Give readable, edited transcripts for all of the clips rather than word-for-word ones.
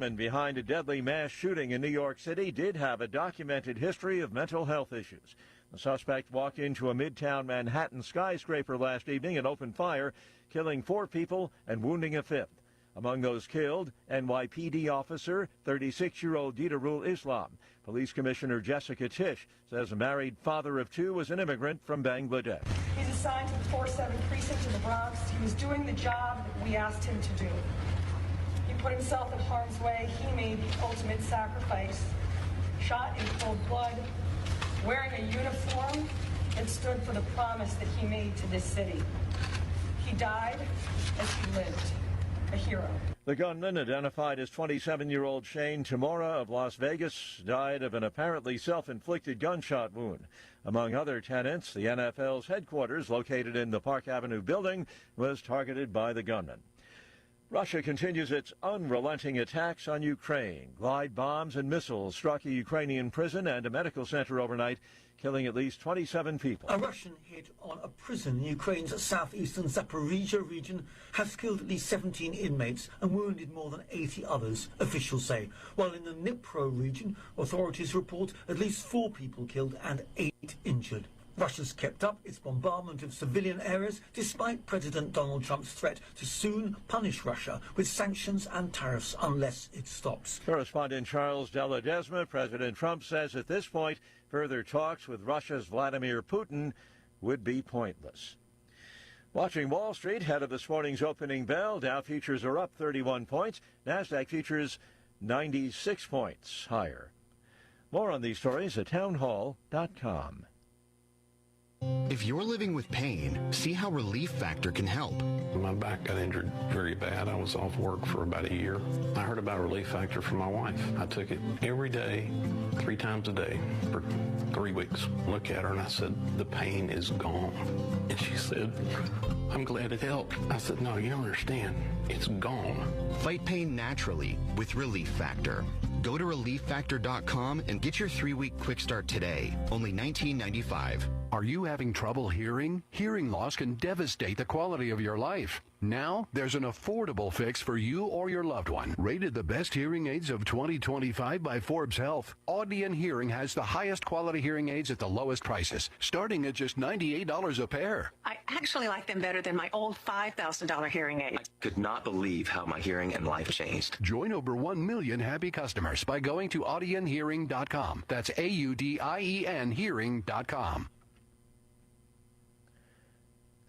And behind a deadly mass shooting in New York City did have a documented history of mental health issues. The suspect walked into a midtown Manhattan skyscraper last evening and opened fire, killing 4 people and wounding a 5th. Among those killed, NYPD officer 36-year-old Didarul Islam. Police Commissioner Jessica Tisch says a married father of 2 was an immigrant from Bangladesh. He's assigned to the 4-7 precinct in the Bronx. He was doing the job that we asked him to do. He put himself in harm's way. He made the ultimate sacrifice. Shot in cold blood, wearing a uniform that stood for the promise that he made to this city. He died as he lived, a hero. The gunman, identified as 27-year-old Shane Tamora of Las Vegas, died of an apparently self-inflicted gunshot wound. Among other tenants, the NFL's headquarters, located in the Park Avenue building, was targeted by the gunman. Russia continues its unrelenting attacks on Ukraine. Glide bombs and missiles struck a Ukrainian prison and a medical center overnight, killing at least 27 people. A Russian hit on a prison in Ukraine's southeastern Zaporizhia region has killed at least 17 inmates and wounded more than 80 others, officials say. While in the Dnipro region, authorities report at least 4 people killed and 8 injured. Russia's kept up its bombardment of civilian areas despite President Donald Trump's threat to soon punish Russia with sanctions and tariffs unless it stops. Correspondent Charles Della Desma, President Trump says at this point further talks with Russia's Vladimir Putin would be pointless. Watching Wall Street ahead of this morning's opening bell, Dow futures are up 31 points. NASDAQ futures 96 points higher. More on these stories at townhall.com. If you're living with pain, see how Relief Factor can help. My back got injured very bad. I was off work for about a year. I heard about Relief Factor from my wife. I took it every day, 3 times a day for 3 weeks. Look at her and I said, the pain is gone. And she said, I'm glad it helped. I said, no, you don't understand. It's gone. Fight pain naturally with Relief Factor. Go to ReliefFactor.com and get your 3-week quick start today. Only $19.95. Are you having trouble hearing? Hearing loss can devastate the quality of your life. Now, there's an affordable fix for you or your loved one. Rated the best hearing aids of 2025 by Forbes Health, Audion Hearing has the highest quality hearing aids at the lowest prices, starting at just $98 a pair. I actually like them better than my old $5,000 hearing aid. I could not believe how my hearing and life changed. Join over 1 million happy customers by going to audionhearing.com. That's AUDIEN hearing.com.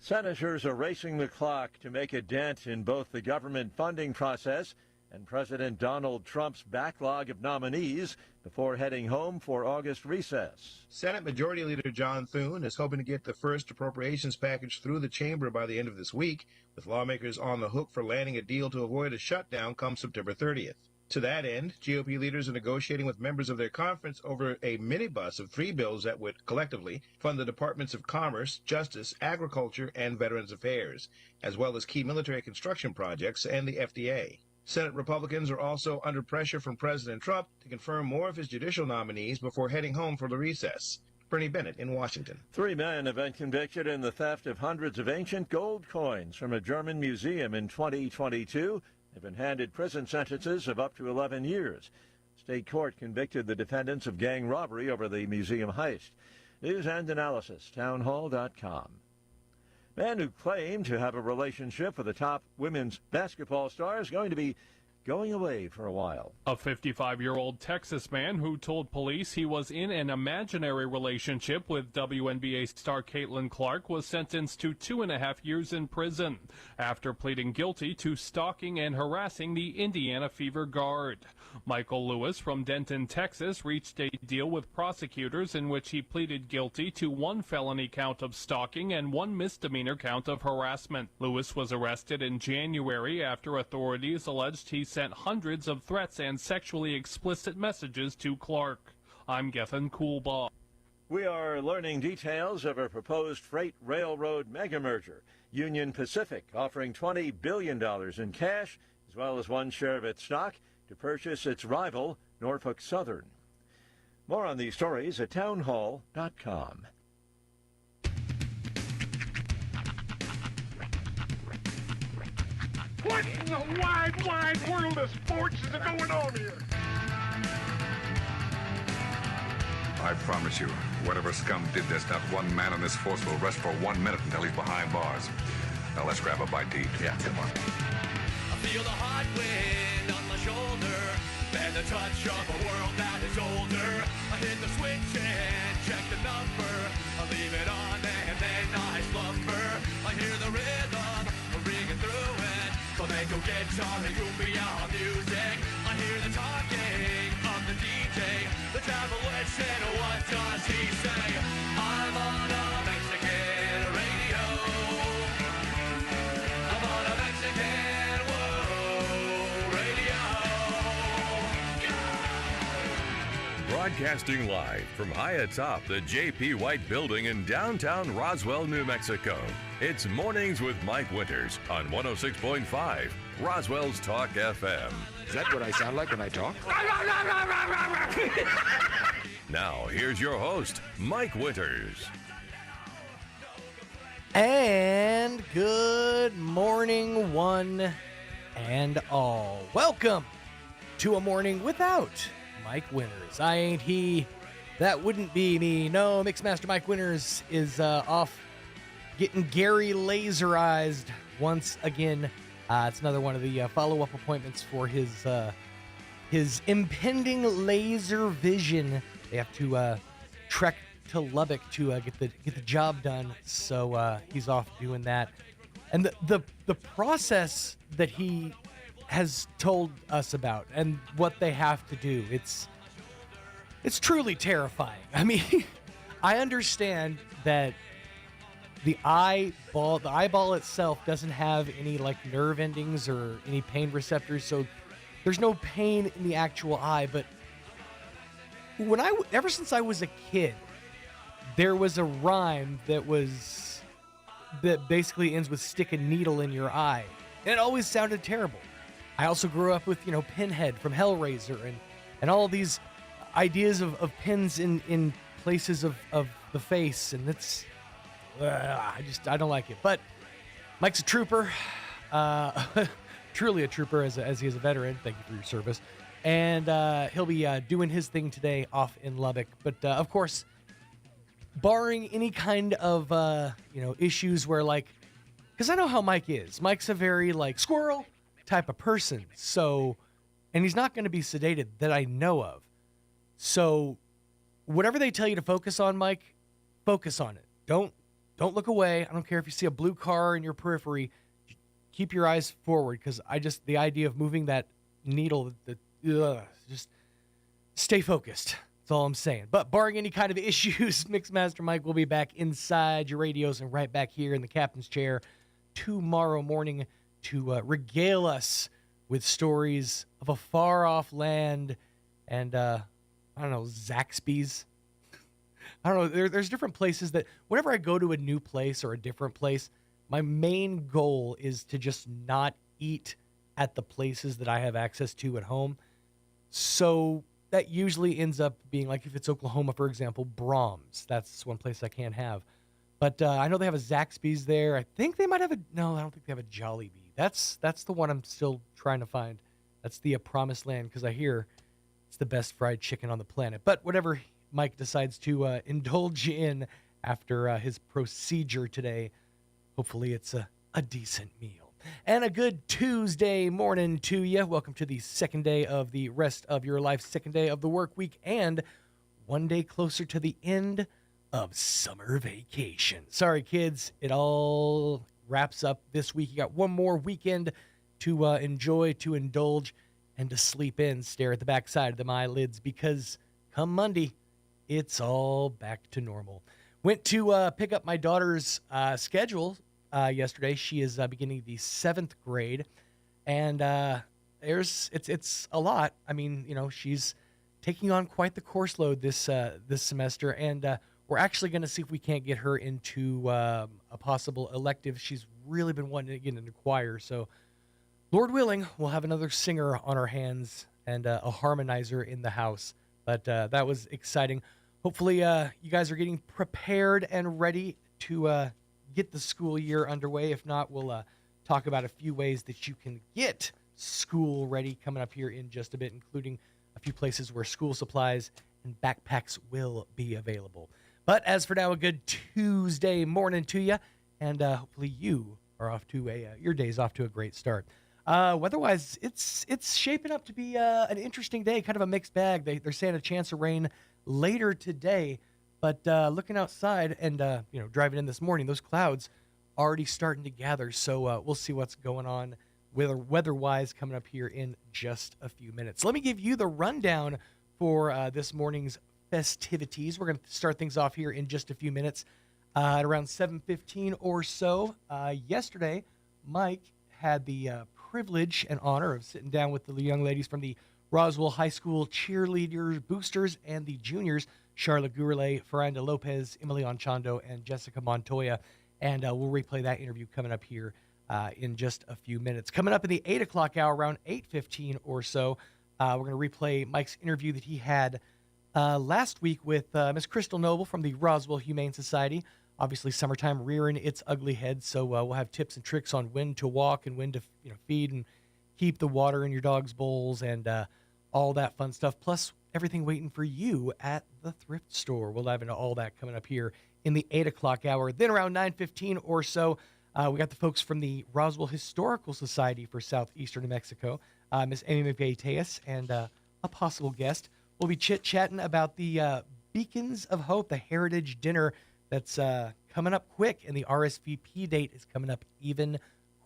Senators are racing the clock to make a dent in both the government funding process and President Donald Trump's backlog of nominees before heading home for August recess. Senate Majority Leader John Thune is hoping to get the first appropriations package through the chamber by the end of this week, with lawmakers on the hook for landing a deal to avoid a shutdown come September 30th. To that end, GOP leaders are negotiating with members of their conference over a minibus of 3 bills that would collectively fund the Departments of Commerce, Justice, Agriculture, and Veterans Affairs, as well as key military construction projects and the FDA. Senate Republicans are also under pressure from President Trump to confirm more of his judicial nominees before heading home for the recess. Bernie Bennett in Washington. 3 men have been convicted in the theft of hundreds of ancient gold coins from a German museum in 2022. They've been handed prison sentences of up to 11 years. State court convicted the defendants of gang robbery over the museum heist. News and analysis, townhall.com. Man who claimed to have a relationship with a top women's basketball star is going to be going away for a while. A 55-year-old Texas man who told police he was in an imaginary relationship with WNBA star Caitlin Clark was sentenced to 2.5 years in prison after pleading guilty to stalking and harassing the Indiana Fever guard. Michael Lewis from Denton, Texas, reached a deal with prosecutors in which he pleaded guilty to 1 felony count of stalking and 1 misdemeanor count of harassment. Lewis was arrested in January after authorities alleged he sent hundreds of threats and sexually explicit messages to Clark. I'm Gethin Coolbaugh. We are learning details of a proposed freight railroad mega-merger. Union Pacific offering $20 billion in cash, as well as 1 share of its stock, to purchase its rival, Norfolk Southern. More on these stories at townhall.com. What in the wide, wide world of sports is going on here? I promise you, whatever scum did this, not one man in this force will rest for 1 minute until he's behind bars. Now let's grab a bite to eat. Yeah, come on. I feel the hot wind on my shoulder and the touch of a world that is older. I hit the switch and check the number. I leave it on and then I slumber. I hear the rhythm ringing through it. Flamenco guitar and cumbia music. I hear the talking of the DJ. The travel wishing, what does he say? I'm on a Mexican radio. I'm on a Mexican radio. Broadcasting live from high atop the J.P. White Building in downtown Roswell, New Mexico. It's Mornings with Mike Winters on 106.5 Roswell's Talk FM. Is that what I sound like when I talk? Now, here's your host, Mike Winters. And good morning, one and all. Welcome to a morning without Mike Winters. I ain't he. That wouldn't be me. No, Mixmaster Mike Winters is off getting Gary laserized once again. It's another one of the follow-up appointments for his impending laser vision. They have to trek to Lubbock to get the job done. So he's off doing that. And the process that he has told us about and what they have to do, it's truly terrifying. I mean, I understand that the eyeball itself doesn't have any like nerve endings or any pain receptors, so there's no pain in the actual eye. But ever since I was a kid, there was a rhyme that basically ends with "stick a needle in your eye." And it always sounded terrible. I also grew up with Pinhead from Hellraiser and all of these ideas of pins in places of the face, and it's. I don't like it. But Mike's a trooper, truly a trooper as he is a veteran. Thank you for your service. And he'll be doing his thing today off in Lubbock. But of course, barring any kind of issues where because I know how Mike is. Mike's a very squirrel type of person. So, and he's not going to be sedated that I know of. So, whatever they tell you to focus on, Mike, focus on it. Don't look away. I don't care if you see a blue car in your periphery. Keep your eyes forward, because the idea of moving that needle, just stay focused. That's all I'm saying. But barring any kind of issues, Mixmaster Mike will be back inside your radios and right back here in the captain's chair tomorrow morning to regale us with stories of a far-off land and, Zaxby's. I don't know, there's different places that whenever I go to a new place or a different place, my main goal is to just not eat at the places that I have access to at home. So that usually ends up being if it's Oklahoma, for example, Brahms. That's one place I can't have. But I know they have a Zaxby's there. I think they might have no, I don't think they have a Jollibee. That's the one I'm still trying to find. That's the promised land, because I hear it's the best fried chicken on the planet. But whatever Mike decides to indulge in after his procedure today, hopefully it's a decent meal. And a good Tuesday morning to you. Welcome to the second day of the rest of your life, second day of the work week, and one day closer to the end of summer vacation. Sorry, kids, it all wraps up this week. You got one more weekend to enjoy, to indulge, and to sleep in. Stare at the backside of them eyelids, because come Monday, it's all back to normal. Went to pick up my daughter's schedule yesterday. She is beginning the 7th grade, and it's a lot. I mean, she's taking on quite the course load this semester, and we're actually going to see if we can't get her into a possible elective. She's really been wanting to get into choir, so Lord willing, we'll have another singer on our hands and a harmonizer in the house. But that was exciting. Hopefully, you guys are getting prepared and ready to get the school year underway. If not, we'll talk about a few ways that you can get school ready coming up here in just a bit, including a few places where school supplies and backpacks will be available. But as for now, a good Tuesday morning to you, and hopefully you are off to your day's off to a great start. Weather-wise, it's shaping up to be an interesting day, kind of a mixed bag. They're saying a chance of rain later today, but looking outside and driving in this morning, those clouds already starting to gather. So we'll see what's going on weather-wise coming up here in just a few minutes. Let me give you the rundown for this morning's festivities. We're going to start things off here in just a few minutes at around 7:15 or so. Yesterday, Mike had the privilege and honor of sitting down with the young ladies from the Roswell High School cheerleaders, boosters, and the juniors, Charlotte Gourlay, Ferranda Lopez, Emily Anchondo, and Jessica Montoya. And we'll replay that interview coming up here in just a few minutes. Coming up in the 8 o'clock hour, around 8:15 or so, we're going to replay Mike's interview that he had last week with Miss Crystal Noble from the Roswell Humane Society. Obviously, summertime rearing its ugly head, so we'll have tips and tricks on when to walk and when to feed and keep the water in your dog's bowls and all that fun stuff, plus everything waiting for you at the thrift store. We'll dive into all that coming up here in the 8 o'clock hour. Then around 9:15 or so, we got the folks from the Roswell Historical Society for Southeastern New Mexico, Miss Amy McVeigh-Teas, and a possible guest. We'll be chit-chatting about the Beacons of Hope, the Heritage Dinner that's coming up quick, and the RSVP date is coming up even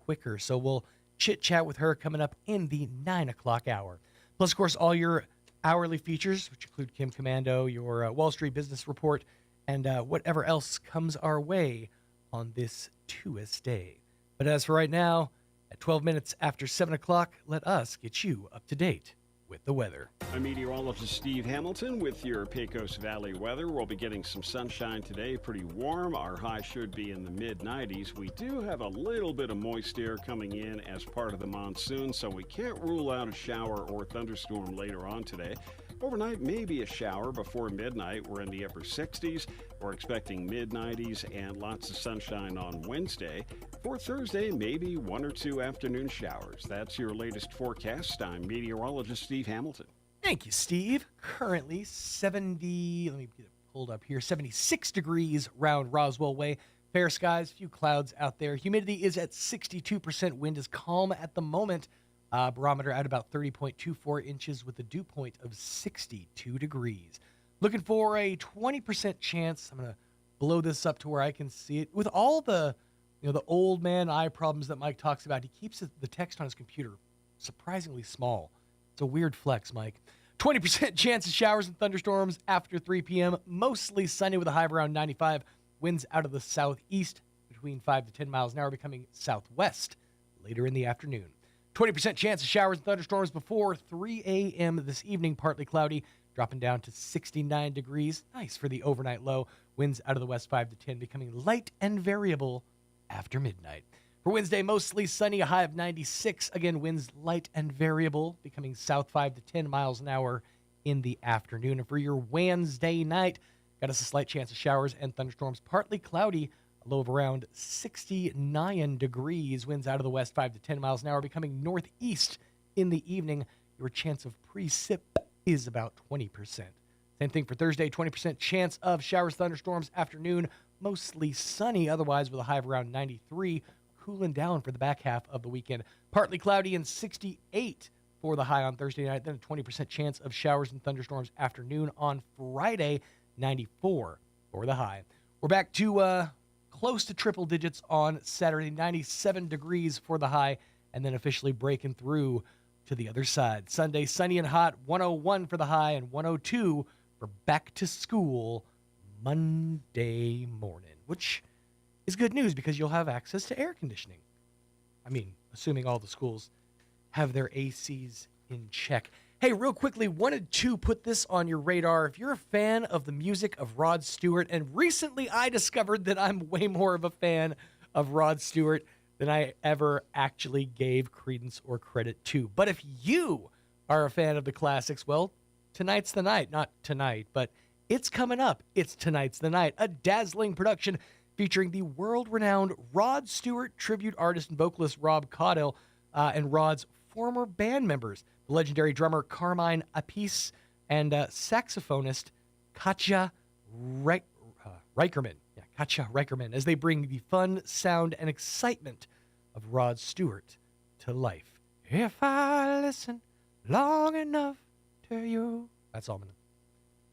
quicker. So we'll chit-chat with her coming up in the 9 o'clock hour. Plus, of course, all your hourly features, which include Kim Commando, your Wall Street Business Report, and whatever else comes our way on this Tuesday. But as for right now, at 12 minutes after 7 o'clock, let us get you up to date with the weather. I'm meteorologist Steve Hamilton with your Pecos Valley weather. We'll be getting some sunshine today, pretty warm. Our high should be in the mid-90s. We do have a little bit of moist air coming in as part of the monsoon, so we can't rule out a shower or thunderstorm later on today. Overnight, maybe a shower before midnight. We're in the upper 60s. We're expecting mid-90s and lots of sunshine on Wednesday. For Thursday, maybe one or two afternoon showers. That's your latest forecast. I'm meteorologist Steve Hamilton. Thank you, Steve. Currently 70, let me get it pulled up here, 76 degrees round Roswell Way. Fair skies, few clouds out there. Humidity is at 62%. Wind is calm at the moment. Barometer at about 30.24 inches with a dew point of 62 degrees. Looking for a 20% chance. I'm going to blow this up to where I can see it. With all the, the old man eye problems that Mike talks about, he keeps the text on his computer surprisingly small. It's a weird flex, Mike. 20% chance of showers and thunderstorms after 3 p.m. Mostly sunny with a high of around 95. Winds out of the southeast between 5 to 10 miles an hour, becoming southwest later in the afternoon. 20% chance of showers and thunderstorms before 3 a.m. this evening. Partly cloudy, dropping down to 69 degrees. Nice for the overnight low. Winds out of the west 5 to 10, becoming light and variable after midnight. For Wednesday, mostly sunny, a high of 96. Again, winds light and variable, becoming south 5 to 10 miles an hour in the afternoon. And for your Wednesday night, got us a slight chance of showers and thunderstorms. Partly cloudy, a low of around 69 degrees. Winds out of the west 5 to 10 miles an hour, becoming northeast in the evening. Your chance of precip is about 20%. Same thing for Thursday, 20% chance of showers, thunderstorms, afternoon. Mostly sunny, otherwise with a high of around 93. Cooling down for the back half of the weekend. Partly cloudy and 68 for the high on Thursday night. Then a 20% chance of showers and thunderstorms afternoon on Friday, 94 for the high. We're back to close to triple digits on Saturday, 97 degrees for the high, and then officially breaking through to the other side. Sunday, sunny and hot, 101 for the high and 102 for back to school Monday morning, which is good news because you'll have access to air conditioning. I mean, assuming all the schools have their ACs in check. Hey, real quickly, wanted to put this on your radar. If you're a fan of the music of Rod Stewart, and recently I discovered that I'm way more of a fan of Rod Stewart than I ever actually gave credence or credit to. But if you are a fan of the classics, well, tonight's the night. Not tonight, but it's coming up. It's Tonight's the Night, a dazzling production featuring the world-renowned Rod Stewart tribute artist and vocalist Rob Caudell and Rod's former band members, the legendary drummer Carmine Appice and saxophonist Katja Reicherman. Yeah, Katja Reicherman, as they bring the fun, sound, and excitement of Rod Stewart to life. If I listen long enough to you. That's all I'm going to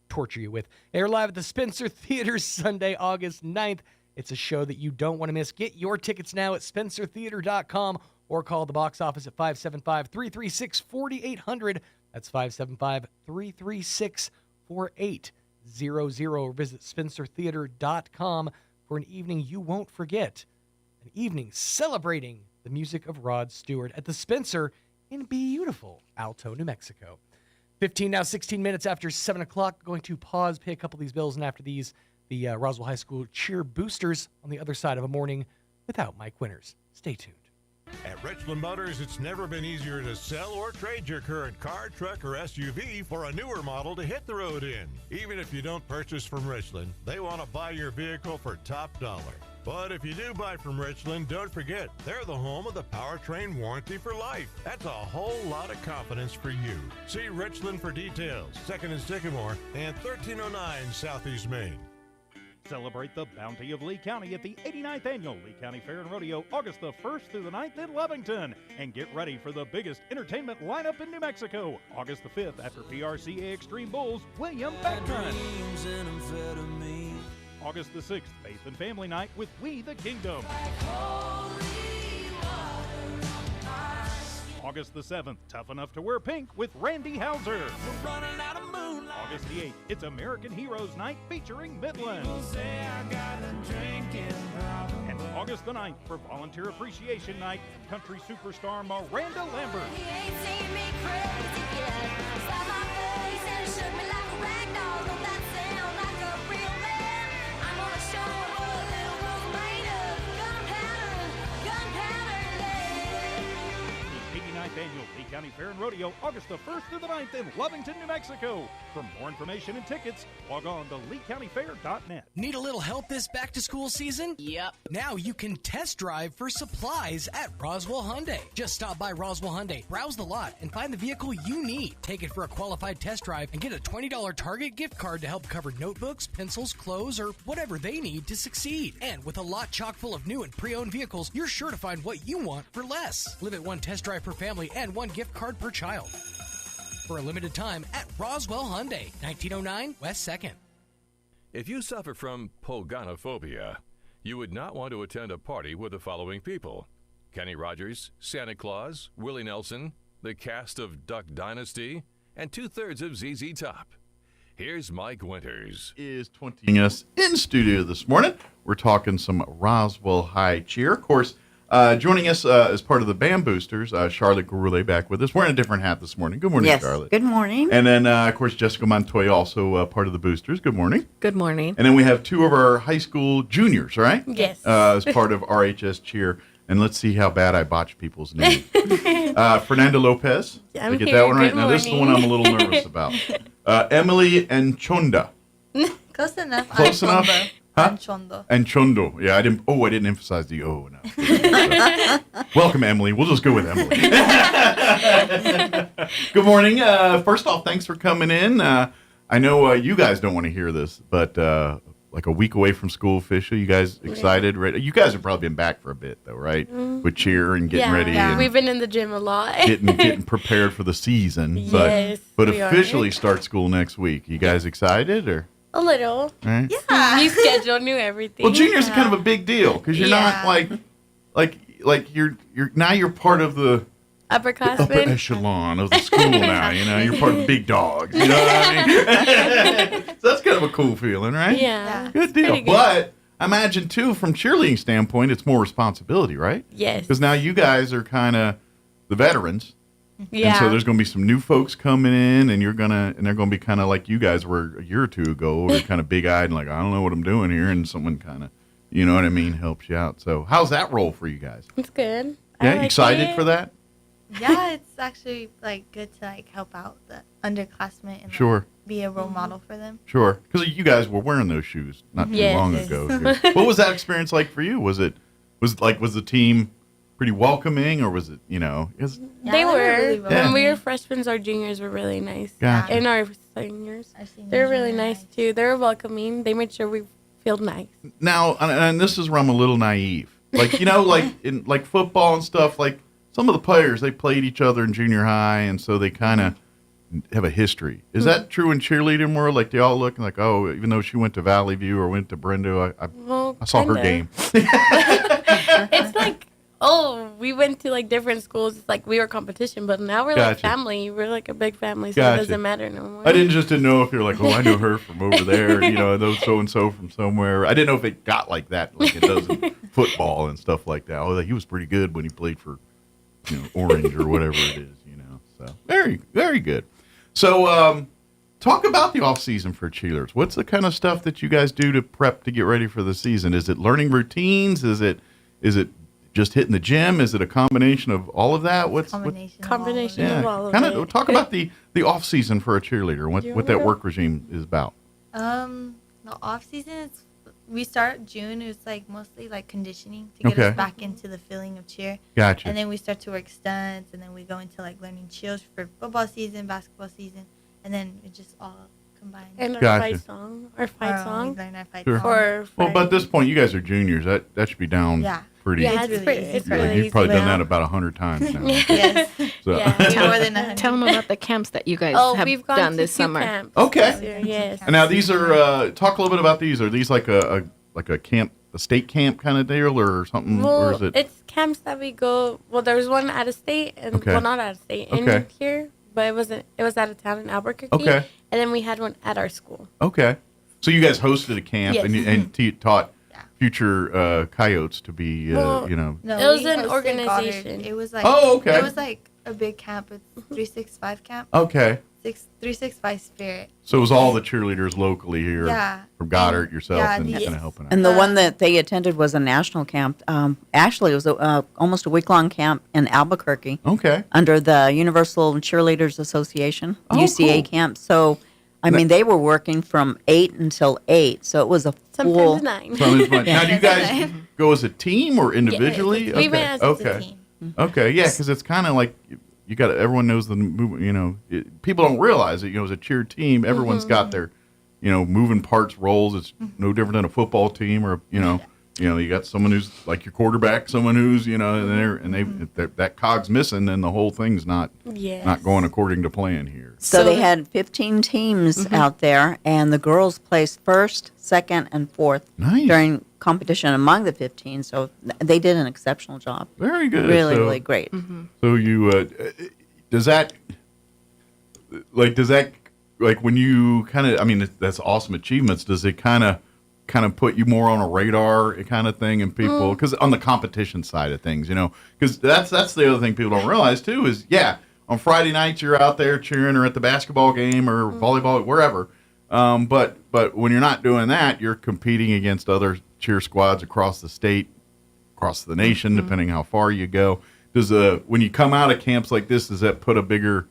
torture you with. They're live at the Spencer Theater Sunday, August 9th. It's a show that you don't want to miss. Get your tickets now at spencertheater.com or call the box office at 575-336-4800. That's 575-336-4800. Or visit spencertheater.com for an evening you won't forget. An evening celebrating the music of Rod Stewart at the Spencer in beautiful Alto, New Mexico. 16 minutes after 7 o'clock. Going to pause, pay a couple of these bills, and after these, the Roswell High School cheer boosters on the other side of a morning without Mike Winters. Stay tuned. At Richland Motors, it's never been easier to sell or trade your current car, truck, or SUV for a newer model to hit the road in. Even if you don't purchase from Richland, they want to buy your vehicle for top dollar. But if you do buy from Richland, don't forget, they're the home of the powertrain warranty for life. That's a whole lot of confidence for you. See Richland for details. 2nd and Sycamore and 1309 Southeast Main. Celebrate the bounty of Lee County at the 89th Annual Lee County Fair and Rodeo, August the 1st through the 9th in Lovington. And get ready for the biggest entertainment lineup in New Mexico, August the 5th after PRCA Extreme Bulls, William Beckman. August the 6th, Faith and Family Night with We the Kingdom. August the 7th, Tough Enough to Wear Pink with Randy Hauser. August the 8th, it's American Heroes Night featuring Midland. And August the 9th, for Volunteer Appreciation Night, country superstar Miranda Lambert. Annual Lee County Fair and Rodeo, August the 1st through the 9th in Lovington, New Mexico. For more information and tickets, log on to LeeCountyFair.net. Need a little help this back-to-school season? Yep. Now you can test drive for supplies at Roswell Hyundai. Just stop by Roswell Hyundai, browse the lot, and find the vehicle you need. Take it for a qualified test drive and get a $20 Target gift card to help cover notebooks, pencils, clothes, or whatever they need to succeed. And with a lot chock full of new and pre-owned vehicles, you're sure to find what you want for less. Limit one test drive per family and one gift card per child. For a limited time at Roswell Hyundai, 1909 West 2nd. If you suffer from pogonophobia, you would not want to attend a party with the following people: Kenny Rogers, Santa Claus, Willie Nelson, the cast of Duck Dynasty, and 2/3 of ZZ Top. Here's Mike Winters. Is 20 us in studio this morning. We're talking some Roswell High cheer. Of course, joining us as part of the Band Boosters, Charlotte Gouroulet back with us. Wearing a different hat this morning. Good morning, yes. Charlotte. Good morning. And then, of course, Jessica Montoya, also part of the Boosters. Good morning. Good morning. And then we have two of our high school juniors, right? Yes. As part of RHS cheer. And let's see how bad I botch people's names. Fernando Lopez. I'm Did I get here. that one right? Good Now, this is the one I'm a little nervous about. Emily Anchonda. Close enough. Close enough? Huh? Anchondo. Anchondo. Yeah, I didn't emphasize the O. No. Welcome, Emily. We'll just go with Emily. Good morning. First off, thanks for coming in. I know you guys don't want to hear this, but like a week away from school official, you guys excited? Right? You guys have probably been back for a bit, though, right? With cheer and getting ready. Yeah, and we've been in the gym a lot. getting prepared for the season. Yes, but we officially are. Start school next week. You guys excited or? A little. Right? Yeah. New schedule, new everything. Well, juniors are kind of a big deal because you're not like you're part of the upper upperclassmen. echelon of the school now. You know, you're part of the big dogs. You know what I mean? So that's kind of a cool feeling, right? Yeah. Good deal. Good. But I imagine too, from cheerleading standpoint, it's more responsibility, right? Yes. Because now you guys are kind of the veterans. Yeah. And so there's going to be some new folks coming in, and they're going to be kind of like you guys were a year or two ago, or kind of big-eyed and like, I don't know what I'm doing here, and someone kind of, you know what I mean, helps you out. So how's that roll for you guys? It's good. Yeah, I like excited it. for that? Yeah, it's actually like good to like help out the underclassmen and Sure. like, be a role model for them. Sure, because you guys were wearing those shoes not too long ago. What was that experience like for you? Was the team pretty welcoming, or was it They were. really When we were freshmen, our juniors were really nice. Gotcha. And our seniors. They're really nice too. They were welcoming. They made sure we felt nice. Now, and this is where I'm a little naive. Like, like in like football and stuff, like some of the players, they played each other in junior high, and so they kind of have a history. Is that true in cheerleading world? Like, they all look like, oh, even though she went to Valley View or went to Brendo, I saw her game. It's like, we went to like different schools. It's like we were competition, but now we're like family. We're like a big family, so it doesn't matter no more. I didn't know if you're like, oh, I know her from over there, those so-and-so from somewhere. I didn't know if it got like that, like it does in football and stuff like that. Oh, he was pretty good when he played for, Orange or whatever it is, So very, very good. So talk about the off season for cheerleaders. What's the kind of stuff that you guys do to prep to get ready for the season? Is it learning routines? Is it just hitting the gym? Is it a combination of all of that? Combination of all of kind it. of talk about the off season for a cheerleader. What that work regime is about. The off season we start June. It's like mostly like conditioning to get us back into the feeling of cheer. Gotcha. And then we start to work stunts, and then we go into like learning chills for football season, basketball season, and then it just all combined. And Gotcha. our fight song. We learn our fight Sure. song. Well, but at this point, you guys are juniors. That should be down pretty. Yeah, it's pretty easy. You've probably done that about 100 times now. Yes. So. More than 100. Tell them about the camps that you guys have we've gone done to this 2 summer. camps Okay. this year, yes. And now these are talk a little bit about these. Are these like a camp, a state camp kind of deal, or something? Well, or is it? it's camps that we go. Well, there's one out of state, and well, not out of state, in here, but it wasn't. It was out of town in Albuquerque. Okay. And then we had one at our school. Okay. So you guys hosted a camp and taught future coyotes to be, No, it was an hosted organization. Goddard. It was like It was like a big camp. It's 365 camp. Okay. 365 Spirit. So it was all the cheerleaders locally here from Goddard, yourself, and these- kind of helping out. And the one that they attended was a national camp. Actually, it was almost a week-long camp in Albuquerque. Okay. Under the Universal Cheerleaders Association, UCA cool. camp. So, I mean, they were working from 8 until 8. So it was a full. Sometimes 9. Now, do you guys go as a team or individually? We went as a team. Okay, yeah, because it's kind of like you got everyone knows the movement. People don't realize it. As a cheer team, everyone's got their, moving parts, roles. It's no different than a football team, or you got someone who's like your quarterback, someone who's that cog's missing, and the whole thing's not going according to plan here. So they had 15 teams out there, and the girls placed first, second, and fourth during competition among the 15. So they did an exceptional job. Very good. Really, really great. So you does that when you kind of, I mean, that's awesome achievements. Does it kind of put you more on a radar kind of thing, and people, because on the competition side of things, because that's the other thing people don't realize too is on Friday nights you're out there cheering or at the basketball game or volleyball, wherever. But when you're not doing that, you're competing against other cheer squads across the state, across the nation, depending how far you go. Does when you come out of camps like this, does that put a bigger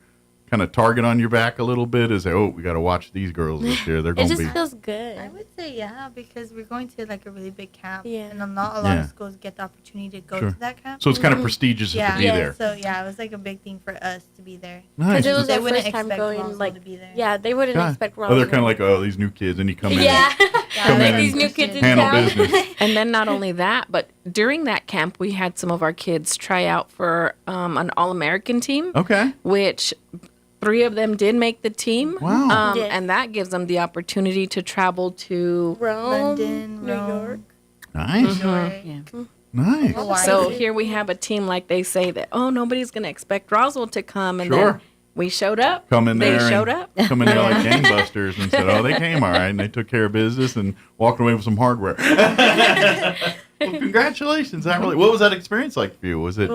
kind of target on your back a little bit? Is that, we got to watch these girls this year? They're going to be. It just feels good. I would say because we're going to like a really big camp, and not a lot Yeah. of schools get the opportunity to go Sure. to that camp. So it's kind of prestigious to be there. So it was like a big thing for us to be there. Nice. It was They our wouldn't first time expect going. Roswell Like, to be there. yeah, they wouldn't expect Oh, Roswell. they're kind of like, these new kids, and you come in. Yeah. Come in these and new kids in handle town. business. And then not only that, but during that camp, we had some of our kids try out for an All-American team. Okay. Which 3 of them did make the team. Wow. Yes. And that gives them the opportunity to travel to Rome, London, New York. Nice. Mhm. Nice. So here we have a team like they say that, nobody's going to expect Roswell to come. And then Sure. we showed up. Come in there. They showed and up. Come in there like gangbusters and said, they came all right. And they took care of business and walked away with some hardware. Well, congratulations. What was that experience like for you? Was it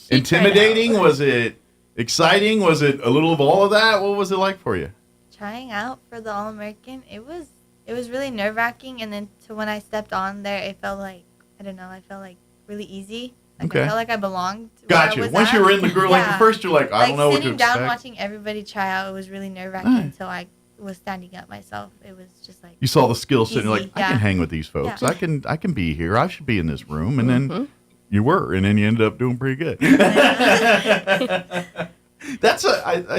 intimidating? Was it exciting? Was it a little of all of that? What was it like for you? Trying out for the All-American, it was really nerve-wracking, and then when I stepped on there, it felt like, I don't know, I felt like really easy. Like I felt like I belonged. Gotcha. Once you were in the group, like at first you're like, I don't know what to expect. Sitting down watching everybody try out, it was really nerve-wracking until I was standing up myself. It was just like you saw the skill set and you're like, I yeah. can hang with these folks. Yeah. I can be here. I should be in this room. And then you were, and then you ended up doing pretty good. I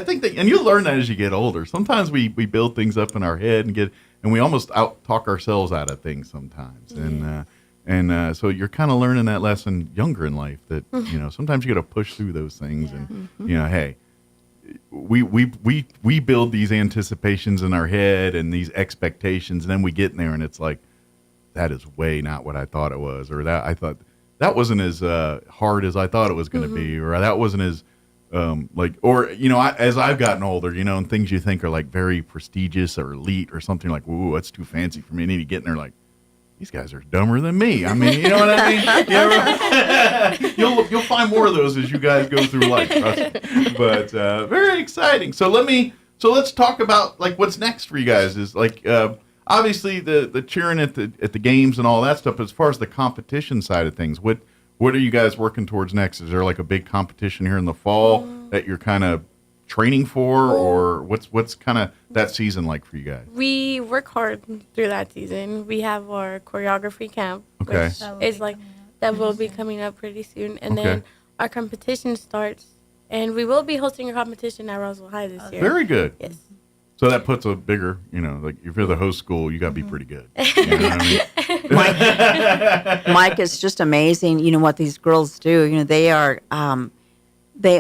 think that, and you learn that as you get older. Sometimes we build things up in our head and we almost out talk ourselves out of things sometimes. And so you're kind of learning that lesson younger in life that, sometimes you got to push through those things and, hey, we build these anticipations in our head and these expectations, and then we get in there and it's like, that is way not what I thought it was, or that I thought that wasn't as hard as I thought it was going to be, or that wasn't as as I've gotten older, and things you think are like very prestigious or elite or something like, ooh, that's too fancy for me. And then you get in there like, these guys are dumber than me. I mean, you know what I mean? You'll find more of those as you guys go through life. But very exciting. So let's talk about like what's next for you guys. Is like obviously the cheering at the games and all that stuff. As far as the competition side of things, what are you guys working towards next? Is there like a big competition here in the fall that you're kind of training for, or what's kind of that season like for you guys? We work hard through that season. We have our choreography camp, which is like that will be coming up pretty soon, and then our competition starts, and we will be hosting a competition at Roswell High this year. Very good. Yes. So that puts a bigger, like if you're the host school, you got to be pretty good. You know what I mean? Mike, it's just amazing, what these girls do. They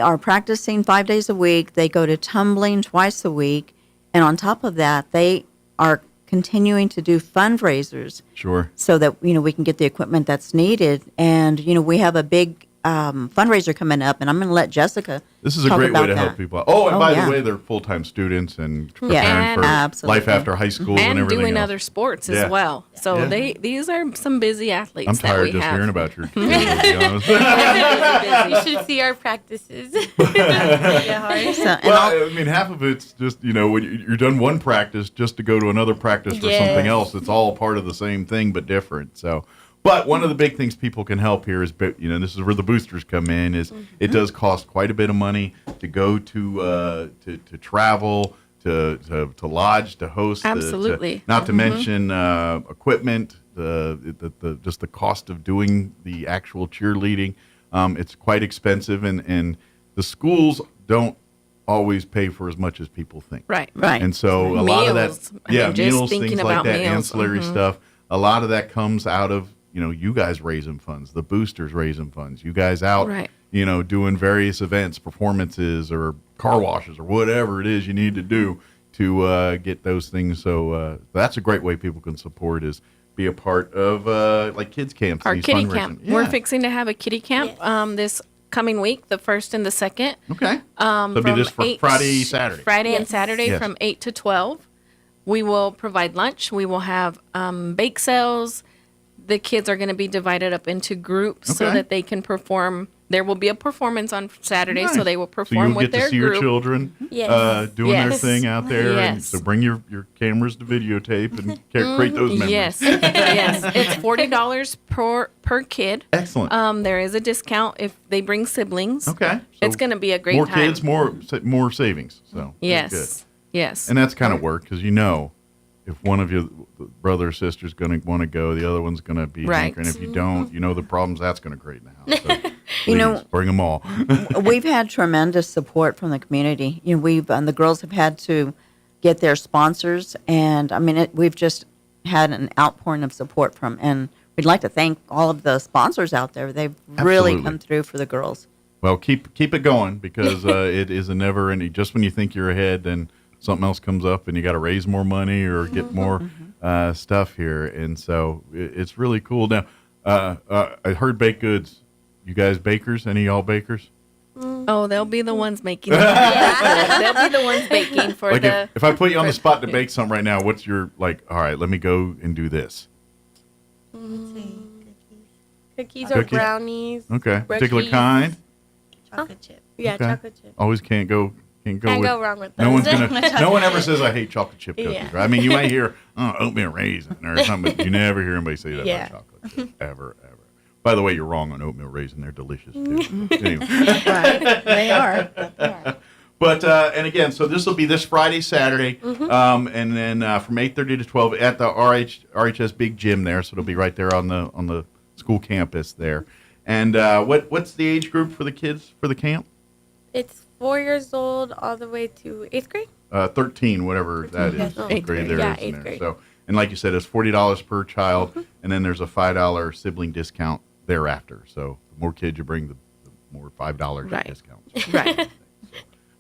are practicing 5 days a week. They go to tumbling twice a week. And on top of that, they are continuing to do fundraisers. Sure. So that, we can get the equipment that's needed. And, we have a big fundraiser coming up, and I'm going to let Jessica This is a great way to help people out. Oh, and by the way, they're full-time students and preparing for life after high school and everything doing else. other sports as well. So these are some busy athletes. I'm tired just hearing about your kids, to be honest. You should see our practices. I mean, half of it's just, when you're done one practice just to go to another practice for something else. It's all part of the same thing but different. So. But one of the big things people can help here is, this is where the boosters come in, is it does cost quite a bit of money to go to travel, to lodge, to host. Absolutely. Not to mention equipment, just the cost of doing the actual cheerleading. It's quite expensive, and the schools don't always pay for as much as people think. Right. And so a lot of that, meals, things like that, meals. ancillary stuff, a lot of that comes out of, you guys raising funds, the boosters raising funds, you guys out, doing various events, performances, or car washes, or whatever it is you need to do to get those things. So that's a great way people can support, is be a part of like kids camps. Our kiddie camp. Yeah. We're fixing to have a kiddie camp this coming week, the 1st and the 2nd. Okay. So it'll be this Friday, Saturday. Friday and Saturday from 8 to 12. We will provide lunch. We will have bake sales. The kids are going to be divided up into groups so that they can perform. There will be a performance on Saturday, so they will perform with their group. So you'll get to see your children doing their thing out there. And so bring your cameras to videotape and create those memories. Yes. It's $40 per kid. Excellent. There is a discount if they bring siblings. Okay. So it's going to be a great time. More kids, more savings. So yes. Good. Yes. And that's kind of work, because if one of your brother or sister is going to want to go, the other one's going to be hankering. If you don't, the problems that's going to create in the house. So please, bring them all. We've had tremendous support from the community. The girls have had to get their sponsors, and we've just had an outpouring of support from. And we'd like to thank all of the sponsors out there. They've really come through for the girls. Well, keep it going, because it is a never ending. Just when you think you're ahead, then something else comes up and you got to raise more money or get more stuff here. And so it's really cool. Now, I heard baked goods. You guys bakers? Any of y'all bakers? Oh, they'll be the ones making it. They'll be the ones baking for if I put you on the spot to bake something right now, what's your, all right, let me go and do this. Cookies or brownies. Okay. Particular kind? Chocolate chip. Yeah, chocolate chip. Always can't go wrong with those. No one ever says I hate chocolate chip cookies. Yeah. Right? I mean, you might hear oatmeal raisin or something, but you never hear anybody say that about chocolate chip. Ever. By the way, you're wrong on oatmeal raisin. They're delicious too. Anyway. Right. They are. But and again, so this will be this Friday, Saturday, and then from 8:30 to 12 at the RHS Big Gym there. So it'll be right there on the school campus there. And what's the age group for the kids for the camp? It's 4 years old all the way to 8th grade. 13, whatever that is. Oh. What grade there Yeah, is in 8th there. grade. So, and like you said, it's $40 per child, and then there's a $5 sibling discount thereafter. So the more kids you bring, the more $5 Right. discounts. Right.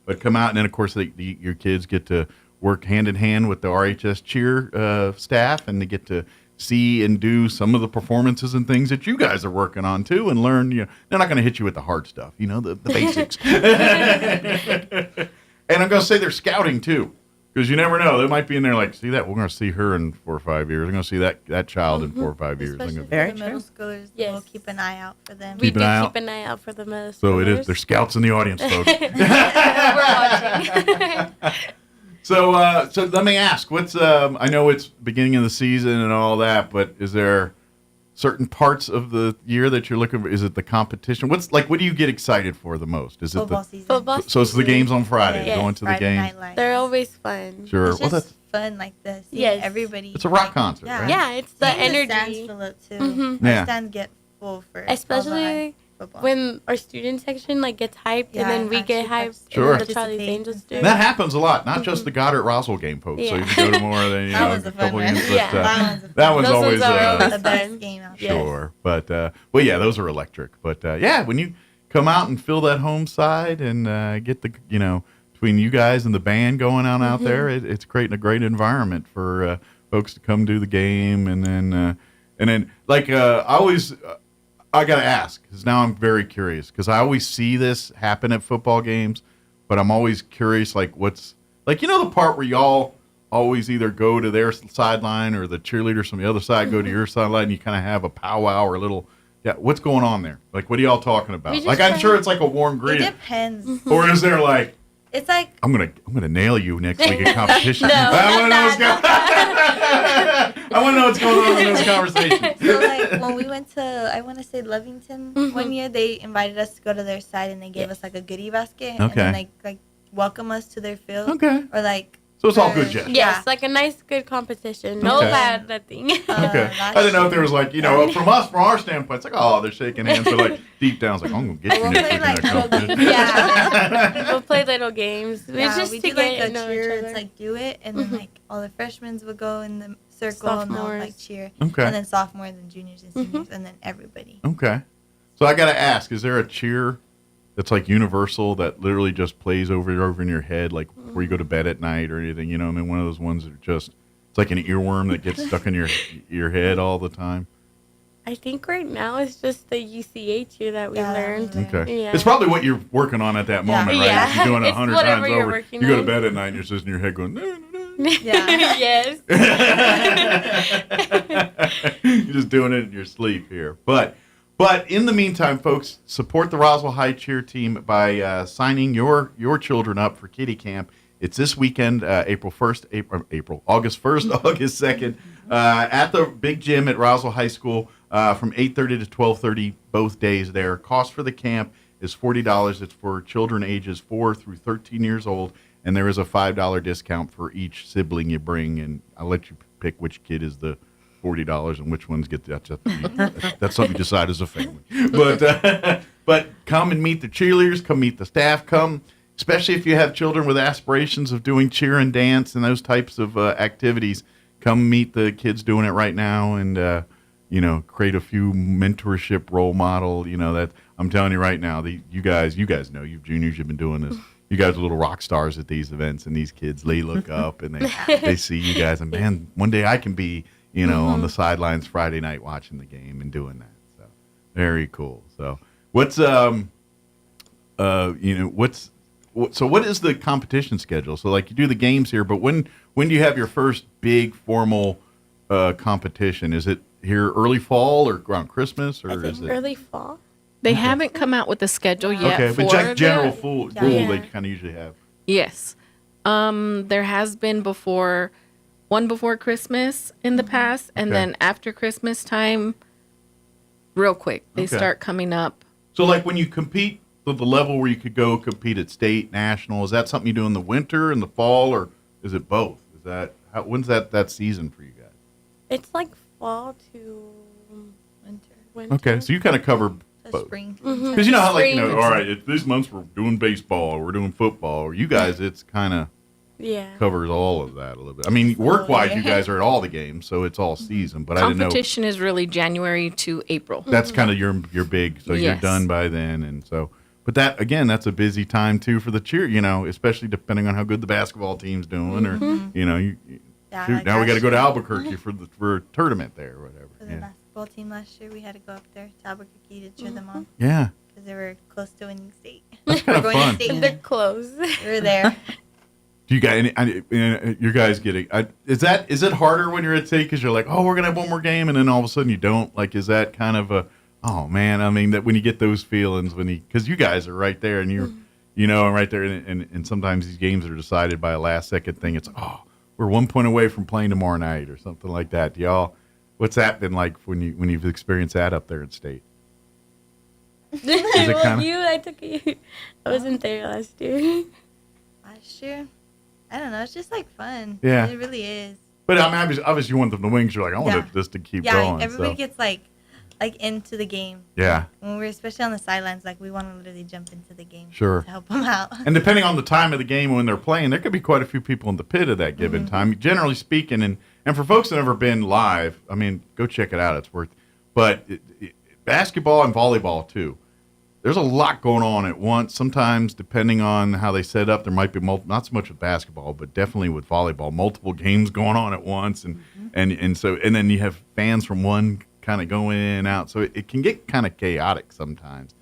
But come out, and then, of course, your kids get to work hand in hand with the RHS cheer staff, and they get to see and do some of the performances and things that you guys are working on, too, and learn. They're not going to hit you with the hard stuff, the basics. And I'm going to say they're scouting, too, because you never know. They might be in there like, see that? We're going to see her in 4 or 5 years. We're going to see that child in 4 or 5 years. Especially Very for the middle true. schoolers, Yes. we'll keep an eye out for them. We Keep do an eye out. keep an eye out for the middle So it is. schoolers. There's scouts in the audience, folks. We're watching. So let me ask, what's I know it's beginning of the season and all that, but is there certain parts of the year that you're looking for? Is it the competition? What do you get excited for the most? Is Football it season. Football so it's the games on Friday, Yes. going to the Friday game? Night Lights. They're always fun. Sure. It's Well, just that's fun like this. Yes. Everybody. it's a rock concert, Yeah. right? Yeah, it's the Seeing the stands energy. fill up too. Mhm. Yeah. Our stands get full for all the Especially football. when our student section gets hyped, Yeah, and then we get actually hyped. Sure. And then the Charlie's Participate. Angels do. And that happens a lot, not just the Goddard Roswell game, folks. So Yeah. if you go to more than That was a a fun couple one. games, Yeah. but that one's Those always ones are always the fun. best game out there. sure. But well, yeah, those are electric. But yeah, when you come out and feel that home side and get the between you guys and the band going on out there, it's creating a great environment for folks to come do the game, and then like I always. I got to ask, because now I'm very curious, because I always see this happen at football games, but I'm always curious, like, what's, like, the part where y'all always either go to their sideline or the cheerleaders from the other side go to your sideline, and you kind of have a powwow or a little, what's going on there? Like, what are y'all talking about? just Like, I'm try- sure it's like a warm It greeting. depends. Or is there like, It's like I'm gonna nail you next week in competition. No, I want to know what's going on in those conversations. so like when we went to I want to say Lovington one year, they invited us to go to their side and they gave us like a goodie basket and Okay. then like welcome us to their field. Okay. Or like So it's all good gestures. Yes, like a nice, good competition. No Okay. bad, nothing. Okay. I didn't know if there was like, from our standpoint, it's like, oh, they're shaking hands, but like deep down, it's like, I'm going to get you We'll next play, week in like, that competition. Yeah. We'll play little games. Yeah, It's just we to do get like to know a cheer. each It's other. like do it, and then like all the freshmen would go in the circle and they'll like Sophomores. cheer. Okay. And then sophomores and juniors and seniors, and then everybody. Okay. So I got to ask, is there a cheer that's like universal that literally just plays over in your head, like before you go to bed at night or anything? I mean, one of those ones that just, it's like an earworm that gets stuck in your head all the time. I think right now it's just the UCH year that we learned. Okay. Yeah. It's probably what you're working on at that moment, right? Yeah. If you're doing it It's 100 whatever times you're over. working You go to on. bed at night and you're just in your head going, Yes. you're just doing it in your sleep here. But in the meantime, folks, support the Roswell High Cheer team by signing your children up for Kitty Camp. It's this weekend, August 1st, August 2nd, at the big gym at Roswell High School from 8:30 to 12:30, both days there. Cost for the camp is $40. It's for children ages 4 through 13 years old, and there is a $5 discount for each sibling you bring, and I'll let you pick which kid is the $40 and which ones get that. That's something you decide as a family. But come and meet the cheerleaders, come meet the staff, come, especially if you have children with aspirations of doing cheer and dance and those types of activities, come meet the kids doing it right now and, create a few mentorship role model, that I'm telling you right now, you guys know, you juniors, you've been doing this. You guys are little rock stars at these events, and these kids, they look up and they see you guys, and man, one day I can be, on the sidelines Friday night watching the game and doing that. So very cool. So what is the competition schedule? So like you do the games here, but when do you have your first big formal competition? Is it here early fall or around Christmas, or is it early fall? They haven't come out with a schedule yet. okay? But for general the- rule Yeah. they kind of usually have. Yes. There has been one before Christmas in the past, and Okay. then after Christmas time, real quick. They start coming up. So, like when you compete to the level where you could go compete at state, national, is that something you do in the winter, in the fall, or is it both? Is that when's that season for you guys? It's like fall to winter. Okay, so you kind of cover both. Spring. Because you know how, like, all right, this month we're doing baseball, or we're doing football, or you guys, it's kind of covers all of that a little bit. I mean, work-wise, you guys are at all the games, so it's all season. But I didn't know competition is really January to April. That's kind of your big, so you're done by then, and so. But that again, that's a busy time too for the cheer. You know, especially depending on how good the basketball team's doing, or you know, shoot, now we got to go to Albuquerque for a tournament there, or whatever. For the basketball team last year, we had to go up there to Albuquerque to cheer them on. Yeah. Because they were close to winning state. That's kind of fun. They're close. We were there. Do you guys? You guys getting? Is it harder when you're at state because you're like, oh, we're gonna have one more game, and then all of a sudden you don't? Like, is that kind of a, oh man? I mean, that when you get those feelings because you guys are right there and you know, and right there, and sometimes these games are decided by a last second thing. It's we're 1 point away from playing tomorrow night or something like that. Y'all, what's that been like when you've experienced that up there in state? I wasn't there last year. Last year? I don't know. It's just like fun. Yeah. It really is. But I mean, obviously you want them to win because you're like, I want this to keep going. Yeah, everybody gets like into the game. Yeah. When we're especially on the sidelines, like we want to literally jump into the game. Sure. To help them out. And depending on the time of the game when they're playing, there could be quite a few people in the pit at that given time. Generally speaking, and for folks that have never been live, I mean, go check it out. It's worth. But basketball and volleyball too. There's a lot going on at once. Sometimes, depending on how they set up, there might be not so much with basketball, but definitely with volleyball, multiple games going on at once, and then you have fans from one kind of going in and out, so it can get kind of chaotic sometimes,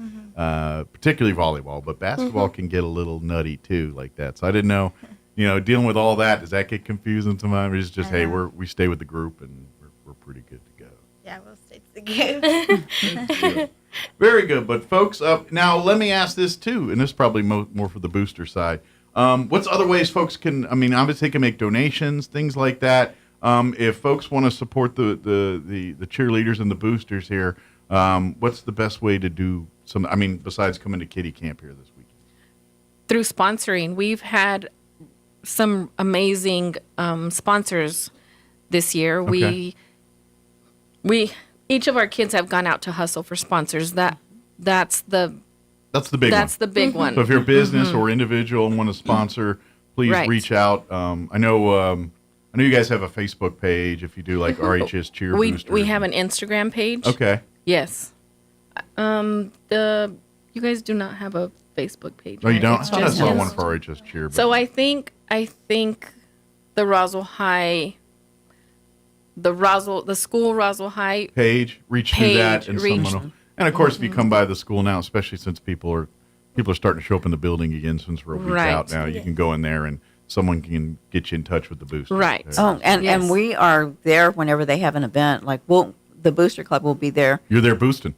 particularly volleyball. But basketball can get a little nutty too, like that. So I didn't know, dealing with all that, does that get confusing sometimes? Or is it just hey, we stay with the group and we're pretty good to go. Yeah, we'll stay to the game. Very good. But folks, now let me ask this too, and this is probably more for the booster side. What's other ways folks can, obviously they can make donations, things like that. If folks want to support the cheerleaders and the boosters here, what's the best way to do besides coming to Kitty Camp here this weekend? Through sponsoring. We've had some amazing sponsors this year. Okay. We each of our kids have gone out to hustle for sponsors. That's the big one. So if you're a business or individual and want to sponsor, please reach out. I know you guys have a Facebook page. If you do like RHS Cheer Boosters. We have an Instagram page. Okay. Yes. You guys do not have a Facebook page. No, you don't. It's I just saw one for RHS Cheer. So I think the Roswell High. The school Roswell High page, reach through that, and someone will. And of course, if you come by the school now, especially since people are starting to show up in the building again, since we're a week out now, you can go in there and someone can get you in touch with the boosters. Right. Oh, and we are there whenever they have an event. Like the Booster Club will be there. You're there boosting.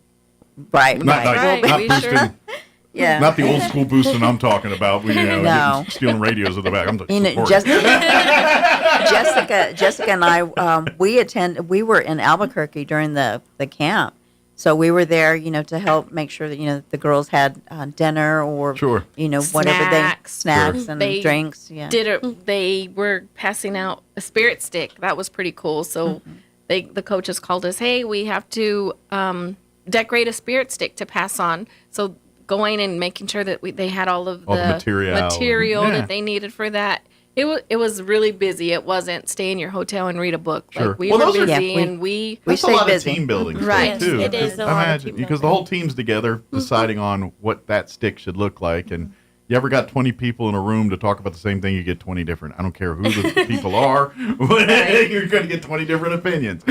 Right. Not boosting. Sure? Yeah. Not the old school boosting I'm talking about. No. Stealing radios in the back. I'm Jessica and I, we were in Albuquerque during the camp. So we were there, to help make sure that, the girls had dinner or, whatever snacks and drinks. Yeah. They were passing out a spirit stick. That was pretty cool. So the coaches called us, hey, we have to decorate a spirit stick to pass on. So going and making sure that they had all the material that they needed for that. It was really busy. It wasn't stay in your hotel and read a book. Sure. Like we were busy and we that's stayed a lot busy. Of team building right. Too. It is a lot of team building. Because the whole team's together deciding on what that stick should look like. And you ever got 20 people in a room to talk about the same thing, you get 20 different. I don't care who the people are. You're going to get 20 different opinions.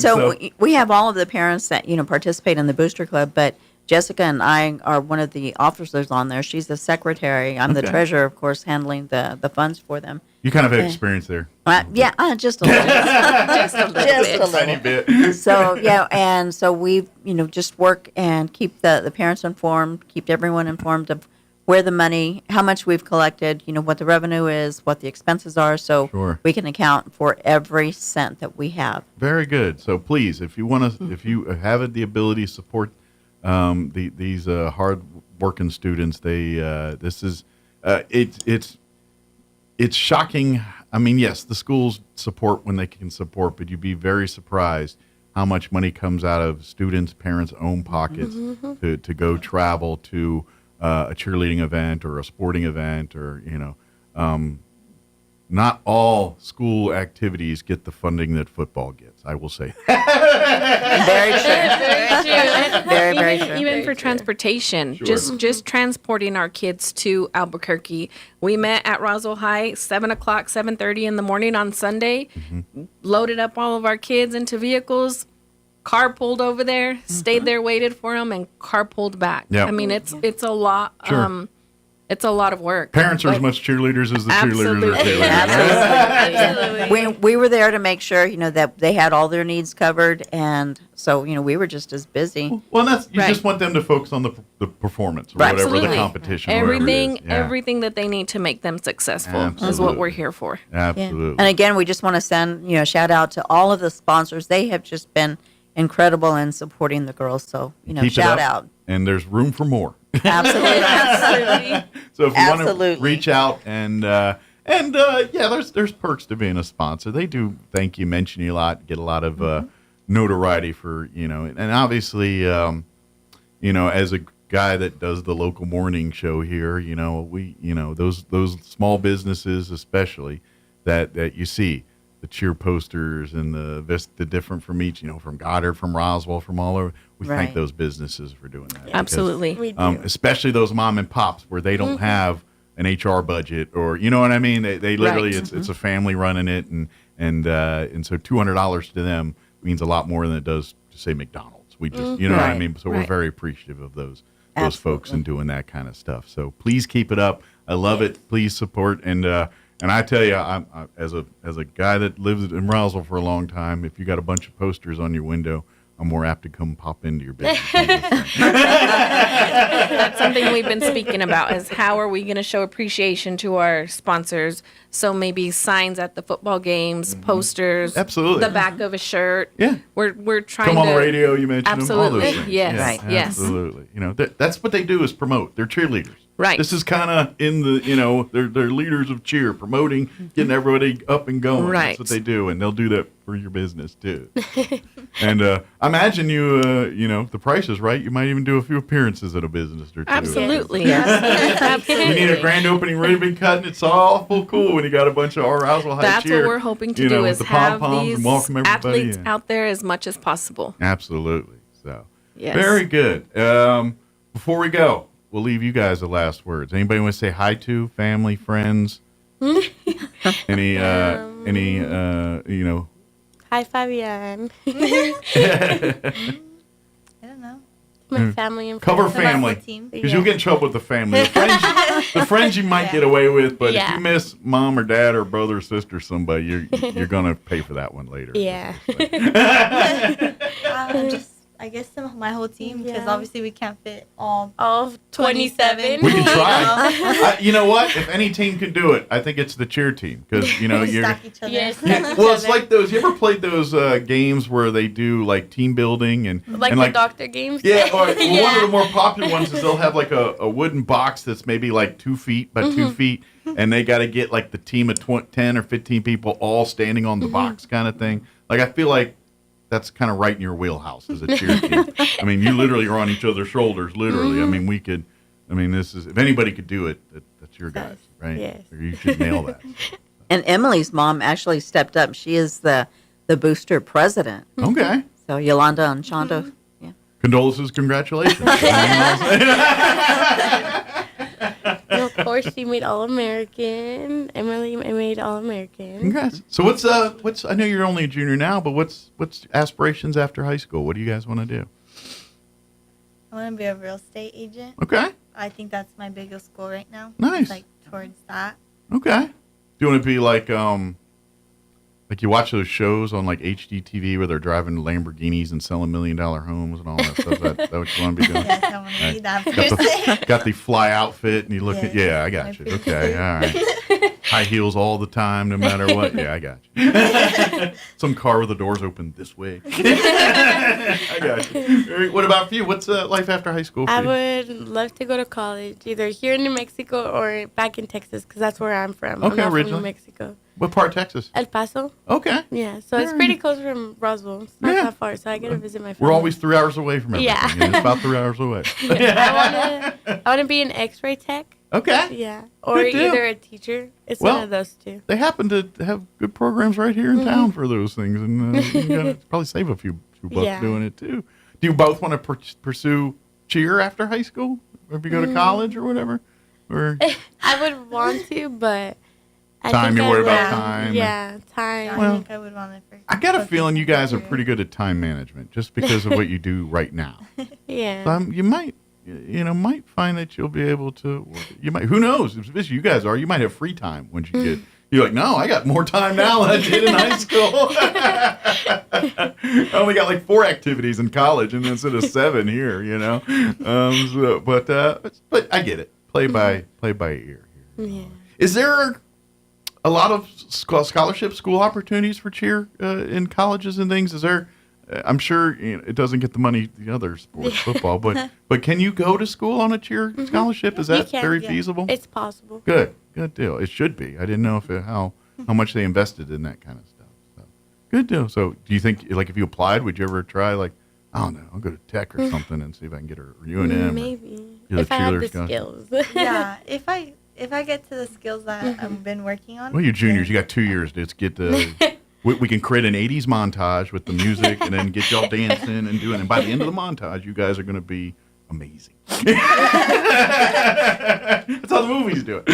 So we have all of the parents that, participate in the Booster Club, but Jessica and I are one of the officers on there. She's the secretary. I'm the treasurer, of course, handling the funds for them. You kind of have experience there. Just a little. just a little. Tiny bit. So, and so we, just work and keep the parents informed, keep everyone informed of where the money, how much we've collected, what the revenue is, what the expenses are, so we can account for every cent that we have. Very good. So please, if you want to, if you have the ability to support these hard-working students, this is it's shocking. I mean, yes, the schools support when they can support, but you'd be very surprised how much money comes out of students' parents' own pockets to go travel to a cheerleading event or a sporting event, or not all school activities get the funding that football gets. I will say. Very true. Very true. Even for transportation, just transporting our kids to Albuquerque. We met at Roswell High 7:30 in the morning on Sunday. Loaded up all of our kids into vehicles. Car pulled over there, stayed there, waited for them, and car pulled back. Yep. I mean, it's a lot. Sure. It's a lot of work. Parents are as much cheerleaders as the cheerleaders are cheerleaders. Absolutely. We were there to make sure, that they had all their needs covered, and so, we were just as busy. Well, you just want them to focus on the performance, or whatever the competition. Everything that they need to make them successful is what we're here for. Absolutely. Yeah. And again, we just want to send, a shout out to all of the sponsors. They have just been incredible in supporting the girls. So, shout out. And there's room for more. Absolutely. So if you want to reach out and there's perks to being a sponsor. They do thank you, mention you a lot, get a lot of notoriety for, and obviously, as a guy that does the local morning show here, we, those small businesses, especially that you see, the cheer posters and the different from each, from Goddard, from Roswell, from all over. We thank those businesses for doing that. Absolutely. Because, especially those mom and pops where they don't have an HR budget, or you know what I mean. They literally it's a family running it, and so $200 to them means a lot more than it does to say McDonald's. We just what I mean. So we're very appreciative of those folks and doing that kind of stuff. So please keep it up. I love it. Please support and I tell you, I'm as a guy that lives in Roswell for a long time, if you got a bunch of posters on your window, I'm more apt to come pop into your business. That's something we've been speaking about, is how are we going to show appreciation to our sponsors? So maybe signs at the football games, posters, absolutely, the back of a shirt. Yeah, we're trying come to on the radio. You mentioned absolutely, them, all those things. yes, yeah, yes, absolutely. That's what they do is promote. They're cheerleaders. Right. This is kind of in the, they're leaders of cheer, promoting, getting everybody up and going. Right. That's what they do, and they'll do that for your business too. And I imagine you, if the price is right, you might even do a few appearances at a business or two. Absolutely. Yes. Absolutely. You need a grand opening ribbon cut, and it's awful cool when you got a bunch of Roswell High That's cheer. What we're hoping to do is the have pom-poms and welcome these everybody athletes out there as much as possible. Absolutely. So, yes. Very good. Before we go, we'll leave you guys the last words. Anybody want to say hi to family, friends? Any Hi, Fabian. I don't know. My family and cover friends. family, because you'll get in trouble with the family. The friends you might get away with, but if you miss mom or dad or brother or sister, or somebody, you're gonna pay for that one later. Yeah. I guess my whole team, because obviously we can't fit all 27. We can try. You know what? If any team can do it, I think it's the cheer team, because you're. Stack each other. Well, it's like those. You ever played those games where they do like team building and the doctor games? Yeah. Or, one of the more popular ones is they'll have like a wooden box that's maybe like 2 feet by 2 feet, and they got to get like the team of 10 or 15 people all standing on the box kind of thing. Like I feel like that's kind of right in your wheelhouse as a cheer team. I mean, you literally are on each other's shoulders, literally. I mean, this is, if anybody could do it, that's your guys, right? Yes. Or you should nail that. And Emily's mom actually stepped up. She is the booster president. Okay. So Yolanda and Shonda. Yeah. Condolences, congratulations. And of course, she made All-American. Emily made All-American. Congrats. So what's I know you're only a junior now, but what's aspirations after high school? What do you guys want to do? I want to be a real estate agent. Okay. I think that's my biggest goal right now. Nice. Like towards that. Okay. Do you want to be like Like you watch those shows on like HGTV where they're driving Lamborghinis and selling $1 million homes and all that stuff. That what you want to be doing? Yes, I want to be that got the fly outfit and you look at, Yes, I got you. Okay, all right. High heels all the time, no matter what. Yeah, I got you. Some car with the doors open this way. I got you. What about for you? What's life after high school for I you? would love to go to college, either here in New Mexico or back in Texas, because that's where I'm from. Okay, I'm not originally. from New Mexico. What part of Texas? El Paso. Okay. Yeah, so it's pretty close from Roswell. It's not that far, so I get to visit my family. We're always 3 hours away from everything. Yeah. And it's about 3 hours away. I want to be an X-ray tech. Okay. Yeah, or Good deal. either a teacher. It's Well, one of those two. They happen to have good programs right here in town for those things, and you gotta probably save a few bucks Yeah. doing it too. Do you both want to pursue cheer after high school, or if you go to college or whatever? Or I would want to, but I Time, think you're I worried about will. time. Yeah, time. Well, I think I would want to first. I got a feeling you guys are pretty good at time management, just because of what you do right now. Yeah. So you might find that you'll be able to. You might. Who knows? If you guys are, you might have free time once you get. You're like, no, I got more time now than I did in high school. I only got like 4 activities in college, and instead of 7 here, but I get it. Play by ear. Yeah. Is there a lot of scholarship school opportunities for cheer in colleges and things? Is there? I'm sure it doesn't get the money the other sports, football, but can you go to school on a cheer scholarship? Is that very feasible? It's possible. Good deal. It should be. I didn't know if how much they invested in that kind of stuff. So, good deal. So, do you think like if you applied, would you ever try like I don't know, I'll go to Tech or something and see if I can get a UNM? Maybe if I have the scholarship? skills. Yeah, if I get to the skills that I've been working on. Well, you're juniors. You got 2 years to get the. We can create an 80s montage with the music and then get y'all dancing and doing. And by the end of the montage, you guys are going to be amazing. That's how the movies do it.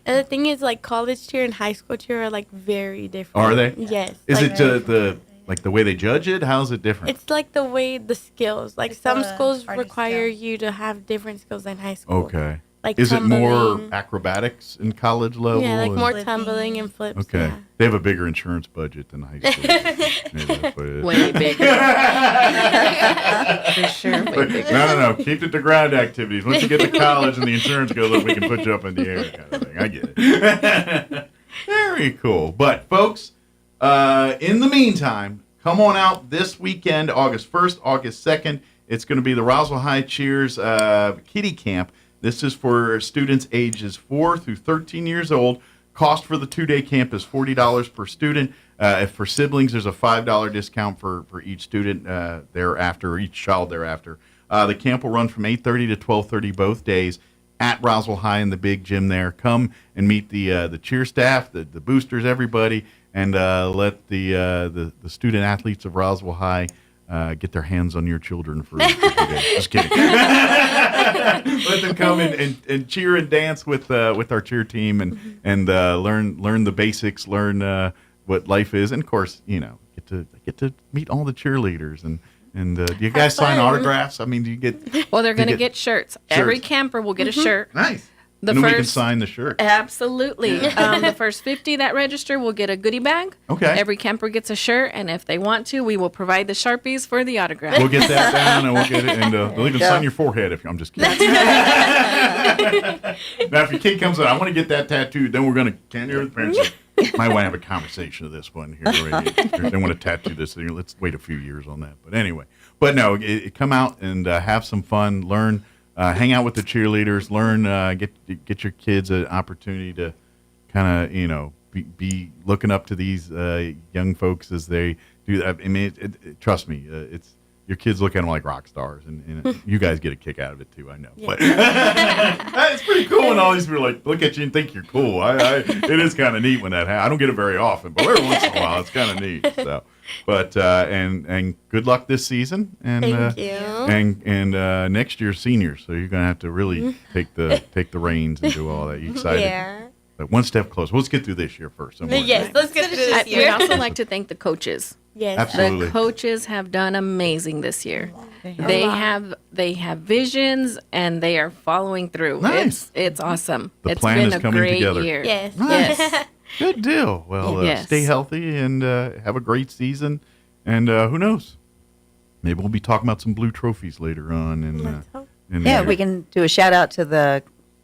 And the thing is, like college cheer and high school cheer are like very different. Are they? Yes. Is like, it the way they judge it? How's it different? It's like the way the skills. Like some schools require you to have different skills than high school. Okay. Like is it more tumbling. acrobatics in college level? Yeah, like and- more tumbling and flips. Okay. Yeah. They have a bigger insurance budget than high school. Maybe that's what it is. Way bigger. For sure, way bigger. No. Keep it to ground activities. Once you get to college and the insurance goes up, we can put you up in the air kind of thing. I get it. Very cool. But, folks, in the meantime, come on out this weekend, August 1st, August 2nd. It's going to be the Roswell High Cheers Kiddie Camp. This is for students ages 4 through 13 years old. Cost for the 2-day camp is $40 per student. If for siblings, there's a $5 discount for each student thereafter, or each child thereafter. The camp will run from 8:30 to 12:30 both days at Roswell High in the big gym there. Come and meet the cheer staff, the boosters, everybody, and let the student athletes of Roswell High get their hands on your children for 2 days. Just kidding. Let them come and cheer and dance with our cheer team and learn the basics, learn what life is, and of course, get to meet all the cheerleaders and do you guys sign autographs? I mean, do you get? Well, they're going to get shirts. Every camper will get a shirt. Nice. The and then first, we can sign the shirt. Absolutely. The first 50 that register will get a goodie bag. Okay. Every camper gets a shirt, and if they want to, we will provide the Sharpies for the autograph. We'll get that down, and we'll get it, and they'll even sign your forehead if I'm just kidding. Now, if your kid comes in, I want to get that tattooed, then we're going to, can you, the parents might want to have a conversation of this one here. Right? They want to tattoo this. Let's wait a few years on that. But anyway, no, come out and have some fun, learn. Hang out with the cheerleaders, learn, get your kids an opportunity to kind of, be looking up to these young folks as they do that. I mean, trust me, it's your kids look at them like rock stars, and you guys get a kick out of it too. I know, but it's pretty cool when all these people look at you and think you're cool. It is kind of neat when that happens. I don't get it very often, but every once in a while, it's kind of neat. So, but and good luck this season, and Thank you. and next year seniors. So you're gonna have to really take the reins and do all that. You excited? Yeah. But one step closer. Let's get through this year first. Yes, let's get through this We'd year. also like to thank the coaches. Yes. Absolutely. The coaches have done amazing this year. They They have visions, and they are following through. Nice. It's awesome. The it's plan been is a coming great together. year. Yes. Nice. Yes. Good deal. Well, Yes. stay healthy and have a great season. And who knows? Maybe we'll be talking about some blue trophies later on. We can do a shout out to the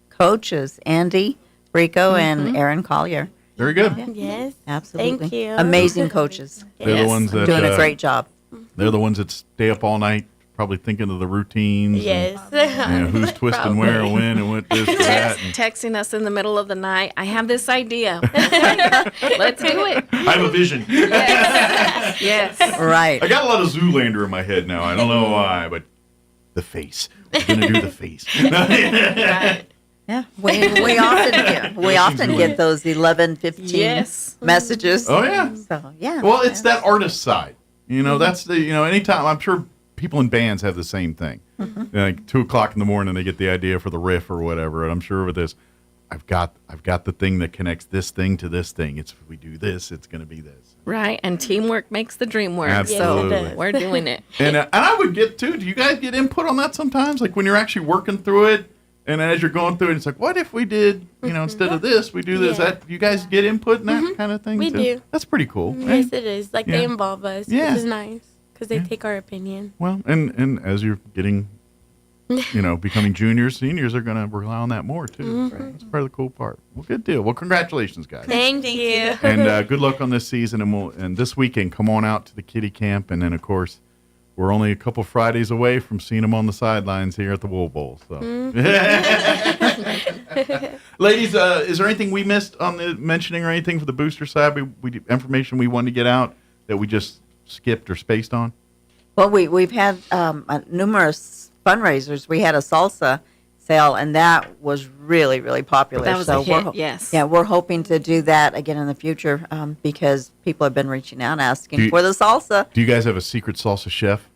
coaches, Andy, Rico, and Aaron Collier. Very good. Yes. Absolutely. Thank you. Amazing coaches. They're the ones that doing a great job. They're the ones that stay up all night, probably thinking of the routines. Yes. And who's twisting where and when and what this and that. Texting us in the middle of the night. I have this idea. Let's do it. I have a vision. Yes. Right. I got a lot of Zoolander in my head now. I don't know why, but the face. I'm going to do the face. Right. Yeah, we often get those 11, 15 messages. Oh yeah. So yeah. Well, it's that artist side. That's the anytime I'm sure people in bands have the same thing. Like 2:00 in the morning, they get the idea for the riff or whatever, and I'm sure with this, I've got the thing that connects this thing to this thing. If we do this, it's going to be this. Right, and teamwork makes the dream work. Absolutely. So we're doing it. And I would get too. Do you guys get input on that sometimes? Like when you're actually working through it. And as you're going through it, it's like, what if we did, instead of this, we do this? Yeah. That you guys get input in that kind of thing? We too? do. That's pretty cool. Yes, it is. Like they Yeah. involve us, Yeah. which is nice because they take our opinion. Well, and as you're getting, becoming juniors, seniors are going to rely on that more too. Right? That's part of the cool part. Well, good deal. Well, congratulations, guys. Thank you. And good luck on this season. And this weekend, come on out to the kiddie camp. And then, of course, we're only a couple Fridays away from seeing them on the sidelines here at the Wool Bowl. So, ladies, is there anything we missed on the mentioning or anything for the booster side? We information we wanted to get out that we just skipped or spaced on? Well, we've had numerous fundraisers. We had a salsa sale, and that was really, really popular. That was a hit, yes. Yeah, we're hoping to do that again in the future because people have been reaching out asking for the salsa. Do you guys have a secret salsa chef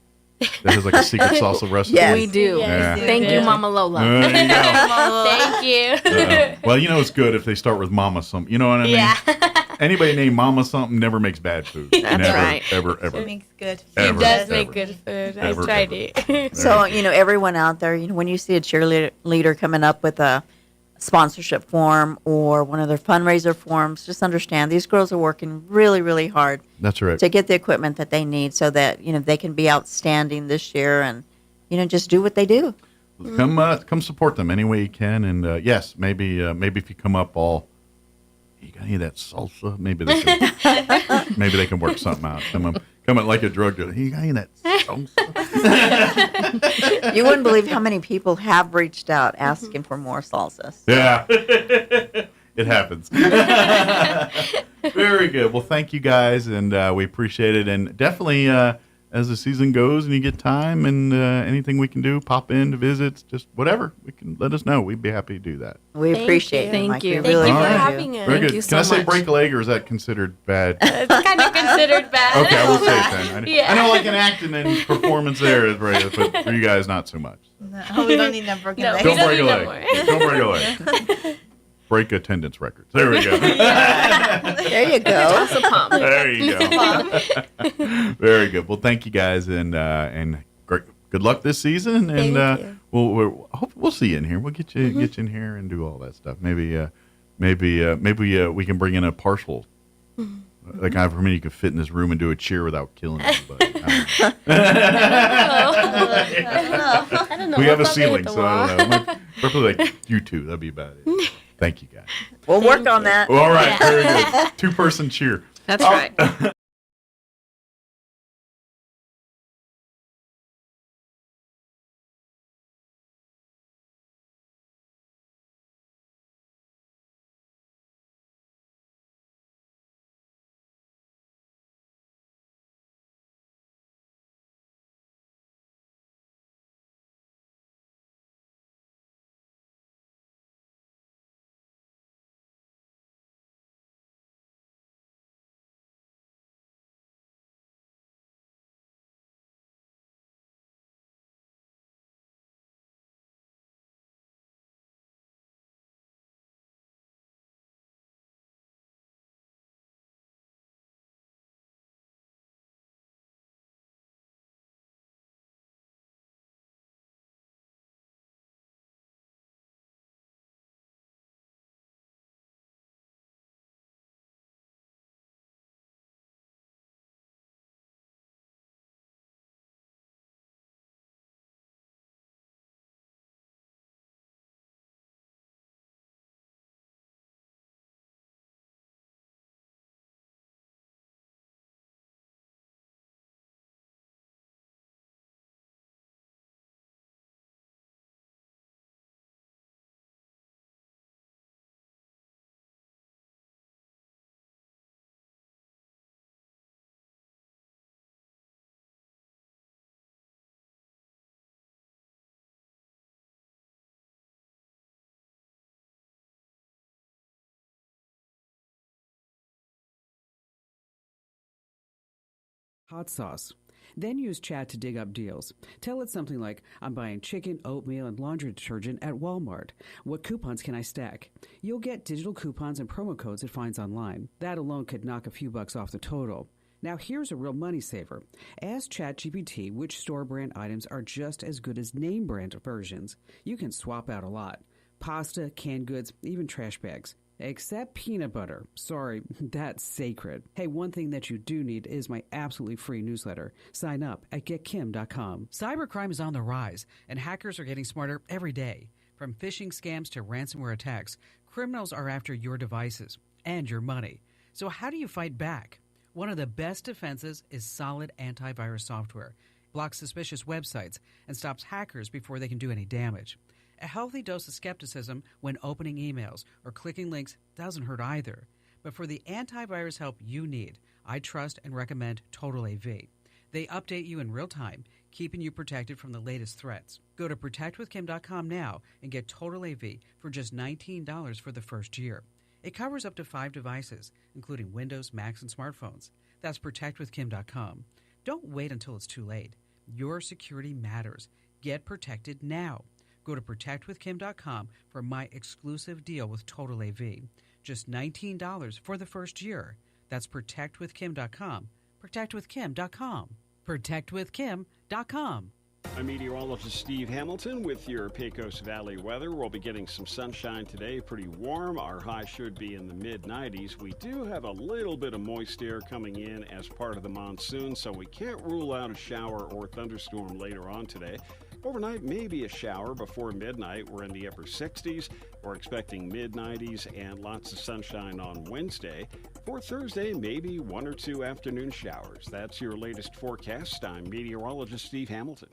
that has like a secret salsa recipe? Yes. We do. Yes. Yeah. Thank you, Mama Lola. There you go. Thank you. Well, it's good if they start with Mama something. You know what I mean? Yeah. Anybody named Mama something never makes bad food. That's never, right. Ever, ever. It makes good food. Ever, It does ever, make good food. ever, I tried it. So, everyone out there, when you see a cheerleader coming up with a sponsorship form or one of their fundraiser forms, just understand these girls are working really, really hard. That's right. To get the equipment that they need so that, they can be outstanding this year and, just do what they do. Come support them any way you can. And yes, maybe if you come up all, you got any of that salsa? Maybe they can work something out. Come up like a drug dealer. You got any of that salsa? You wouldn't believe how many people have reached out asking for more salsas. Yeah. It happens. Very good. Well, thank you guys, and we appreciate it. And definitely, as the season goes and you get time and anything we can do, pop in to visit, just whatever, we can let us know. We'd be happy to do that. We appreciate it, Thank Mike. you. We really Thank you for do. having us. Very good. you Can I so say much. break a leg, or is that considered bad? It's kind of considered bad. Okay, I will say it then. Yeah. I know, like an acting and performance there is right, but for you guys, not so much. No, we don't need no broken legs. Don't don't break a need no leg. more. Don't break a leg. Break attendance records. There we go. There you go. Toss a pump. There you go. Very good. Well, thank you guys, and great. Good luck this season, and Thank you. we'll see you in here. We'll get you in here and do all that stuff. Maybe we can bring in a partial. Like for me, you could fit in this room and do a cheer without killing anybody. I don't know. We have a We'll probably hit ceiling, the so I wall. don't know. Probably like you two. That'd be about it. Thank you, guys. We'll work on that. All right, very good. 2-person cheer. That's right. hot sauce. Then use chat to dig up deals. Tell it something like, I'm buying chicken, oatmeal, and laundry detergent at Walmart. What coupons can I stack? You'll get digital coupons and promo codes it finds online. That alone could knock a few bucks off the total. Now here's a real money saver. Ask ChatGPT which store brand items are just as good as name brand versions. You can swap out a lot. Pasta, canned goods, even trash bags. Except peanut butter. Sorry, that's sacred. Hey, one thing that you do need is my absolutely free newsletter. Sign up at getkim.com. Cybercrime is on the rise, and hackers are getting smarter every day. From phishing scams to ransomware attacks, criminals are after your devices and your money. So how do you fight back? One of the best defenses is solid antivirus software. It blocks suspicious websites and stops hackers before they can do any damage. A healthy dose of skepticism when opening emails or clicking links doesn't hurt either. But for the antivirus help you need, I trust and recommend Total AV. They update you in real time, keeping you protected from the latest threats. Go to protectwithkim.com now and get Total AV for just $19 for the first year. It covers up to 5 devices, including Windows, Macs, and smartphones. That's protectwithkim.com. Don't wait until it's too late. Your security matters. Get protected now. Go to protectwithkim.com for my exclusive deal with Total AV. Just $19 for the first year. That's protectwithkim.com. Protectwithkim.com. Protectwithkim.com. I'm meteorologist Steve Hamilton with your Pecos Valley weather. We'll be getting some sunshine today, pretty warm. Our high should be in the mid-90s. We do have a little bit of moist air coming in as part of the monsoon, so we can't rule out a shower or thunderstorm later on today. Overnight, maybe a shower before midnight. We're in the upper 60s. We're expecting mid-90s and lots of sunshine on Wednesday. For Thursday, maybe 1 or 2 afternoon showers. That's your latest forecast. I'm meteorologist Steve Hamilton.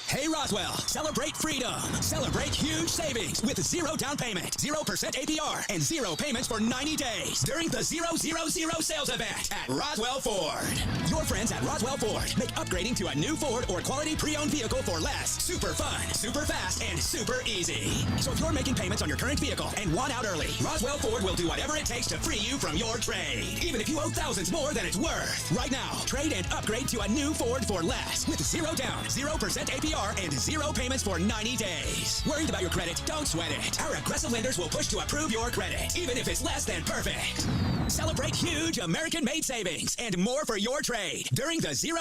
Hey Roswell, celebrate freedom. Celebrate huge savings with 0 down payment, 0% APR, and 0 payments for 90 days during the 000 sales event at Roswell Ford. Your friends at Roswell Ford make upgrading to a new Ford or quality pre-owned vehicle for less super fun, super fast, and super easy. So if you're making payments on your current vehicle and want out early, Roswell Ford will do whatever it takes to free you from your trade, even if you owe thousands more than it's worth. Right now, trade and upgrade to a new Ford for less with 0 down, 0% APR, and 0 payments for 90 days. Worried about your credit? Don't sweat it. Our aggressive lenders will push to approve your credit, even if it's less than perfect. Celebrate huge American-made savings and more for your trade during the 000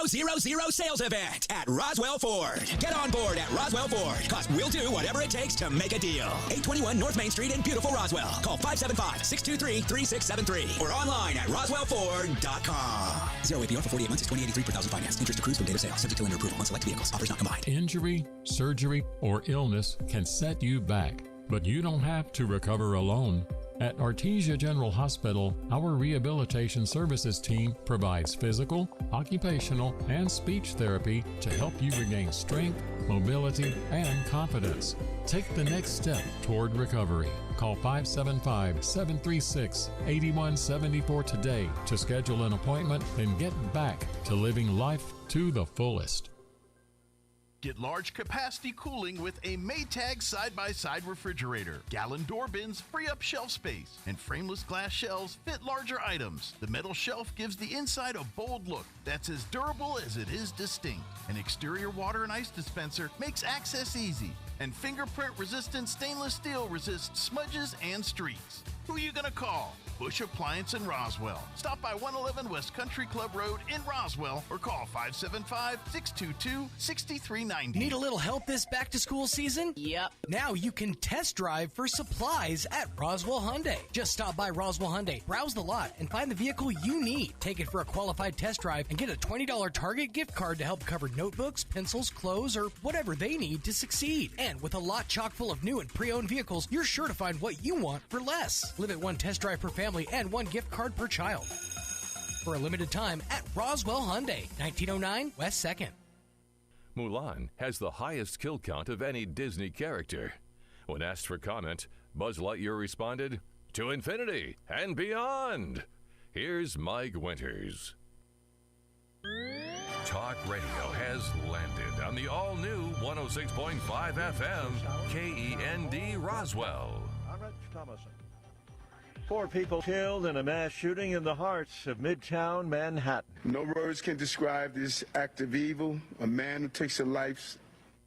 sales event at Roswell Ford. Get on board at Roswell Ford, because we'll do whatever it takes to make a deal. 821 North Main Street in beautiful Roswell. Call 575-623-3673 or online at roswellford.com. 0 APR for 48 months is $20.83 per thousand finance. Interest accrues from date of sale. Subject to lender approval on select vehicles. Offers not combined. Injury, surgery, or illness can set you back, but you don't have to recover alone. At Artesia General Hospital, our rehabilitation services team provides physical, occupational, and speech therapy to help you regain strength, mobility, and confidence. Take the next step toward recovery. Call 575-736-8174 today to schedule an appointment and get back to living life to the fullest. Get large capacity cooling with a Maytag side-by-side refrigerator. Gallon door bins free up shelf space, and frameless glass shelves fit larger items. The metal shelf gives the inside a bold look that's as durable as it is distinct. An exterior water and ice dispenser makes access easy, and fingerprint-resistant stainless steel resists smudges and streaks. Who are you going to call? Bush Appliance in Roswell. Stop by 111 West Country Club Road in Roswell or call 575-622-6390. Need a little help this back-to-school season? Yep. Now you can test drive for supplies at Roswell Hyundai. Just stop by Roswell Hyundai, browse the lot, and find the vehicle you need. Take it for a qualified test drive and get a $20 Target gift card to help cover notebooks, pencils, clothes, or whatever they need to succeed. And with a lot chock full of new and pre-owned vehicles, you're sure to find what you want for less. Limit 1 test drive per family and 1 gift card per child. For a limited time at Roswell Hyundai, 1909 West 2nd. Mulan has the highest kill count of any Disney character. When asked for comment, Buzz Lightyear responded, "To infinity and beyond." Here's Mike Winters. Talk radio has landed on the all-new 106.5 FM KEND Roswell. I'm Rich Thomason. 4 people killed in a mass shooting in the heart of Midtown Manhattan. No words can describe this act of evil. A man who takes the life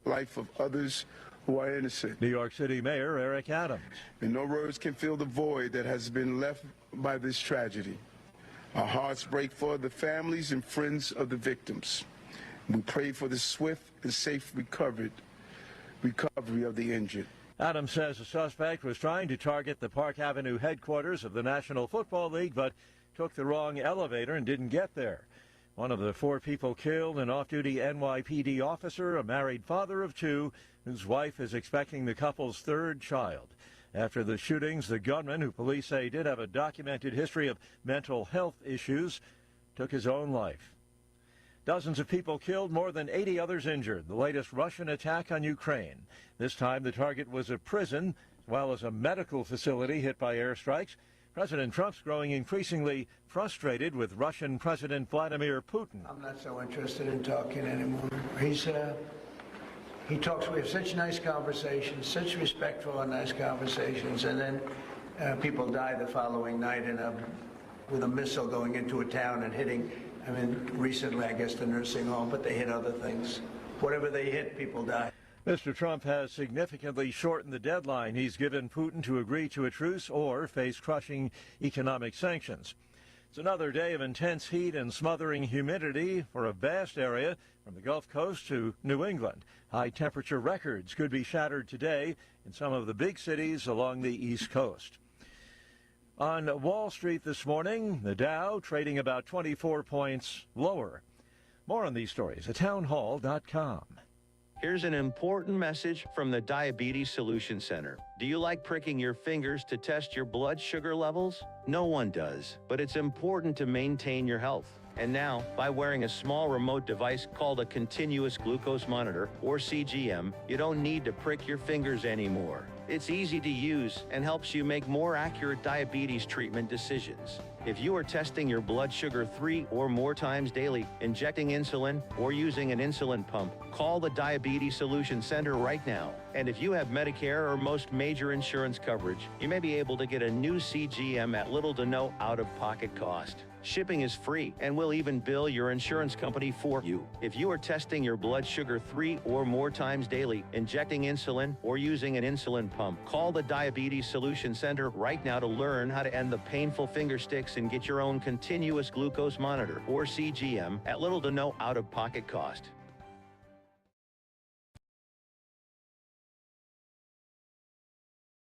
of others who are innocent. New York City Mayor Eric Adams. And no words can fill the void that has been left by this tragedy. Our hearts break for the families and friends of the victims. We pray for the swift and safe recovery of the injured. Adams says the suspect was trying to target the Park Avenue headquarters of the National Football League, but took the wrong elevator and didn't get there. One of the 4 people killed, an off-duty NYPD officer, a married father of 2, whose wife is expecting the couple's 3rd child. After the shootings, the gunman, who police say did have a documented history of mental health issues, took his own life. Dozens of people killed, more than 80 others injured. The latest Russian attack on Ukraine. This time the target was a prison, as well as a medical facility hit by airstrikes. President Trump's growing increasingly frustrated with Russian President Vladimir Putin. I'm not so interested in talking anymore. He talks, we have such nice conversations, such respectful and nice conversations, and then people die the following night with a missile going into a town and hitting, recently, I guess, the nursing home, but they hit other things. Whatever they hit, people die. Mr. Trump has significantly shortened the deadline he's given Putin to agree to a truce or face crushing economic sanctions. It's another day of intense heat and smothering humidity for a vast area from the Gulf Coast to New England. High temperature records could be shattered today in some of the big cities along the East Coast. On Wall Street this morning, the Dow trading about 24 points lower. More on these stories at townhall.com. Here's an important message from the Diabetes Solution Center. Do you like pricking your fingers to test your blood sugar levels? No one does, but it's important to maintain your health. And now, by wearing a small remote device called a continuous glucose monitor, or CGM, you don't need to prick your fingers anymore. It's easy to use and helps you make more accurate diabetes treatment decisions. If you are testing your blood sugar 3 or more times daily, injecting insulin, or using an insulin pump, call the Diabetes Solution Center right now. And if you have Medicare or most major insurance coverage, you may be able to get a new CGM at little to no out-of-pocket cost. Shipping is free, and we'll even bill your insurance company for you. If you are testing your blood sugar 3 or more times daily, injecting insulin, or using an insulin pump, call the Diabetes Solution Center right now to learn how to end the painful finger sticks and get your own continuous glucose monitor, or CGM, at little to no out-of-pocket cost.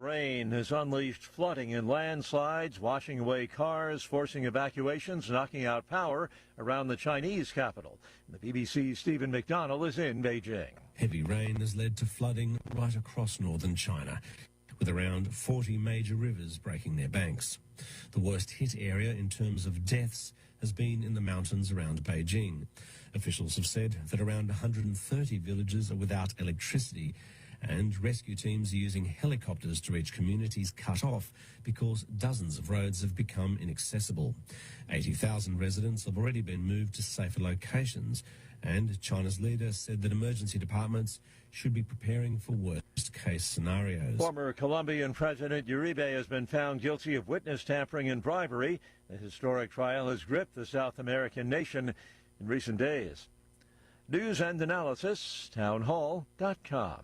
Rain has unleashed flooding and landslides, washing away cars, forcing evacuations, knocking out power around the Chinese capital. The BBC's Stephen McDonnell is in Beijing. Heavy rain has led to flooding right across northern China, with around 40 major rivers breaking their banks. The worst hit area in terms of deaths has been in the mountains around Beijing. Officials have said that around 130 villages are without electricity, and rescue teams are using helicopters to reach communities cut off because dozens of roads have become inaccessible. 80,000 residents have already been moved to safer locations, and China's leader said that emergency departments should be preparing for worst-case scenarios. Former Colombian President Uribe has been found guilty of witness tampering and bribery. The historic trial has gripped the South American nation in recent days. News and analysis, townhall.com.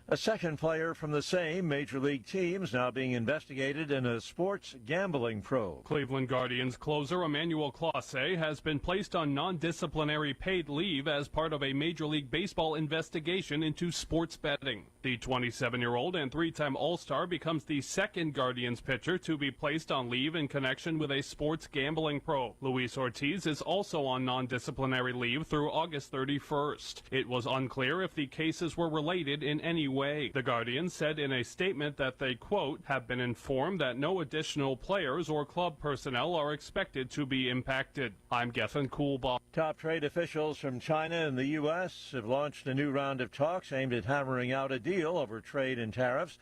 A second player from the same Major League team is now being investigated in a sports gambling probe. Cleveland Guardians closer Emmanuel Clase has been placed on non-disciplinary paid leave as part of a Major League Baseball investigation into sports betting. The 27-year-old and three-time All-Star becomes the second Guardians pitcher to be placed on leave in connection with a sports gambling probe. Luis Ortiz is also on non-disciplinary leave through August 31st. It was unclear if the cases were related in any way. The Guardian said in a statement that they, quote, have been informed that no additional players or club personnel are expected to be impacted. I'm Gethin Coolbaugh. Top trade officials from China and the U.S. have launched a new round of talks aimed at hammering out a deal over trade and tariffs.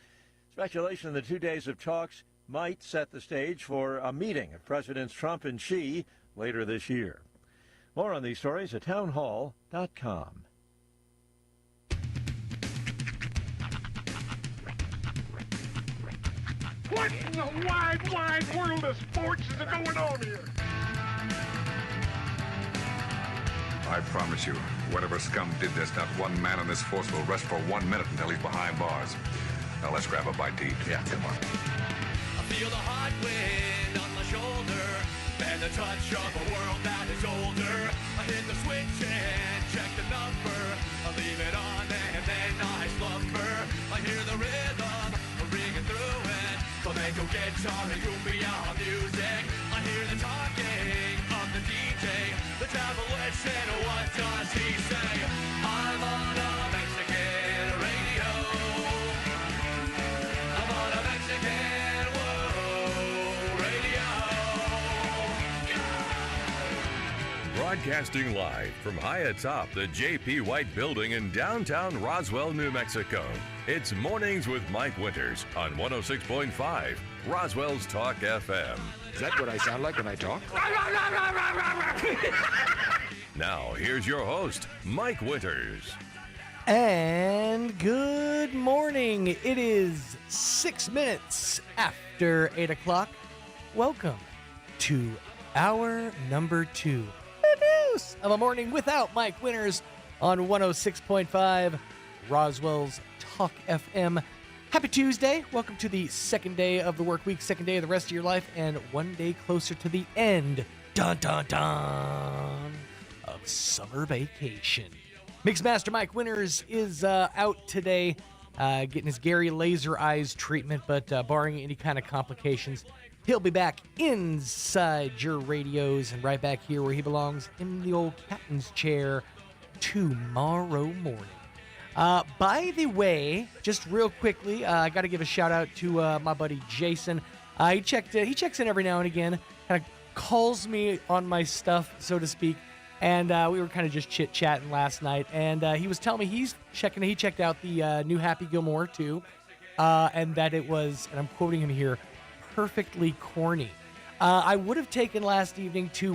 Speculation that 2 days of talks might set the stage for a meeting of Presidents Trump and Xi later this year. More on these stories at townhall.com. What in the wide, wide world of sports is going on here? I promise you, whatever scum did this, not one man in this force will rest for 1 minute until he's behind bars. Now let's grab a bite to eat. Yeah, come on. I feel the hot wind on my shoulder and the touch of a world that is older. I hit the switch and check the number. I leave it on and then I slumber. I hear the rhythm ringing through it. Flamenco guitar and cumbia music. I hear the talking of the DJ. The travel listen, what does he say? I'm on a Mexican radio. I'm on a Mexican radio. Broadcasting live from high atop the J.P. White Building in downtown Roswell, New Mexico. It's Mornings with Mike Winters on 106.5 Roswell's Talk FM. Is that what I sound like when I talk? Now, here's your host, Mike Winters. And good morning. It is 6 minutes after 8 o'clock. Welcome to hour number 2 of a morning without Mike Winters on 106.5 Roswell's Talk FM. Happy Tuesday. Welcome to the second day of the work week, second day of the rest of your life, and one day closer to the end, dun dun dun, of summer vacation. Mixmaster Mike Winters is out today getting his Gary Laser Eyes treatment, but barring any kind of complications, he'll be back inside your radios and right back here where he belongs in the old captain's chair tomorrow morning. By the way, just real quickly, I got to give a shout out to my buddy Jason. He checks in every now and again, kind of calls me on my stuff, so to speak. And we were kind of just chit-chatting last night, and he was telling me he checked out the new Happy Gilmore 2, and that it was, and I'm quoting him here, perfectly corny. I would have taken last evening to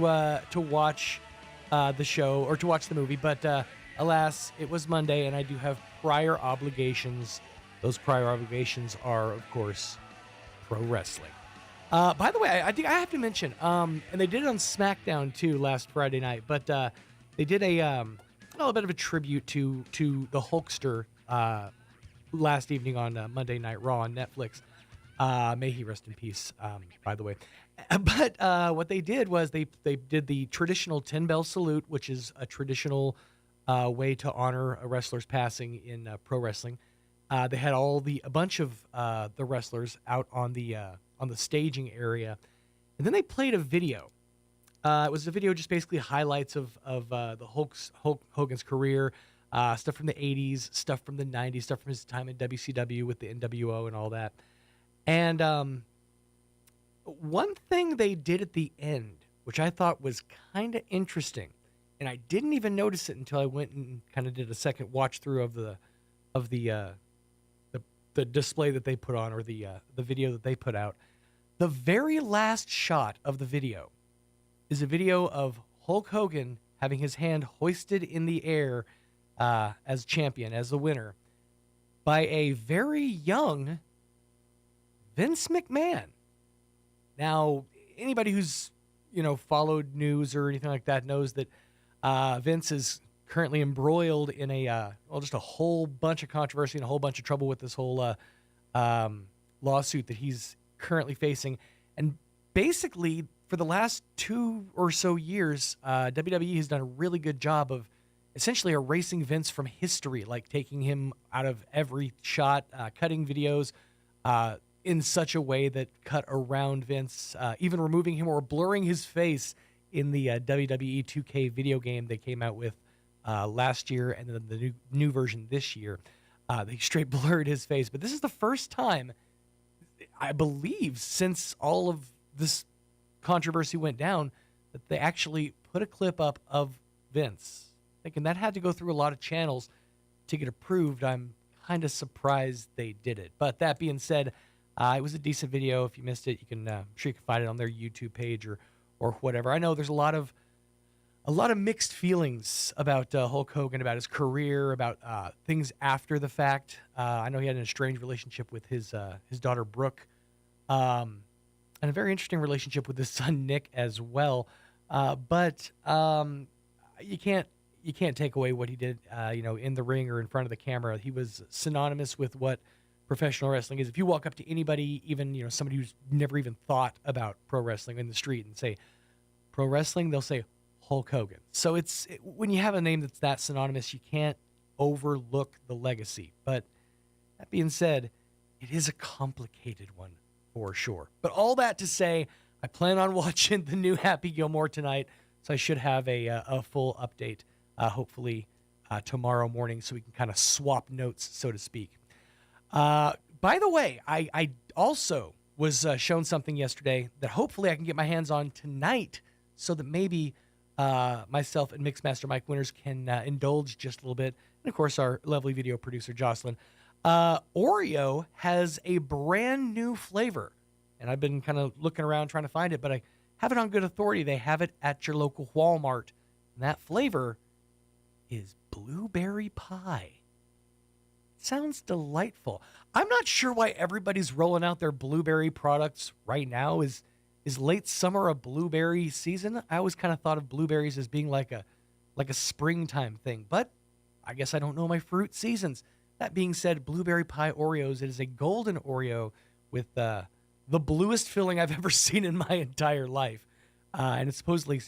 watch the show, or to watch the movie, but alas, it was Monday, and I do have prior obligations. Those prior obligations are, of course, pro wrestling. By the way, I think I have to mention, and they did it on SmackDown too last Friday night, but they did a bit of a tribute to the Hulkster last evening on Monday Night Raw on Netflix. May he rest in peace, by the way. But what they did was they did the traditional 10-bell salute, which is a traditional way to honor a wrestler's passing in pro wrestling. They had a bunch of the wrestlers out on the staging area, and then they played a video. It was a video just basically highlights of the Hulk Hogan's career, stuff from the 80s, stuff from the 90s, stuff from his time in WCW with the NWO and all that. And one thing they did at the end, which I thought was kind of interesting, and I didn't even notice it until I went and kind of did a second watch through of the display that they put on, or the video that they put out. The very last shot of the video is a video of Hulk Hogan having his hand hoisted in the air as champion, as the winner, by a very young Vince McMahon. Now, anybody who's followed news or anything like that knows that Vince is currently embroiled in just a whole bunch of controversy and a whole bunch of trouble with this whole lawsuit that he's currently facing. And basically, for the last 2 or so years, WWE has done a really good job of essentially erasing Vince from history, like taking him out of every shot, cutting videos in such a way that cut around Vince, even removing him or blurring his face in the WWE 2K video game they came out with last year, and then the new version this year. They straight blurred his face. But this is the first time, I believe, since all of this controversy went down, that they actually put a clip up of Vince. Thinking that had to go through a lot of channels to get approved. I'm kind of surprised they did it. But that being said, it was a decent video. If you missed it, you can I'm sure you can find it on their YouTube page or whatever. I know there's a lot of mixed feelings about Hulk Hogan, about his career, about things after the fact. I know he had an estranged relationship with his daughter Brooke and a very interesting relationship with his son Nick as well. But you can't take away what he did, in the ring or in front of the camera. He was synonymous with what professional wrestling is. If you walk up to anybody, even somebody who's never even thought about pro wrestling in the street, and say pro wrestling, they'll say Hulk Hogan. So when you have a name that's that synonymous, you can't overlook the legacy. But that being said, it is a complicated one for sure. But all that to say, I plan on watching the new Happy Gilmore tonight, so I should have a full update hopefully tomorrow morning, so we can kind of swap notes, so to speak. By the way, I also was shown something yesterday that hopefully I can get my hands on tonight, so that maybe myself and Mixmaster Mike Winters can indulge just a little bit. And, of course, our lovely video producer, Jocelyn. Oreo has a brand new flavor, and I've been kind of looking around trying to find it, but I have it on good authority. They have it at your local Walmart, and that flavor is blueberry pie. Sounds delightful. I'm not sure why everybody's rolling out their blueberry products right now. Is late summer a blueberry season? I always kind of thought of blueberries as being like a springtime thing, but I guess I don't know my fruit seasons. That being said, blueberry pie Oreos, it is a golden Oreo with the bluest filling I've ever seen in my entire life. And it's supposedly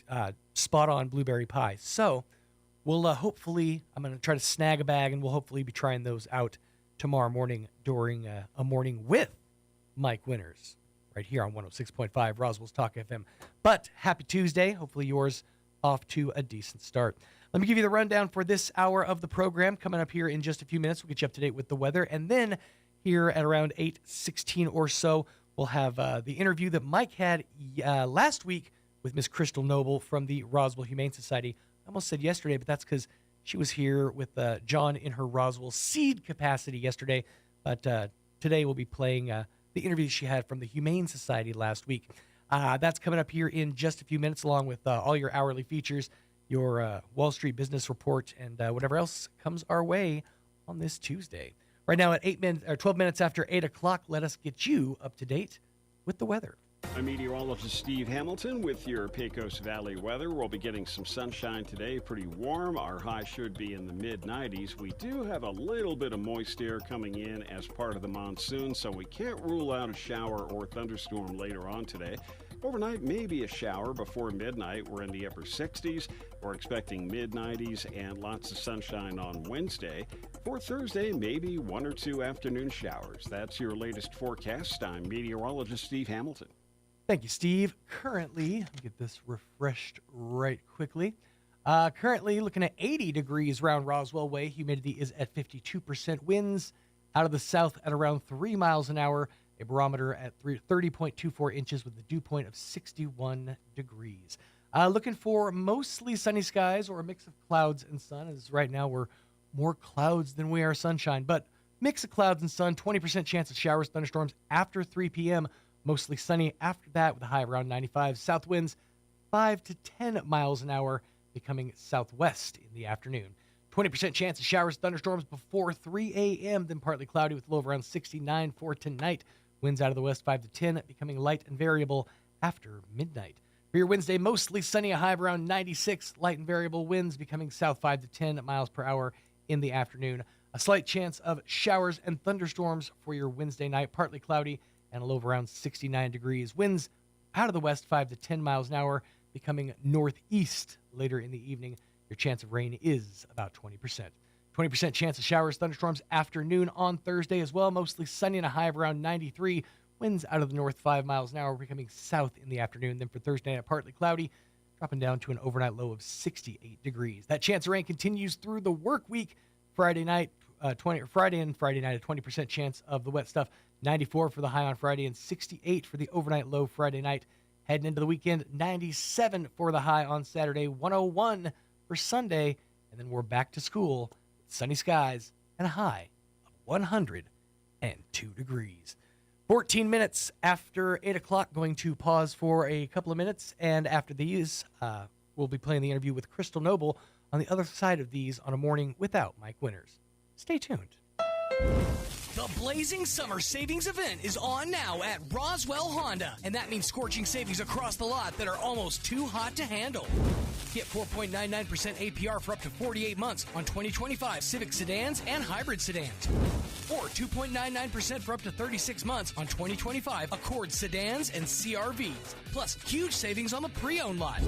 spot on blueberry pie. So we'll hopefully, I'm going to try to snag a bag, and we'll hopefully be trying those out tomorrow morning during a morning with Mike Winters right here on 106.5 Roswell's Talk FM. But happy Tuesday. Hopefully yours off to a decent start. Let me give you the rundown for this hour of the program. Coming up here in just a few minutes, we'll get you up to date with the weather. And then here at around 8:16 or so, we'll have the interview that Mike had last week with Miss Crystal Noble from the Roswell Humane Society. I almost said yesterday, but that's because she was here with John in her Roswell Seed capacity yesterday. But today we'll be playing the interview she had from the Humane Society last week. That's coming up here in just a few minutes, along with all your hourly features, your Wall Street Business Report, and whatever else comes our way on this Tuesday. Right now at 12 minutes after 8 o'clock, let us get you up to date with the weather. I'm meteorologist Steve Hamilton with your Pecos Valley weather. We'll be getting some sunshine today, pretty warm. Our high should be in the mid-90s. We do have a little bit of moist air coming in as part of the monsoon, so we can't rule out a shower or thunderstorm later on today. Overnight, maybe a shower before midnight. We're in the upper 60s. We're expecting mid-90s and lots of sunshine on Wednesday. For Thursday, maybe one or two afternoon showers. That's your latest forecast. I'm meteorologist Steve Hamilton. Thank you, Steve. Currently, let me get this refreshed right quickly. Currently looking at 80 degrees around Roswell Way. Humidity is at 52%. Winds out of the south at around 3 miles an hour. A barometer at 30.24 inches with a dew point of 61 degrees. Looking for mostly sunny skies or a mix of clouds and sun. As right now we're more clouds than we are sunshine, but mix of clouds and sun. 20% chance of showers, thunderstorms after 3 p.m. Mostly sunny after that with a high around 95. South winds 5 to 10 miles an hour, becoming southwest in the afternoon. 20% chance of showers, thunderstorms before 3 a.m., then partly cloudy with a low of around 69 for tonight. Winds out of the west 5 to 10, becoming light and variable after midnight. For your Wednesday, mostly sunny, a high of around 96. Light and variable winds becoming south 5 to 10 miles per hour in the afternoon. A slight chance of showers and thunderstorms for your Wednesday night, partly cloudy and a low of around 69 degrees. Winds out of the west 5 to 10 miles an hour, becoming northeast later in the evening. Your chance of rain is about 20%. 20% chance of showers, thunderstorms afternoon on Thursday as well. Mostly sunny and a high of around 93. Winds out of the north 5 miles an hour, becoming south in the afternoon. Then for Thursday night, partly cloudy, dropping down to an overnight low of 68 degrees. That chance of rain continues through the work week. Friday night, Friday and Friday night, a 20% chance of the wet stuff. 94 for the high on Friday and 68 for the overnight low Friday night. Heading into the weekend, 97 for the high on Saturday, 101 for Sunday, and then we're back to school. Sunny skies and a high of 102 degrees. 14 minutes after 8 o'clock, going to pause for a couple of minutes, and after these, we'll be playing the interview with Crystal Noble on the other side of these on a morning without Mike Winters. Stay tuned. The Blazing Summer Savings Event is on now at Roswell Honda, and that means scorching savings across the lot that are almost too hot to handle. Get 4.99% APR for up to 48 months on 2025 Civic sedans and hybrid sedans, or 2.99% for up to 36 months on 2025 Accord sedans and CRVs, plus huge savings on the pre-owned lot.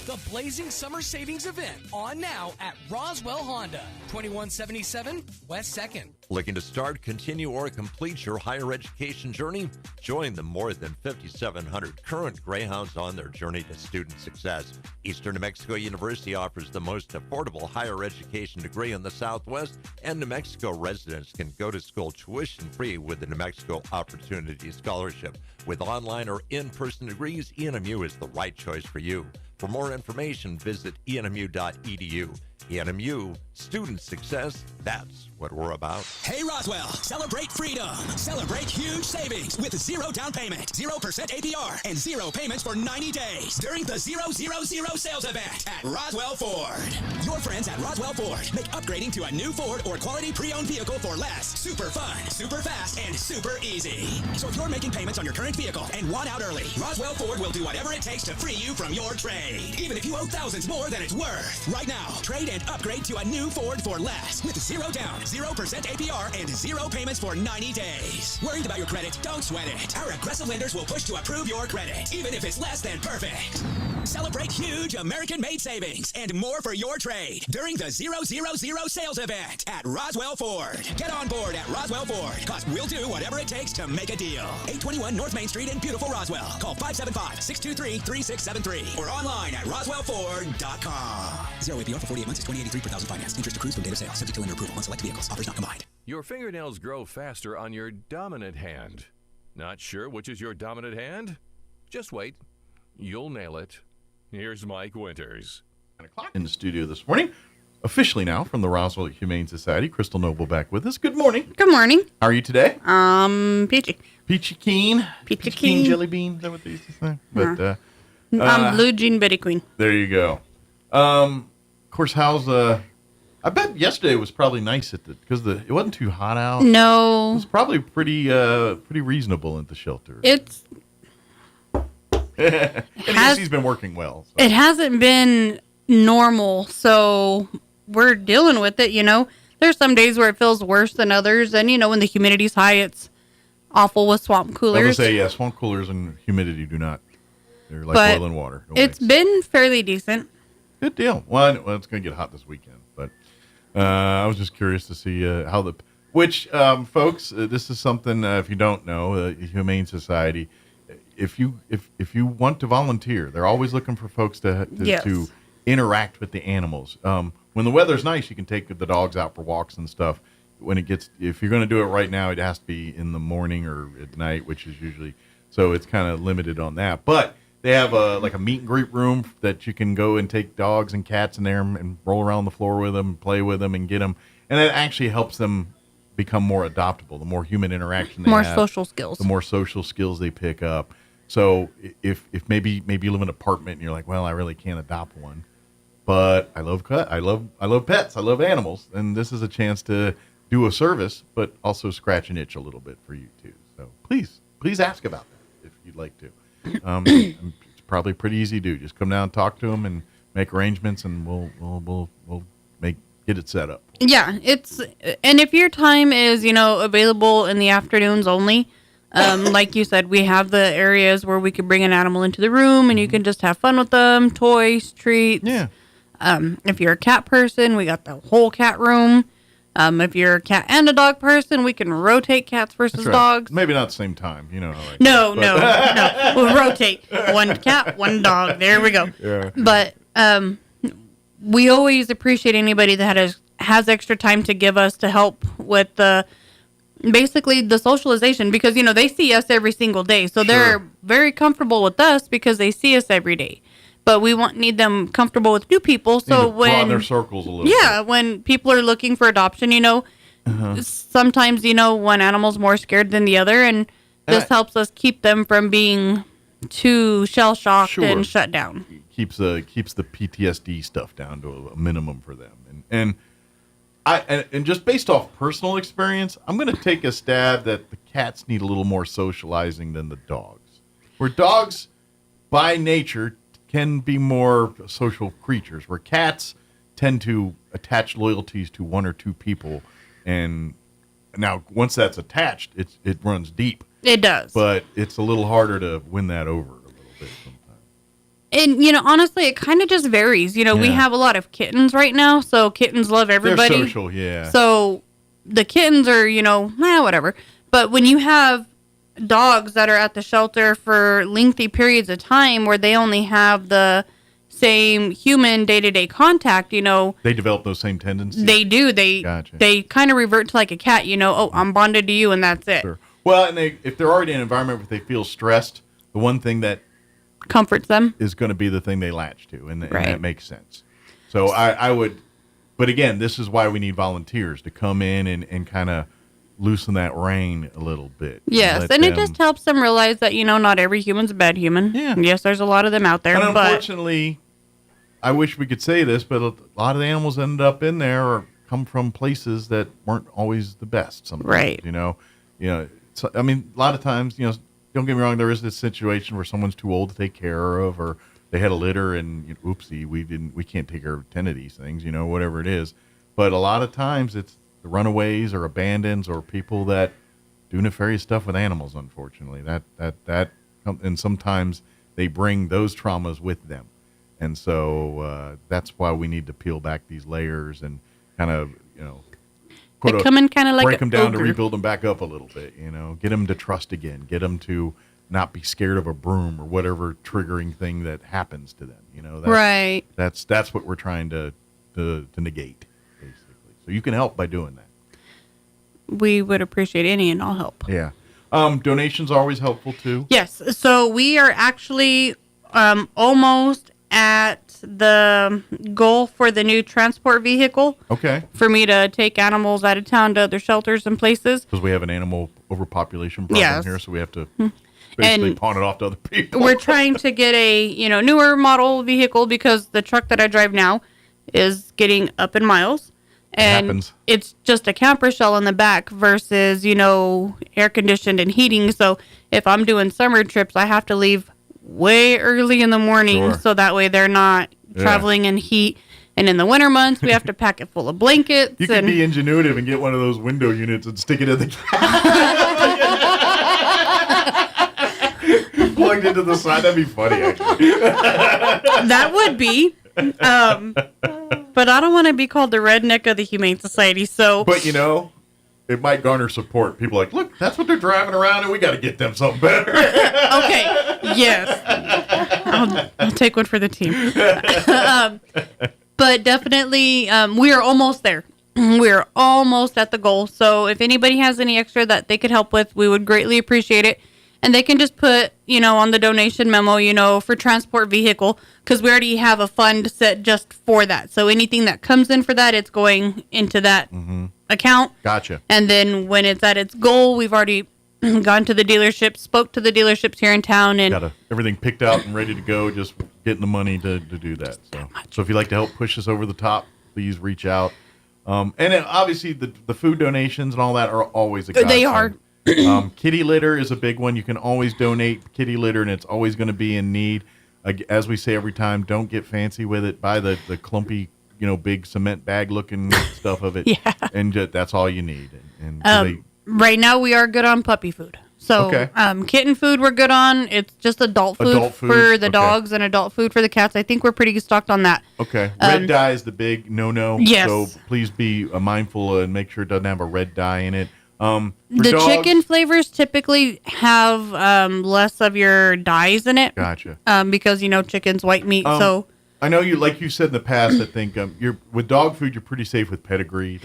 The Blazing Summer Savings Event on now at Roswell Honda, 2177 West 2nd. Looking to start, continue, or complete your higher education journey? Join the more than 5,700 current Greyhounds on their journey to student success. Eastern New Mexico University offers the most affordable higher education degree in the Southwest, and New Mexico residents can go to school tuition-free with the New Mexico Opportunity Scholarship. With online or in-person degrees, ENMU is the right choice for you. For more information, visit enmu.edu. ENMU, student success, that's what we're about. Hey Roswell, celebrate freedom. Celebrate huge savings with 0 down payment, 0% APR, and 0 payments for 90 days during the 000 sales event at Roswell Ford. Your friends at Roswell Ford make upgrading to a new Ford or quality pre-owned vehicle for less super fun, super fast, and super easy. So if you're making payments on your current vehicle and want out early, Roswell Ford will do whatever it takes to free you from your trade, even if you owe thousands more than it's worth. Right now, trade and upgrade to a new Ford for less with 0 down, 0% APR, and 0 payments for 90 days. Worried about your credit? Don't sweat it. Our aggressive lenders will push to approve your credit, even if it's less than perfect. Celebrate huge American-made savings and more for your trade during the 000 sales event at Roswell Ford. Get on board at Roswell Ford, because we'll do whatever it takes to make a deal. 821 North Main Street in beautiful Roswell. Call 575-623-3673 or online at roswellford.com. 0 APR for 48 months is $20.83 per thousand finance. Interest accrues from date of sale. Subject to lender approval on select vehicles. Offers not combined. Your fingernails grow faster on your dominant hand. Not sure which is your dominant hand? Just wait. You'll nail it. Here's Mike Winters. In the studio this morning, officially now from the Roswell Humane Society. Crystal Noble back with us. Good morning. Good morning. How are you today? Peachy. Peachy keen? Peachy keen. Jelly bean? Is that what they used to say? But, I'm Blue Jean Betty Queen. There you go. Of course, how's I bet yesterday was probably nice because it wasn't too hot out. No, it was probably pretty reasonable at the shelter. It's he's been working well. So. It hasn't been normal, so we're dealing with it. You know, there's some days where it feels worse than others, and you know when the humidity's high, it's awful with swamp coolers. I was gonna say swamp coolers and humidity do not. They're like oil and water. It's been fairly decent. Good deal. Well, it's going to get hot this weekend, but I was just curious to see how folks, this is something, if you don't know, the Humane Society, if you want to volunteer, they're always looking for folks to interact with the animals. When the weather's nice, you can take the dogs out for walks and stuff. If you're going to do it right now, it has to be in the morning or at night, which is usually, so it's kind of limited on that. But they have a meet and greet room that you can go and take dogs and cats in there and roll around the floor with them, play with them, and get them. And it actually helps them become more adoptable. The more human interaction they have, more social skills. The more social skills they pick up. So if maybe you live in an apartment and you're like, well, I really can't adopt one, but I love pets, I love animals, and this is a chance to do a service, but also scratch an itch a little bit for you too. So please ask about that if you'd like to. It's probably pretty easy to do. Just come down and talk to them and make arrangements, and we'll get it set up. Yeah, and if your time is available in the afternoons only, like you said, we have the areas where we could bring an animal into the room and you can just have fun with them, toys, treats. Yeah. If you're a cat person, we got the whole cat room. If you're a cat and a dog person, we can rotate cats versus dogs. Maybe not at the same time, No. We'll rotate. One cat, one dog. There we go. Yeah. But we always appreciate anybody that has extra time to give us to help with basically the socialization, because they see us every single day, so they're very comfortable with us because they see us every day. But we need them comfortable with new people. So when their circles a little bit. When people are looking for adoption, sometimes one animal's more scared than the other, and this helps us keep them from being too shell shocked and shut down. Keeps the PTSD stuff down to a minimum for them, and And just based off personal experience, I'm going to take a stab that the cats need a little more socializing than the dogs. Where dogs, by nature, can be more social creatures, where cats tend to attach loyalties to one or two people. And now, once that's attached, it runs deep. It does. But it's a little harder to win that over a little bit sometimes. And, honestly, it kind of just varies. We have a lot of kittens right now, so kittens love everybody. They're social, yeah. So the kittens are, whatever. But when you have dogs that are at the shelter for lengthy periods of time where they only have the same human day-to-day contact, They develop those same tendencies? They do. Gotcha. They kind of revert to like a cat, I'm bonded to you and that's it. Sure. Well, and if they're already in an environment where they feel stressed, the one thing that comforts them is going to be the thing they latch to, and right. that makes sense. So I would, but again, this is why we need volunteers to come in and kind of loosen that rein a little bit. Yes, and it just helps them realize that, not every human's a bad human. Yeah. Yes, there's a lot of them out there. And unfortunately, I wish we could say this, but a lot of the animals ended up in there or come from places that weren't always the best sometimes. Right. So, a lot of times, don't get me wrong, there is this situation where someone's too old to take care of, or they had a litter and oopsie, we can't take care of 10 of these things, whatever it is. But a lot of times it's the runaways or abandons or people that do nefarious stuff with animals, unfortunately. And sometimes they bring those traumas with them. And so that's why we need to peel back these layers and kind of, they come in kind of like break them down ogre. to rebuild them back up a little bit, get them to trust again, get them to not be scared of a broom or whatever triggering thing that happens to them. Right. That's what we're trying to negate, basically. So you can help by doing that. We would appreciate any and all help. Yeah. Donations are always helpful too. Yes. So we are actually almost at the goal for the new transport vehicle. Okay. For me to take animals out of town to other shelters and places. Because we have an animal overpopulation problem here, so we have to basically pawn it off to other people. We're trying to get a newer model vehicle because the truck that I drive now is getting up in miles. And it's just a camper shell in the back versus, air conditioned and heating. So if I'm doing summer trips, I have to leave way early in the morning so that way they're not traveling in heat. And in the winter months, we have to pack it full of blankets. You could be ingenuitive and get one of those window units and stick it in the plugged into the side. That'd be funny, actually. That would be. But I don't want to be called the redneck of the Humane Society. So, but it might garner support. People are like, look, that's what they're driving around, and we got to get them something better. Okay, yes, I'll take one for the team. But definitely, we are almost there. We are almost at the goal. So if anybody has any extra that they could help with, we would greatly appreciate it. And they can just put, on the donation memo, for transport vehicle, because we already have a fund set just for that. So anything that comes in for that, it's going into that account. Gotcha. And then when it's at its goal, we've already gone to the dealership, spoke to the dealerships here in town. And got everything picked out and ready to go, just getting the money to do that. So if you'd like to help push us over the top, please reach out. And then obviously the food donations and all that are always a godsend. They are. Kitty litter is a big one. You can always donate kitty litter, and it's always going to be in need. As we say every time, don't get fancy with it. Buy the clumpy, big cement bag looking stuff of it. Yeah. And that's all you need. And right now we are good on puppy food. So kitten food we're good on. It's just adult food for the dogs and adult food for the cats. I think we're pretty stocked on that. Okay. Red dye is the big no-no. Yes. So please be mindful and make sure it doesn't have a red dye in it. The dogs, chicken flavors typically have less of your dyes in it. Gotcha. Because chicken's white meat. So I know like you said in the past. I think you're with dog food. You're pretty safe with pedigree.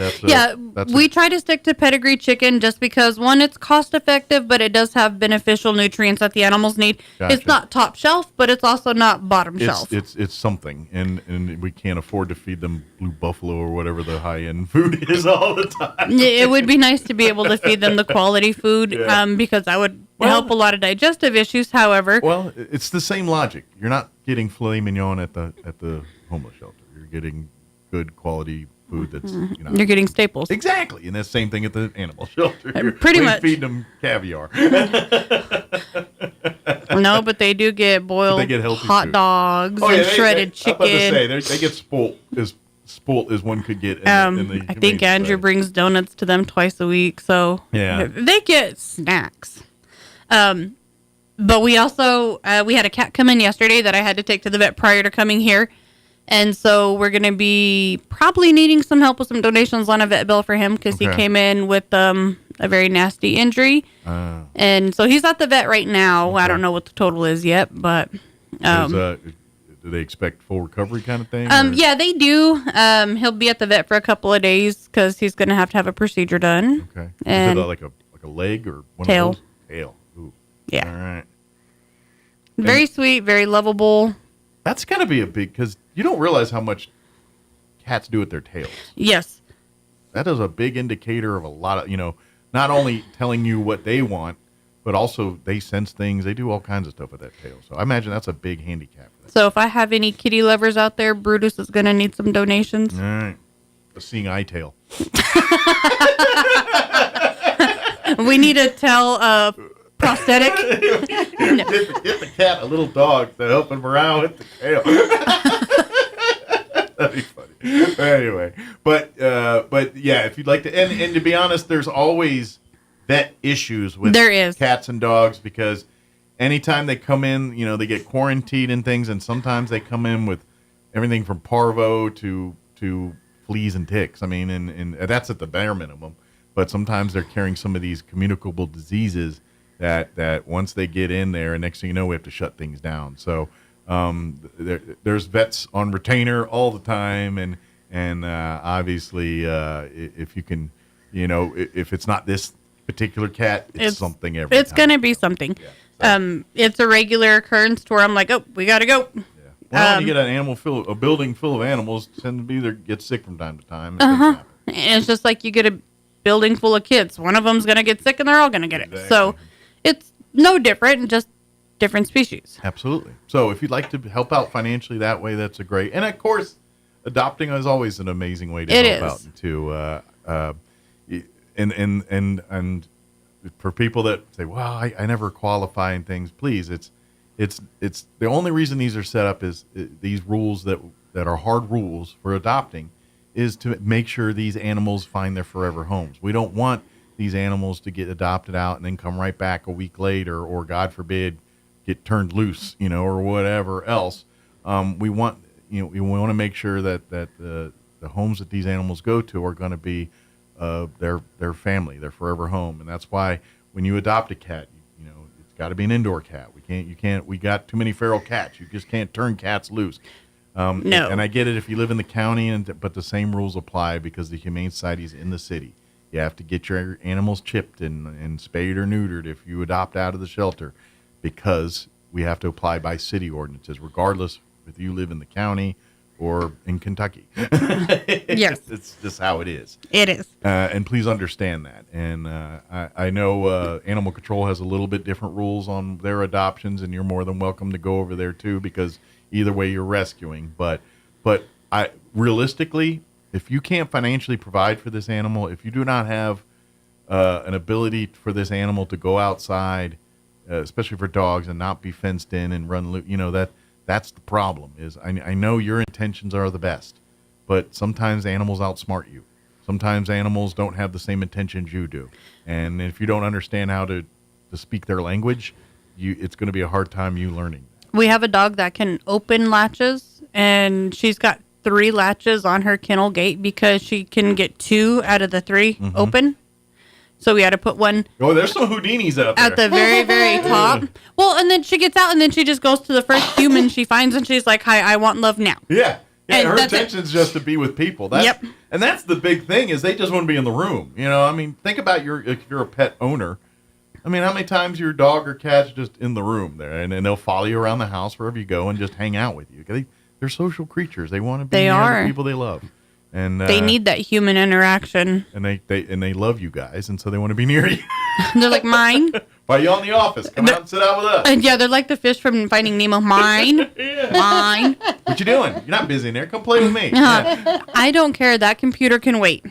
We try to stick to pedigree chicken just because one, it's cost effective, but it does have beneficial nutrients that the animals need. Gotcha. It's not top shelf, but it's also not bottom shelf. It's something, and we can't afford to feed them Blue Buffalo or whatever the high end food is all the time. It would be nice to be able to feed them the quality food, because that would help a lot of digestive issues. However, it's the same logic. You're not getting filet mignon at the homeless shelter. You're getting good quality food that's You're getting staples. Exactly, and that's the same thing at the animal shelter. Pretty much feeding them caviar. No, but they do get boiled hot dogs and shredded chicken. I was about to say, they get spoilt as one could get. I think Andrew brings donuts to them twice a week, so they get snacks. But we also we had a cat come in yesterday that I had to take to the vet prior to coming here, and so we're going to be probably needing some help with some donations on a vet bill for him because he came in with a very nasty injury, and so he's at the vet right now. I don't know what the total is yet, but do they expect full recovery kind of thing? Yeah, they do. He'll be at the vet for a couple of days because he's going to have a procedure done. Okay, and is it like a leg or one tail? Of those? Tail. Ooh. Yeah. All right. Very sweet, very lovable. That's got to be a big, because you don't realize how much cats do with their tails. Yes. That is a big indicator of a lot of, not only telling you what they want, but also they sense things. They do all kinds of stuff with that tail. So I imagine that's a big handicap. So if I have any kitty lovers out there, Brutus is going to need some donations. All right. A seeing eye tail. We need to tell prosthetic. Get the cat a little dog to help him around with the tail. That'd be funny. Anyway, but yeah, if you'd like to, and to be honest, there's always vet issues with cats and dogs because anytime they come in, they get quarantined and things, and sometimes they come in with everything from parvo to fleas and ticks. I mean, and that's at the bare minimum. But sometimes they're carrying some of these communicable diseases that once they get in there, and next thing you know, we have to shut things down. So there's vets on retainer all the time, and obviously if you can, if it's not this particular cat, it's something every It's going to be something. Yeah, so. It's a regular occurrence to where I'm like, oh, we got to go. Yeah. Well, when you get a building full of animals, tend to be either get sick from time to time. And it's just like you get a building full of kids. One of them's going to get sick, and they're all going to get it. So it's no different, just different species. Absolutely. So if you'd like to help out financially that way, that's a great. And of course, adopting is always an amazing way to help out too. And for people that say, "Well, I never qualify and things," please, it's the only reason these are set up is these rules that are hard rules for adopting is to make sure these animals find their forever homes. We don't want these animals to get adopted out and then come right back a week later, or God forbid, get turned loose, or whatever else. We want to make sure that the homes that these animals go to are going to be their family, their forever home, and that's why when you adopt a cat, it's got to be an indoor cat. We got too many feral cats. You just can't turn cats loose. No. And I get it if you live in the county, but the same rules apply because the Humane Society is in the city. You have to get your animals chipped and spayed or neutered if you adopt out of the shelter, because we have to apply by city ordinances, regardless if you live in the county or in Kentucky. Yes. It's just how it is. It is. And please understand that. And I know Animal Control has a little bit different rules on their adoptions, and you're more than welcome to go over there too, because either way you're rescuing. But realistically, if you can't financially provide for this animal, if you do not have an ability for this animal to go outside, especially for dogs, and not be fenced in and run loose, that's the problem. Is I know your intentions are the best, but sometimes animals outsmart you. Sometimes animals don't have the same intentions you do, and if you don't understand how to speak their language, it's going to be a hard time you learning. We have a dog that can open latches, and she's got 3 latches on her kennel gate because she can get 2 out of the 3 open. So we had to put one. Oh, there's some Houdinis out there. At the very, very top. Well, and then she gets out, and then she just goes to the first human she finds, and she's like, "Hi, I want love now." Yeah. And her intention's just to be with people. And that's the big thing, is they just want to be in the room. I mean, think about if you're a pet owner. I mean, how many times your dog or cat's just in the room there, and they'll follow you around the house wherever you go and just hang out with you. They're social creatures. They want to be near the people they love. And they need that human interaction. And they love you guys, and so they want to be near you. They're like, mine. Why are you on the office? Come out and sit out with us. And yeah, they're like the fish from Finding Nemo. Mine. Mine. What you doing? You're not busy in there. Come play with me. Yeah. I don't care. That computer can wait.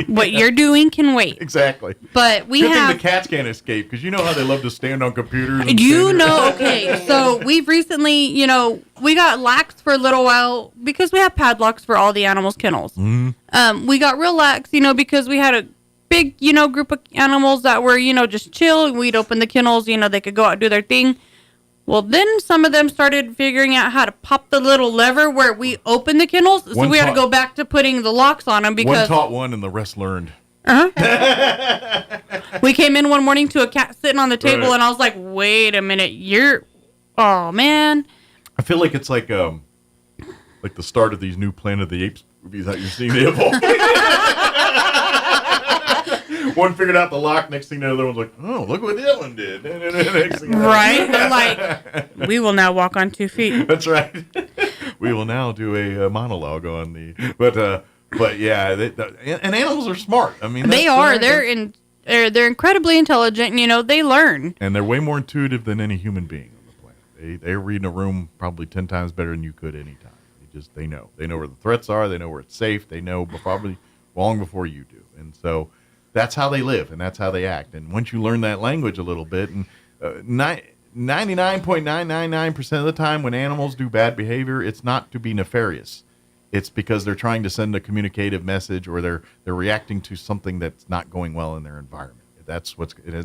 What you're doing can wait. Exactly. But we Good have... thing the cats can't escape, because you know how they love to stand on computers. Okay. So we've recently, we got lax for a little while because we have padlocks for all the animals' kennels. Mm-hmm. We got real lax, because we had a big, group of animals that were, just chill. We'd open the kennels, they could go out and do their thing. Well, then some of them started figuring out how to pop the little lever where we open the kennels. So we had to go back to putting the locks on them because... One taught one and the rest learned. Uh-huh. We came in one morning to a cat sitting on the table, and I was like, wait a minute, oh, man. I feel like it's like the start of these new Planet of the Apes movies that you're seeing. They evolve. One figured out the lock. Next thing the other one's like, oh, look what the other one did. Right? They're like, we will now walk on 2 feet. That's right. We will now do a monologue on the... But yeah, and animals are smart. I mean, they are. They're incredibly intelligent. They learn. And they're way more intuitive than any human being on the planet. They're reading a room probably 10 times better than you could anytime. They know. They know where the threats are. They know where it's safe. They know probably long before you do. And so that's how they live, and that's how they act. And once you learn that language a little bit, and 99.999% of the time when animals do bad behavior, it's not to be nefarious. It's because they're trying to send a communicative message, or they're reacting to something that's not going well in their environment. It has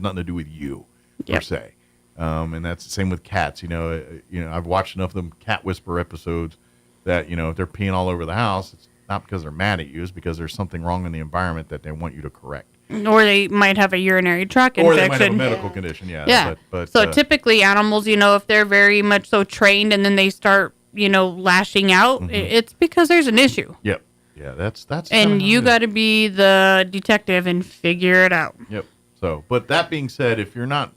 nothing to do with you, per se. And that's the same with cats. I've watched enough of them cat whisper episodes that, if they're peeing all over the house, it's not because they're mad at you, it's because there's something wrong in the environment that they want you to correct. Or they might have a urinary tract infection. Or they might have a medical condition, yeah. Yeah. But so typically animals, if they're very much so trained and then they start, lashing out, it's because there's an issue. Yep. Yeah, that's and you got to be the detective and figure it out. Yep. So, but that being said, if you're not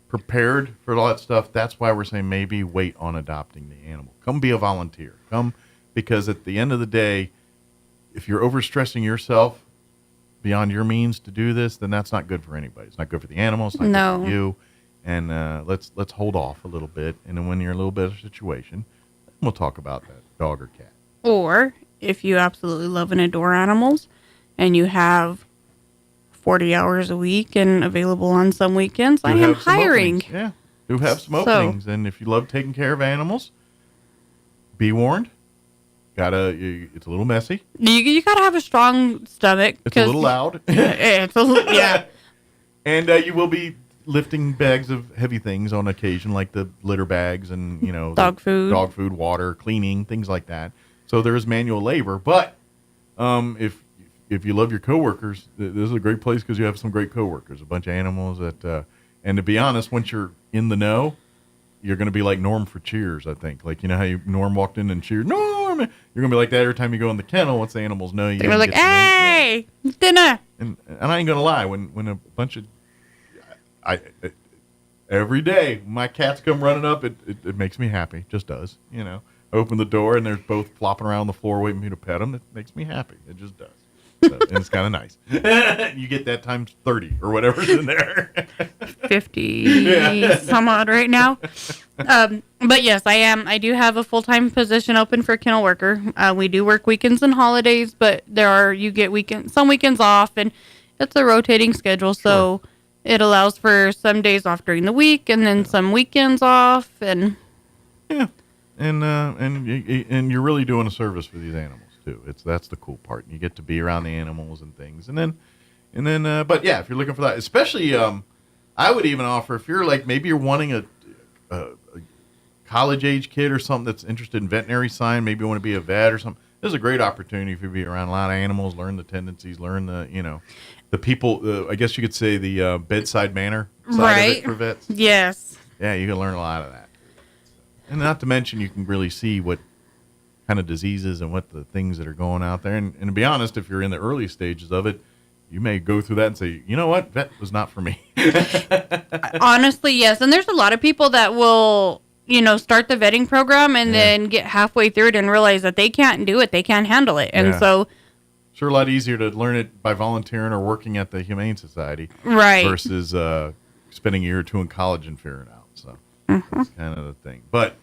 prepared for all that stuff, that's why we're saying maybe wait on adopting the animal. Come be a volunteer. Come, because at the end of the day, if you're overstressing yourself beyond your means to do this, then that's not good for anybody. It's not good for the animals. It's not good for you. And let's hold off a little bit. And then when you're in a little better situation, we'll talk about that dog or cat. Or if you absolutely love and adore animals and you have 40 hours a week and available on some weekends, I am hiring. Openings. Yeah, do have some openings. And if you love taking care of animals, be warned. It's a little messy. You gotta have a strong stomach. It's a little loud. It's a little, yeah. And you will be lifting bags of heavy things on occasion, like the litter bags and dog food, water, cleaning, things like that. So there is manual labor. But if you love your coworkers, this is a great place because you have some great coworkers, a bunch of animals that. And to be honest, once you're in the know, you're going to be like Norm for Cheers, I think. Like, how Norm walked in and cheered, Norm! You're going to be like that every time you go in the kennel. Once the animals know you. They're like, hey, dinner. And I ain't going to lie, when a bunch of... every day, my cats come running up, it makes me happy. Just does, I open the door, and they're both flopping around on the floor waiting for me to pet them. It makes me happy. It just does. So, and it's kind of nice. You get that times 30 or whatever's in there. 50 some odd right now. But yes, I do have a full-time position open for kennel worker. We do work weekends and holidays, but you get some weekends off, and it's a rotating schedule. So it allows for some days off during the week and then some weekends off. And and you're really doing a service for these animals. That's the cool part. You get to be around the animals and things, and then but yeah, if you're looking for that, especially I would even offer, if you're like, maybe you're wanting a college age kid or something that's interested in veterinary science, maybe you want to be a vet or something. This is a great opportunity for you to be around a lot of animals, learn the tendencies, learn the people. I guess you could say the bedside manner side of it for vets. Yes. Yeah, you can learn a lot of that, and not to mention you can really see what kind of diseases and what the things that are going out there. And to be honest, if you're in the early stages of it, you may go through that and say, you know what, vet was not for me. Honestly, yes. And there's a lot of people that will, start the vetting program and then get halfway through it and realize that they can't do it. They can't handle it. And so... Sure, a lot easier to learn it by volunteering or working at the Humane Society. Right. Versus spending a year or two in college and figuring it out. So that's kind of the thing. But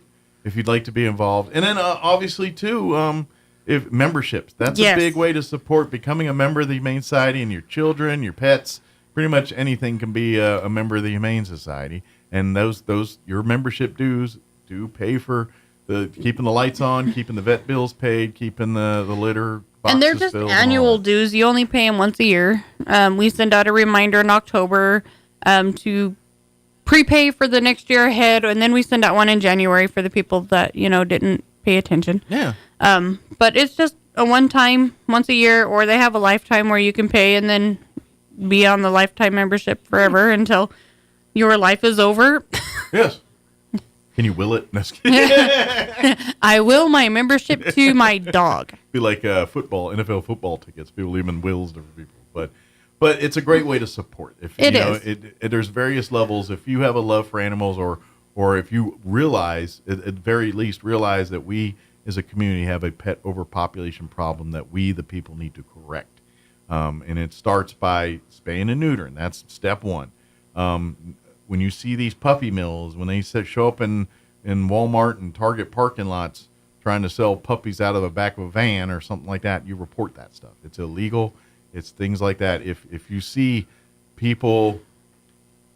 if you'd like to be involved, and then obviously too, if memberships, that's a big way to support becoming a member of the Humane Society, and your children, your pets, pretty much anything can be a member of the Humane Society. And those your membership dues do pay for keeping the lights on, keeping the vet bills paid, keeping the litter boxes and they're just annual dues. You only pay them once a year. We send out a reminder in October to prepay for the next year ahead, and then we send out one in January for the people that didn't pay attention. Yeah. But it's just a one-time, once a year, or they have a lifetime where you can pay and then be on the lifetime membership forever until your life is over. Yes. Can you will it? No, I will my membership to my dog. Be like NFL football tickets. People leave them in wills to people. But it's a great way to support. If there's various levels. If you have a love for animals, or if you realize, at very least, realize that we as a community have a pet overpopulation problem that we, the people, need to correct. And it starts by spaying and neutering. That's step one. When you see these puppy mills, when they show up in Walmart and Target parking lots trying to sell puppies out of the back of a van or something like that, you report that stuff. It's illegal. It's things like that. If you see people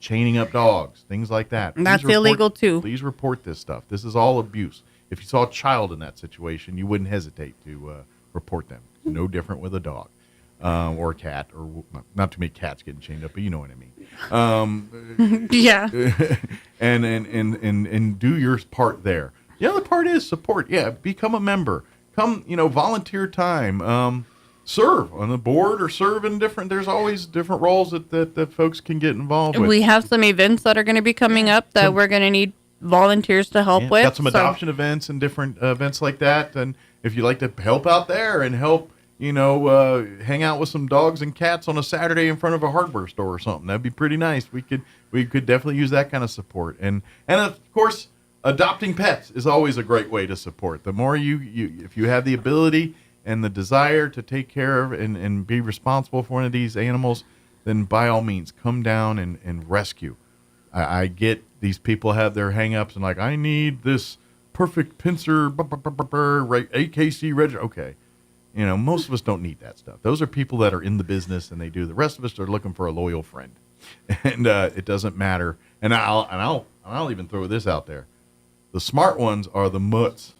chaining up dogs, things like that, that's illegal too. Please report this stuff. This is all abuse. If you saw a child in that situation, you wouldn't hesitate to report them. No different with a dog. Or a cat, or not too many cats getting chained up, but you know what I mean. Yeah. and do your part there. The other part is support. Yeah, become a member. Come, volunteer time. Serve on the board or serve in different. There's always different roles that folks can get involved with. We have some events that are going to be coming up that we're going to need volunteers to help with. Got some adoption events and different events like that. And if you'd like to help out there and help, hang out with some dogs and cats on a Saturday in front of a hardware store or something, that'd be pretty nice. We could definitely use that kind of support. And of course, adopting pets is always a great way to support. The more if you have the ability and the desire to take care of and be responsible for one of these animals, then by all means, come down and rescue. I get these people have their hang-ups and like, I need this perfect pincer, AKC register. Okay. Most of us don't need that stuff. Those are people that are in the business and they do. The rest of us are looking for a loyal friend, and it doesn't matter. And I'll even throw this out there. The smart ones are the mutts,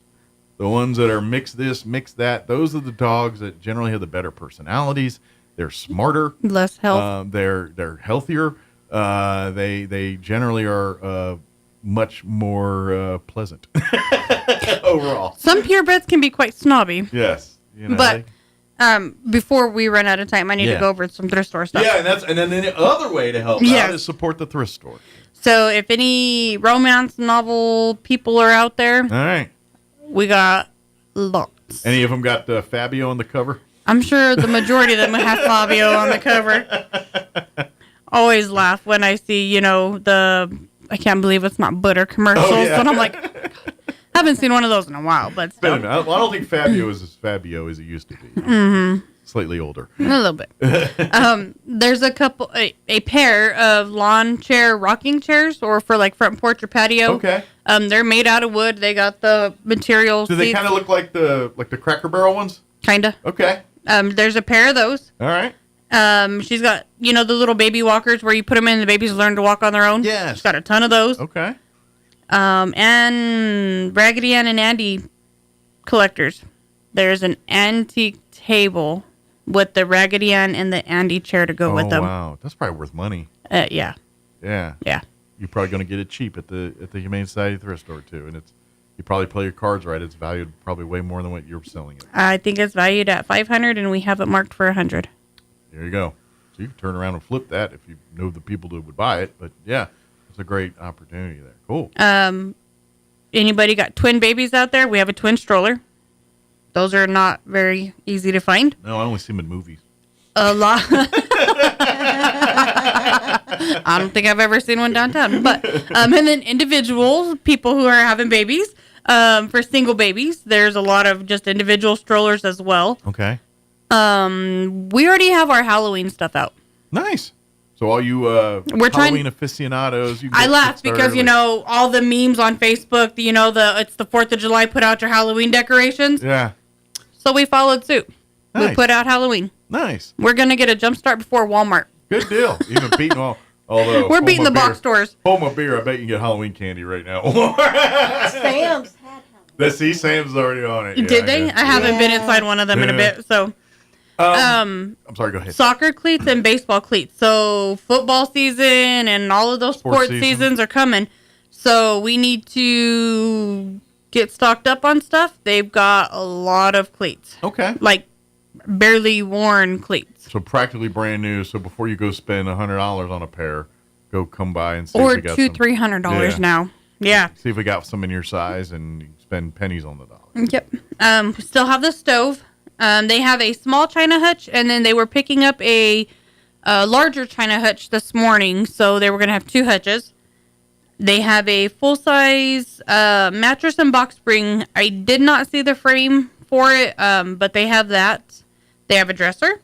the ones that are mix this, mix that. Those are the dogs that generally have the better personalities. They're smarter, less health. They're healthier. They generally are much more pleasant overall. Some purebreds can be quite snobby. Yes. But before we run out of time, I need to go over some thrift store stuff. Yeah, and then the other way to help out is support the thrift store. So if any romance novel people are out there, all right, we got lots. Any of them got Fabio on the cover? I'm sure the majority of them have Fabio on the cover. Always laugh when I see, I can't believe it's not butter commercials. Oh, yeah. And I'm like, haven't seen one of those in a while, but still. I don't think Fabio is as Fabio as it used to be. Mm-hmm. Slightly older. A little bit. There's a pair of lawn chair rocking chairs, or for like front porch or patio. Okay. They're made out of wood. They got the materials. Do they kind of look like the Cracker Barrel ones? Kinda. Okay. There's a pair of those. All right. She's got, the little baby walkers where you put them in and the babies learn to walk on their own. Yes. She's got a ton of those. Okay. And Raggedy Ann and Andy collectors. There's an antique table with the Raggedy Ann and the Andy chair to go with them. Oh, wow. That's probably worth money. Yeah. Yeah. Yeah. You're probably going to get it cheap at the Humane Society thrift store, too. And you probably play your cards right. It's valued probably way more than what you're selling it. I think it's valued at $500, and we have it marked for $100. There you go. So you can turn around and flip that if you know the people that would buy it. But, yeah, it's a great opportunity there. Cool. Anybody got twin babies out there? We have a twin stroller. Those are not very easy to find. No, I only see them in movies. A lot. I don't think I've ever seen one downtown. But and then individuals, people who are having babies, for single babies, there's a lot of just individual strollers as well. Okay. We already have our Halloween stuff out. Nice. So all you Halloween aficionados, you can I get laughed started because, you early. know, all the memes on Facebook, you know, it's the 4th of July, put out your Halloween decorations. Yeah. So we followed suit. Nice. We put out Halloween. Nice. We're going to get a jump start before Walmart. Good deal. Even beating all. Although We're beating the box stores. Hold my beer. I bet you can get Halloween candy right now. Sam's had Let's see. Sam's already on it. Did they? I haven't been inside one of them in a bit. So, I'm sorry. Go ahead. Soccer cleats and baseball cleats. So football season and all of those sports seasons are coming. So we need to get stocked up on stuff. They've got a lot of cleats. Okay. Like barely worn cleats. So practically brand new. So before you go spend $100 on a pair, go come by and see Or if we got $200-$300 now. Yeah. See if we got some in your size and spend pennies on the dollar. Yep. We still have the stove. They have a small China hutch, and then they were picking up a larger China hutch this morning, so they were going to have 2 hutches. They have a full-size mattress and box spring. I did not see the frame for it, but they have that. They have a dresser.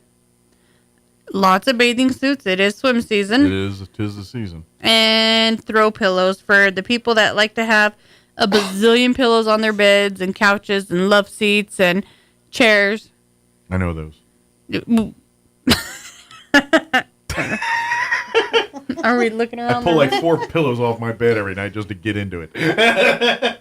Lots of bathing suits. It is swim season. It is. It is the season. And throw pillows for the people that like to have a bazillion pillows on their beds and couches and love seats and chairs. I know those. Are we looking around? I pull like 4 pillows off my bed every night just to get into it. Yeah.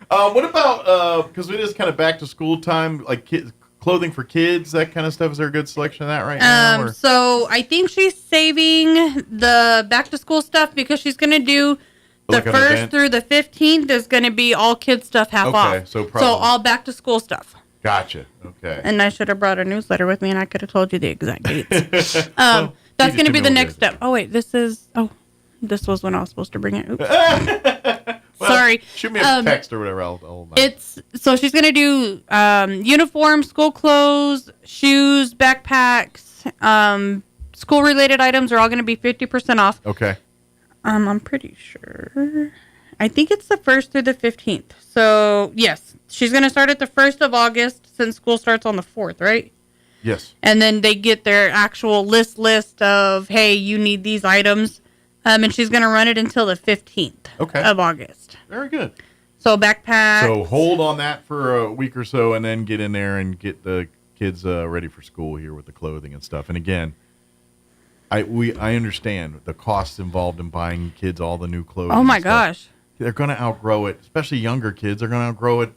What about, because it is kind of back to school time, like clothing for kids, that kind of stuff? Is there a good selection of that right now? So I think she's saving the back to school stuff because she's going to do the Like an 1st event? through the 15th is going to be all kids stuff half off. So probably. So all back to school stuff. Gotcha. Okay. And I should have brought a newsletter with me and I could have told you the exact dates. That's going to be the next step. Oh, wait, this was when I was supposed to bring it. Oops. Sorry. Shoot me a text or whatever. I'll know. So she's going to do uniforms, school clothes, shoes, backpacks, school-related items are all going to be 50% off. Okay. I'm pretty sure. I think it's the 1st through the 15th. So, yes, she's going to start at the 1st of August since school starts on the 4th, right? Yes. And then they get their actual list of, hey, you need these items. And she's going to run it until the 15th of August. Very good. So backpack. So hold on that for a week or so and then get in there and get the kids ready for school here with the clothing and stuff. And again, I understand the costs involved in buying kids all the new clothes. Oh, my gosh. They're going to outgrow it, especially younger kids. They're going to outgrow it,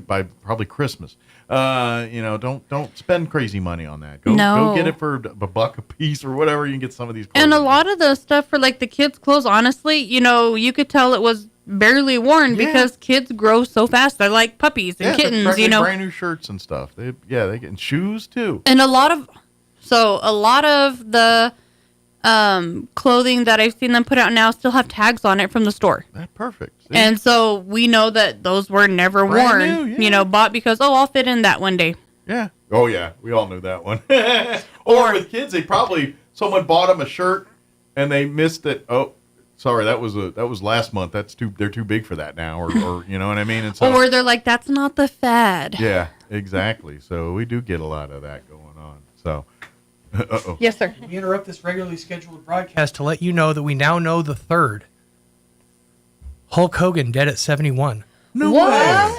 by probably Christmas. Don't spend crazy money on that. Go get it for $1 a piece or whatever. You can get some of these clothes. And a lot of the stuff for like the kids' clothes, honestly, you could tell it was barely worn because kids grow so fast. They're like puppies and kittens, brand new shirts and stuff. They get shoes too. And a lot of the clothing that I've seen them put out now still have tags on it from the store. That's perfect. See? And so we know that those were never worn, bought because, I'll fit in that one day. Yeah. Oh, yeah. We all knew that one. Or with kids, someone bought them a shirt and they missed it. Oh, sorry, that was last month. They're too big for that now, or you know what I mean? And so, or they're like, that's not the fad. Yeah, exactly. So we do get a lot of that going on. So, yes, sir. We interrupt this regularly scheduled broadcast to let you know that we now know the 3rd. Hulk Hogan dead at 71. No way.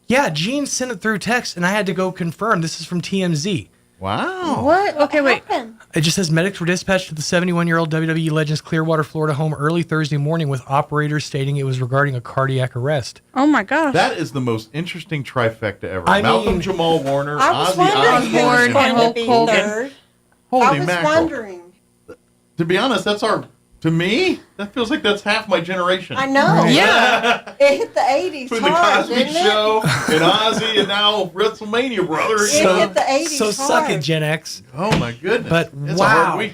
Yeah, Gene sent it through text, and I had to go confirm. This is from TMZ. Wow. What? Okay, wait. It just says medics were dispatched to the 71-year-old WWE legend's Clearwater, Florida home early Thursday morning with operators stating it was regarding a cardiac arrest. Oh, my gosh. That is the most interesting trifecta ever. I Malcolm mean, Jamal Warner, I was Ozzy wondering who was Osbourne, going and to be Hulk Hogan. third. Holy I was mackerel. wondering. To be honest, to me, that feels like that's half my generation. I know. Right. Yeah. It hit the 80s Between the hard, Cosby didn't Show and Ozzy and now WrestleMania, brother. It hit the 80s So hard. suck it, Gen X. Oh, my goodness. But it's wow. a hard week.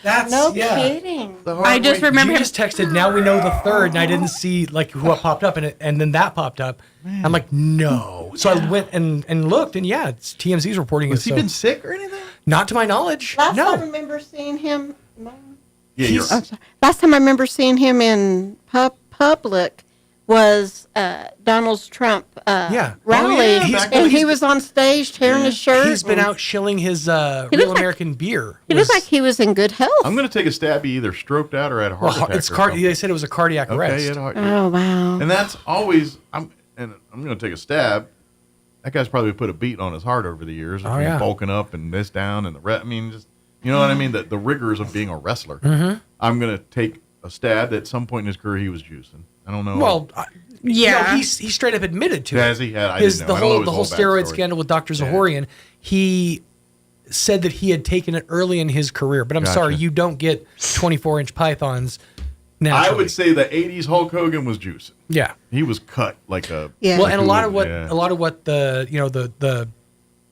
That's No kidding. I just remember you just texted, now we know the 3rd, and I didn't see like what popped up, and then that popped up. I'm like, no. So I went and looked, and yeah, it's TMZ's reporting. Has he been sick or anything? Not to my knowledge. Last no. time I remember seeing him. Yeah, Last time I remember seeing him in public was Donald Trump Yeah. rally, Oh, yeah. and he was on stage tearing his shirt. He's been and out shilling his Real like- American beer. He looked like he was in good health. I'm going to take a stab. He either stroked out or had a heart attack. It's or something. they said it was a cardiac Okay, arrest. he had a heart- Oh, wow. And that's always, I'm going to take a stab. That guy's probably put a beat on his heart over the years. Oh, yeah. Bulking up and this down and I mean, just, you know what I mean? The rigors of being a wrestler. Mhm. I'm going to take a stab that at some point in his career he was juicing. I don't know. Well, Yeah. he straight up admitted to Has it. he? Yeah, I His, didn't know. the I don't know whole his the whole whole steroid backstory. scandal with Dr. Zahorian, he said that he had taken it early in his career. But I'm Gotcha. sorry, you don't get 24-inch pythons naturally. I would say the 80s Hulk Hogan was juicing. Yeah. He was cut like a. Yeah. Well, like and a who lot would- of what the the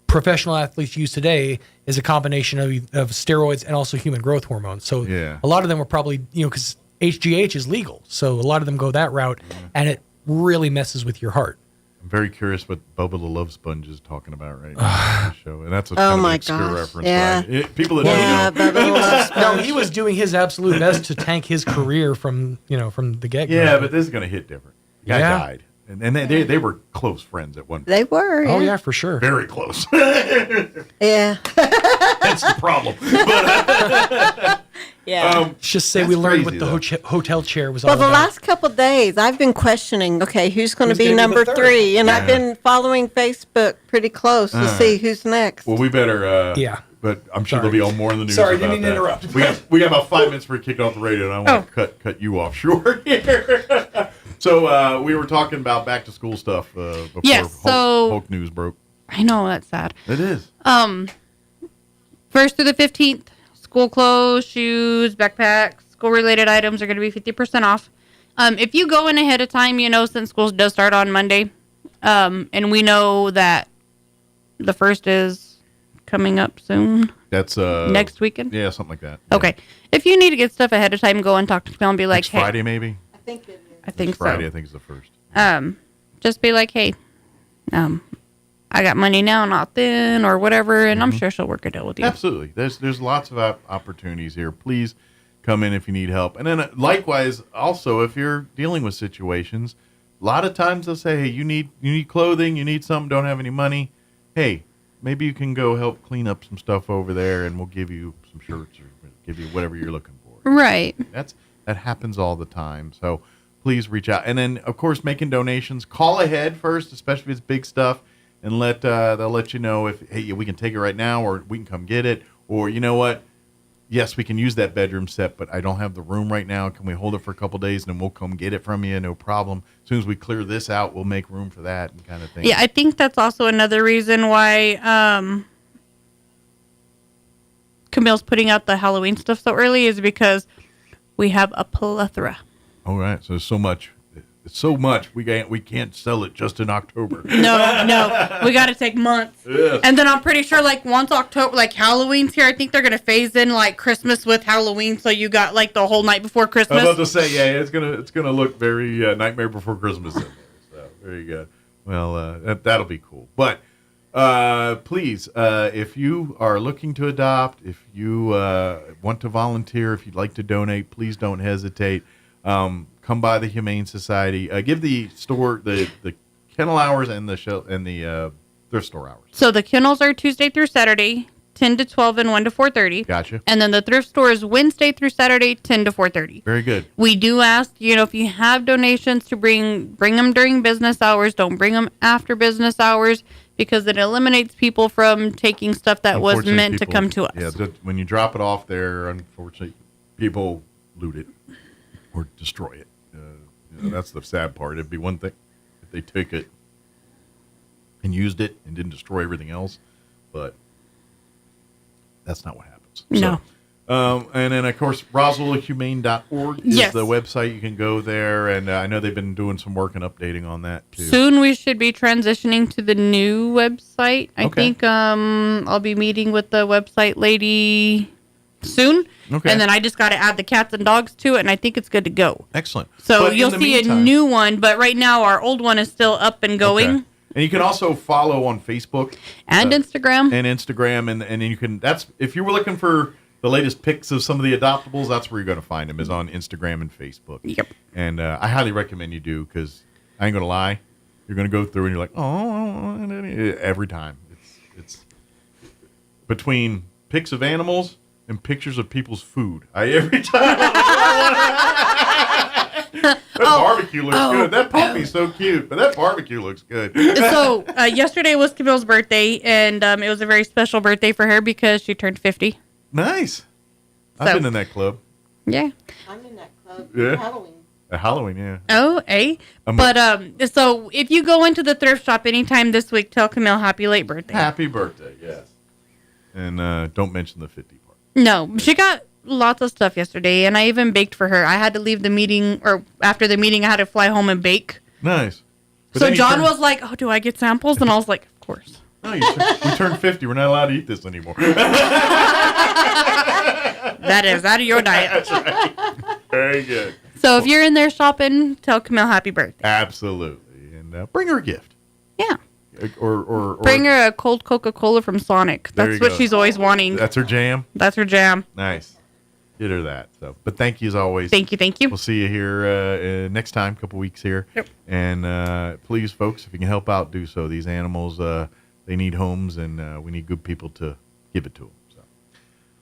professional athletes use today is a combination of steroids and also human growth hormones. So Yeah. a lot of them were probably because HGH is legal, so a lot of them go that route, and it really messes with your heart. I'm very curious what Bubba the Love Sponge is talking about right now on the show, and that's a Oh kind of my an obscure gosh, reference. yeah. But people that Yeah, don't know. Bubba the Love No, Sponge. he was doing his absolute best to tank his career from the get go. Yeah, but this is going to hit different. The guy Yeah. died, and they were close friends at one point. They were. Oh yeah, for sure. Very close. Yeah. That's the problem. But, Yeah. Let's just say that's we learned crazy, what the hotel chair was Well, all the about. last couple of days, I've been questioning, okay, who's going to Who's be gonna be number the third? 3? And Yeah. I've been following Facebook pretty close to Alright. see who's next. well, we better. Yeah. But I'm sure Sorry. there'll be more in the news. Sorry, about didn't mean to that. interrupt. We got about 5 minutes before we kick off the radio, and I want to cut you off short here. So we were talking about back to school stuff before Yes, so- Hulk news broke. I know, that's sad. It is. 1st through the 15th, school clothes, shoes, backpacks, school-related items are going to be 50% off. If you go in ahead of time, since school does start on Monday, and we know that the 1st is coming up soon. That's Next weekend? Yeah, something like that. Okay. If you need to get stuff ahead of time, go and talk to Phil and be like, Next hey. Friday, maybe. I think Friday, so. I think is the 1st. Just be like, hey, I got money now, not then, or whatever, and I'm sure she'll work it out with you. Absolutely. There's lots of opportunities here. Please come in if you need help. And then likewise, also, if you're dealing with situations, a lot of times they'll say, hey, you need clothing, you need something, don't have any money. Hey, maybe you can go help clean up some stuff over there, and we'll give you some shirts or give you whatever you're looking for. Right. That happens all the time. So please reach out. And then, of course, making donations. Call ahead first, especially if it's big stuff, and they'll let you know if, hey, we can take it right now, or we can come get it, or you know what? Yes, we can use that bedroom set, but I don't have the room right now. Can we hold it for a couple days, and then we'll come get it from you? No problem. As soon as we clear this out, we'll make room for that and kind of thing. Yeah, I think that's also another reason why Camille's putting out the Halloween stuff so early is because we have a plethora. All right. So so much. It's so much we can't sell it just in October. No, we got to take months. Yes. And then I'm pretty sure once October, Halloween's here, I think they're gonna phase in Christmas with Halloween, so you got the whole night before I Christmas. was about to say, yeah, it's gonna look very Nightmare Before Christmas in there. So very good. Well, that'll be cool. But please, if you are looking to adopt, if you want to volunteer, if you'd like to donate, please don't hesitate. Come by the Humane Society. Give the store the kennel hours and the thrift store hours. So the kennels are Tuesday through Saturday, 10 to 12 and 1 to 4:30. Gotcha. And then the thrift store is Wednesday through Saturday, 10 to 4:30. Very good. We do ask, if you have donations to bring them during business hours. Don't bring them after business hours because it eliminates people from taking stuff that was Unfortunately, meant to people- come to us. Yeah, when you drop it off there, unfortunately, people loot it or destroy it. That's the sad part. It'd be one thing if they took it and used it and didn't destroy everything else, but that's not what happens. No. So, and then, of course, RoswellHumane.org is Yes. the website. You can go there, and I know they've been doing some work and updating on that, too. Soon we should be transitioning to the new website. I Okay. think I'll be meeting with the website lady soon. Okay. And then I just got to add the cats and dogs to it, and I think it's good to go. Excellent. So But in you'll the see a meantime- new one, but right now our old one is still up and going. Okay. And you can also follow on Facebook And Instagram. and then you can. That's if you were looking for the latest pics of some of the adoptables, that's where you're going to find them, is on Instagram and Facebook. Yep. And I highly recommend you do, because I ain't going to lie, you're going to go through and you're like, oh, every time. It's between pics of animals and pictures of people's food. Every time. That barbecue looks good. That puppy's so cute, but that barbecue looks good. So yesterday was Camille's birthday, and it was a very special birthday for her because she turned 50. Nice. I've been in that club. Yeah. I'm in that club. Yeah. Halloween. At Halloween, yeah. Oh, eh? But so if you go into the thrift shop anytime this week, tell Camille happy late birthday. Happy birthday, yes. And don't mention the 50 part. No, she got lots of stuff yesterday, and I even baked for her. I had to leave the meeting, or after the meeting, I had to fly home and bake. Nice. But so John was like, "Oh, do I get samples?" And I was like, "Of course." No, we turned 50. We're not allowed to eat this anymore. That is out of your diet. That's right. Very good. So if you're in there shopping, tell Camille happy birthday. Absolutely. And bring her a gift. Yeah. Or bring her a cold Coca-Cola from Sonic. That's what she's always wanting. That's her jam? That's her jam. Nice. Get her that. So, but thank you as always. Thank you. We'll see you here next time, a couple weeks here. Yep. And please, folks, if you can help out, do so. These animals, they need homes, and we need good people to give it to them. So,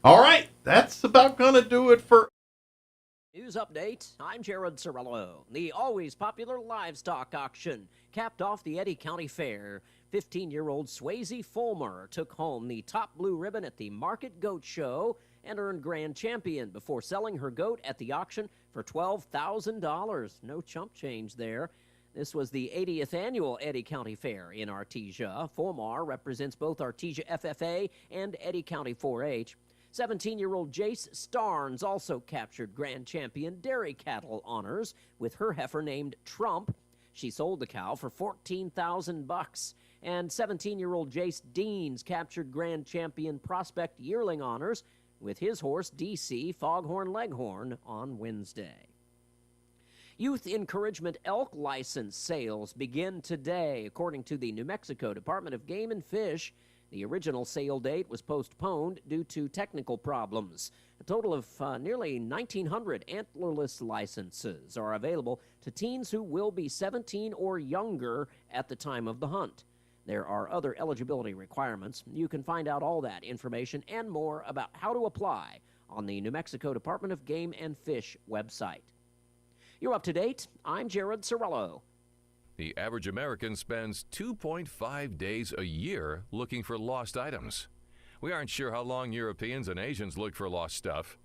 all right. That's about going to do it for News update. I'm Jared Cirillo. The always popular livestock auction capped off the Eddy County Fair. 15-year-old Swayze Fulmer took home the top blue ribbon at the Market Goat Show and earned grand champion before selling her goat at the auction for $12,000. No chump change there. This was the 80th annual Eddy County Fair in Artesia. Fulmer represents both Artesia FFA and Eddy County 4-H. 17-year-old Jace Starnes also captured grand champion dairy cattle honors with her heifer named Trump. She sold the cow for $14,000. And 17-year-old Jace Deans captured grand champion prospect yearling honors with his horse DC Foghorn Leghorn on Wednesday. Youth Encouragement Elk License sales begin today, according to the New Mexico Department of Game and Fish. The original sale date was postponed due to technical problems. A total of nearly 1,900 antlerless licenses are available to teens who will be 17 or younger at the time of the hunt. There are other eligibility requirements. You can find out all that information and more about how to apply on the New Mexico Department of Game and Fish website. You're up to date. I'm Jared Cirillo. The average American spends 2.5 days a year looking for lost items. We aren't sure how long Europeans and Asians look for lost stuff.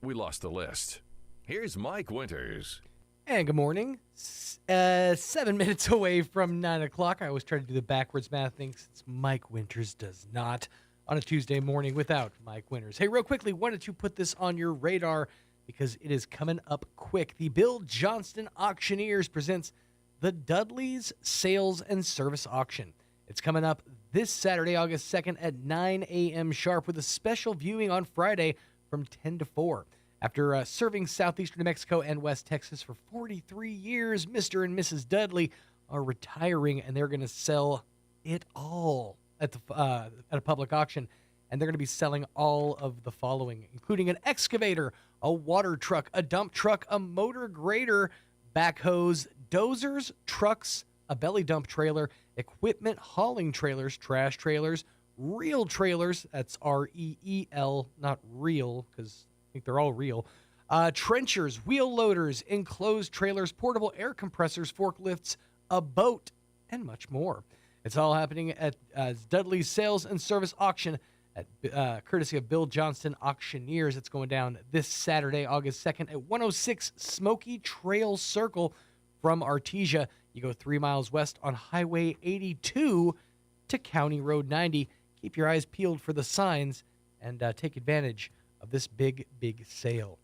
We lost the list. Here's Mike Winters. And good morning. 7 minutes away from 9 o'clock. I always try to do the backwards math thing since Mike Winters does not on a Tuesday morning without Mike Winters. Hey, real quickly, why don't you put this on your radar because it is coming up quick. The Bill Johnston Auctioneers presents the Dudley's Sales and Service Auction. It's coming up this Saturday, August 2nd at 9 a.m. sharp with a special viewing on Friday from 10 to 4. After serving southeastern New Mexico and West Texas for 43 years, Mr. and Mrs. Dudley are retiring, and they're going to sell it all at a public auction. And they're going to be selling all of the following, including an excavator, a water truck, a dump truck, a motor grader, backhoes, dozers, trucks, a belly dump trailer, equipment hauling trailers, trash trailers, reel trailers, that's R-E-E-L, not real, because I think they're all real, trenchers, wheel loaders, enclosed trailers, portable air compressors, forklifts, a boat, and much more. It's all happening at Dudley's Sales and Service Auction at courtesy of Bill Johnston Auctioneers. It's going down this Saturday, August 2nd at 106 Smoky Trail Circle from Artesia. You go 3 miles west on Highway 82 to County Road 90. Keep your eyes peeled for the signs and take advantage of this big, big sale.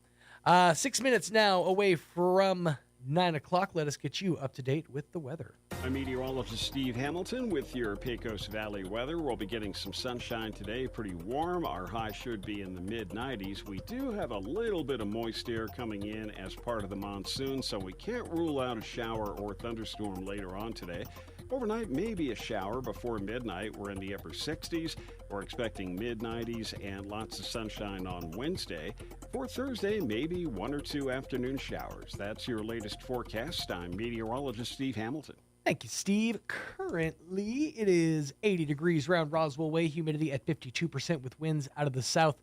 6 minutes now away from 9 o'clock. Let us get you up to date with the weather. I'm meteorologist Steve Hamilton with your Pecos Valley weather. We'll be getting some sunshine today, pretty warm. Our high should be in the mid-90s. We do have a little bit of moist air coming in as part of the monsoon, so we can't rule out a shower or thunderstorm later on today. Overnight, maybe a shower before midnight. We're in the upper 60s. We're expecting mid-90s and lots of sunshine on Wednesday. For Thursday, maybe 1 or 2 afternoon showers. That's your latest forecast. I'm meteorologist Steve Hamilton. Thank you, Steve. Currently, it is 80 degrees around Roswell Way, humidity at 52% with winds out of the south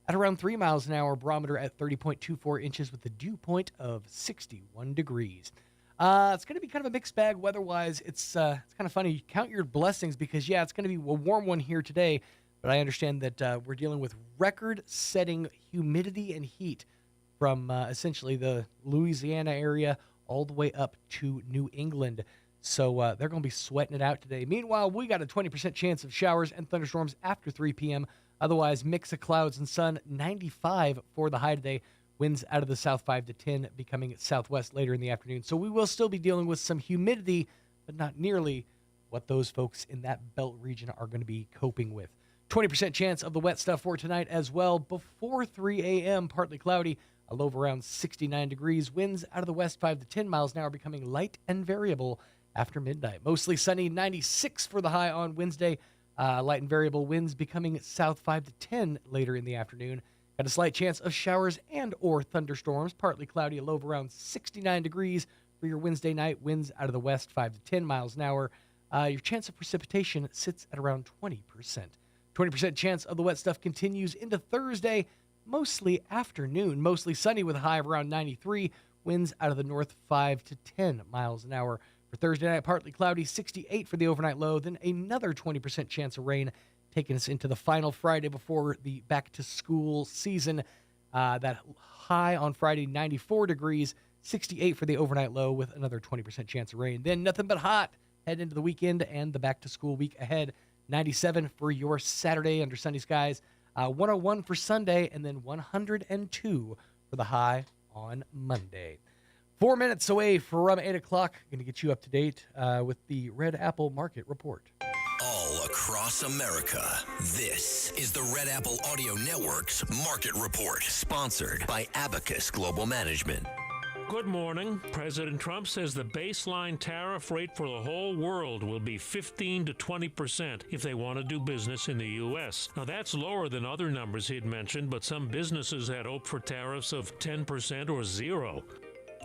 at around 3 miles an hour, barometer at 30.24 inches with a dew point of 61 degrees. It's going to be kind of a mixed bag weather-wise. It's kind of funny. You count your blessings because, yeah, it's going to be a warm one here today, but I understand that we're dealing with record-setting humidity and heat from essentially the Louisiana area all the way up to New England. So they're going to be sweating it out today. Meanwhile, we got a 20% chance of showers and thunderstorms after 3 p.m. Otherwise, mix of clouds and sun, 95 for the high today. Winds out of the south 5 to 10, becoming southwest later in the afternoon. So we will still be dealing with some humidity, but not nearly what those folks in that belt region are going to be coping with. 20% chance of the wet stuff for tonight as well. Before 3 a.m., partly cloudy, a low of around 69 degrees. Winds out of the west 5 to 10 miles an hour, becoming light and variable after midnight. Mostly sunny, 96 for the high on Wednesday. Light and variable winds becoming south 5 to 10 later in the afternoon. Got a slight chance of showers and or thunderstorms. Partly cloudy, a low of around 69 degrees for your Wednesday night. Winds out of the west 5 to 10 miles an hour. Your chance of precipitation sits at around 20%. 20% chance of the wet stuff continues into Thursday, mostly afternoon. Mostly sunny with a high of around 93. Winds out of the north 5 to 10 miles an hour. For Thursday night, partly cloudy, 68 for the overnight low. Then another 20% chance of rain, taking us into the final Friday before the back-to-school season. That high on Friday, 94 degrees, 68 for the overnight low with another 20% chance of rain. Then nothing but hot. Head into the weekend and the back-to-school week ahead. 97 for your Saturday under sunny skies. 101 for Sunday, and then 102 for the high on Monday. 4 minutes away from 8 o'clock. Going to get you up to date with the Red Apple Market Report. All across America, this is the Red Apple Audio Network's Market Report, sponsored by Abacus Global Management. Good morning. President Trump says the baseline tariff rate for the whole world will be 15 to 20% if they want to do business in the U.S. Now, that's lower than other numbers he'd mentioned, but some businesses had hoped for tariffs of 10% or zero.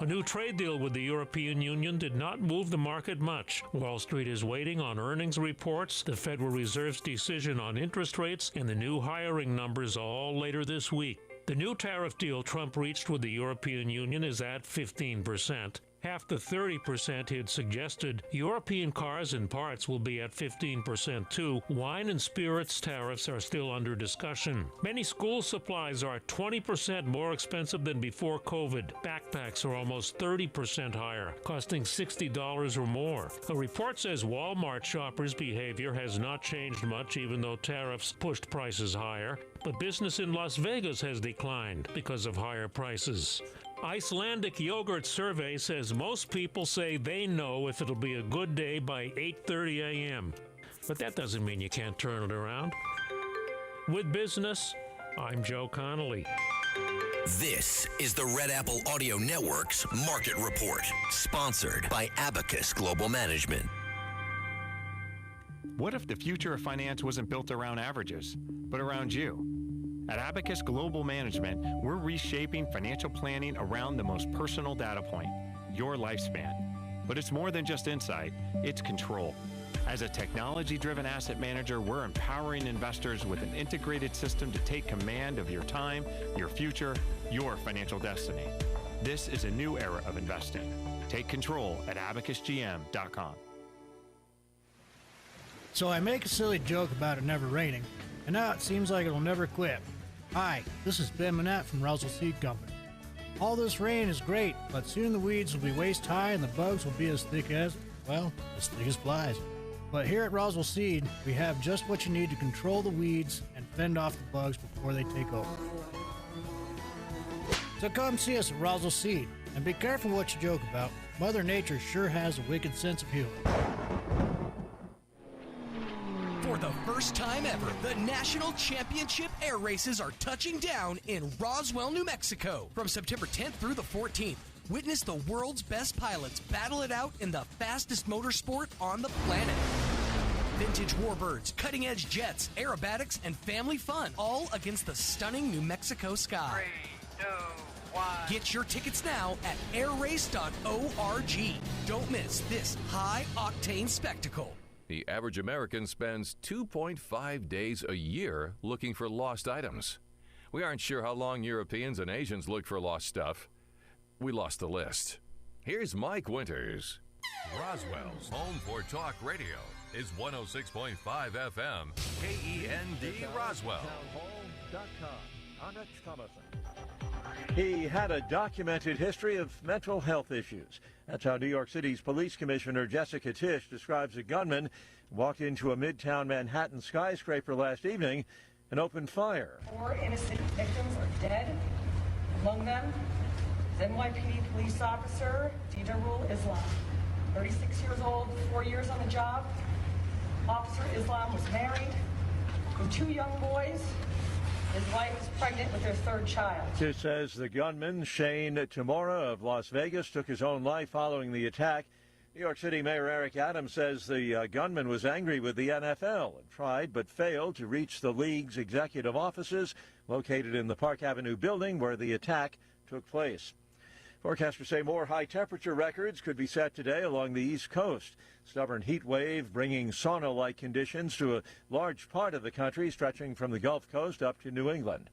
A new trade deal with the European Union did not move the market much. Wall Street is waiting on earnings reports, the Federal Reserve's decision on interest rates, and the new hiring numbers all later this week. The new tariff deal Trump reached with the European Union is at 15%. Half the 30% he'd suggested. European cars and parts will be at 15% too. Wine and spirits tariffs are still under discussion. Many school supplies are 20% more expensive than before COVID. Backpacks are almost 30% higher, costing $60 or more. A report says Walmart shoppers' behavior has not changed much, even though tariffs pushed prices higher. But business in Las Vegas has declined because of higher prices. Icelandic Yogurt Survey says most people say they know if it'll be a good day by 8:30 a.m. But that doesn't mean you can't turn it around. With business, I'm Joe Connolly. This is the Red Apple Audio Network's Market Report, sponsored by Abacus Global Management. What if the future of finance wasn't built around averages, but around you? At Abacus Global Management, we're reshaping financial planning around the most personal data point, your lifespan. But it's more than just insight, it's control. As a technology-driven asset manager, we're empowering investors with an integrated system to take command of your time, your future, your financial destiny. This is a new era of investing. Take control at abacusgm.com. So I make a silly joke about it never raining, and now it seems like it'll never quit. Hi, this is Ben Manette from Roswell Seed Company. All this rain is great, but soon the weeds will be waist high and the bugs will be as thick as flies. But here at Roswell Seed, we have just what you need to control the weeds and fend off the bugs before they take over. So come see us at Roswell Seed, and be careful what you joke about. Mother Nature sure has a wicked sense of humor. For the first time ever, the National Championship Air Races are touching down in Roswell, New Mexico from September 10th through the 14th. Witness the world's best pilots battle it out in the fastest motorsport on the planet. Vintage warbirds, cutting-edge jets, aerobatics, and family fun, all against the stunning New Mexico sky. 3, 2, 1. Get your tickets now at airrace.org. Don't miss this high-octane spectacle. The average American spends 2.5 days a year looking for lost items. We aren't sure how long Europeans and Asians look for lost stuff. We lost the list. Here's Mike Winters. Roswell's home for talk radio is 106.5 FM, KEND Roswell. He had a documented history of mental health issues. That's how New York City's Police Commissioner Jessica Tisch describes a gunman who walked into a midtown Manhattan skyscraper last evening and opened fire. 4 innocent victims are dead. Among them is NYPD police officer Didarul Islam, 36 years old, 4 years on the job. Officer Islam was married with 2 young boys. His wife is pregnant with their 3rd child. Tisch says the gunman, Shane Tamora of Las Vegas, took his own life following the attack. New York City Mayor Eric Adams says the gunman was angry with the NFL and tried but failed to reach the league's executive offices located in the Park Avenue building where the attack took place. Forecasters say more high-temperature records could be set today along the East Coast. Stubborn heat wave bringing sauna-like conditions to a large part of the country, stretching from the Gulf Coast up to New England.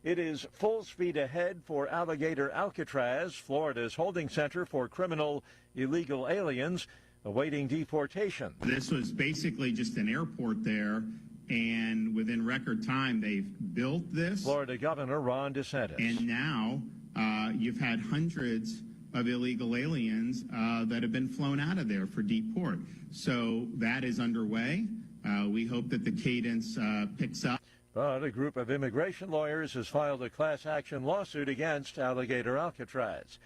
It is full speed ahead for Alligator Alcatraz, Florida's holding center for criminal illegal aliens awaiting deportation. This was basically just an airport there, and within record time they've built this. Florida Governor Ron DeSantis. And now you've had hundreds of illegal aliens that have been flown out of there for deport. So that is underway. We hope that the cadence picks up. But a group of immigration lawyers has filed a class action lawsuit against Alligator Alcatraz.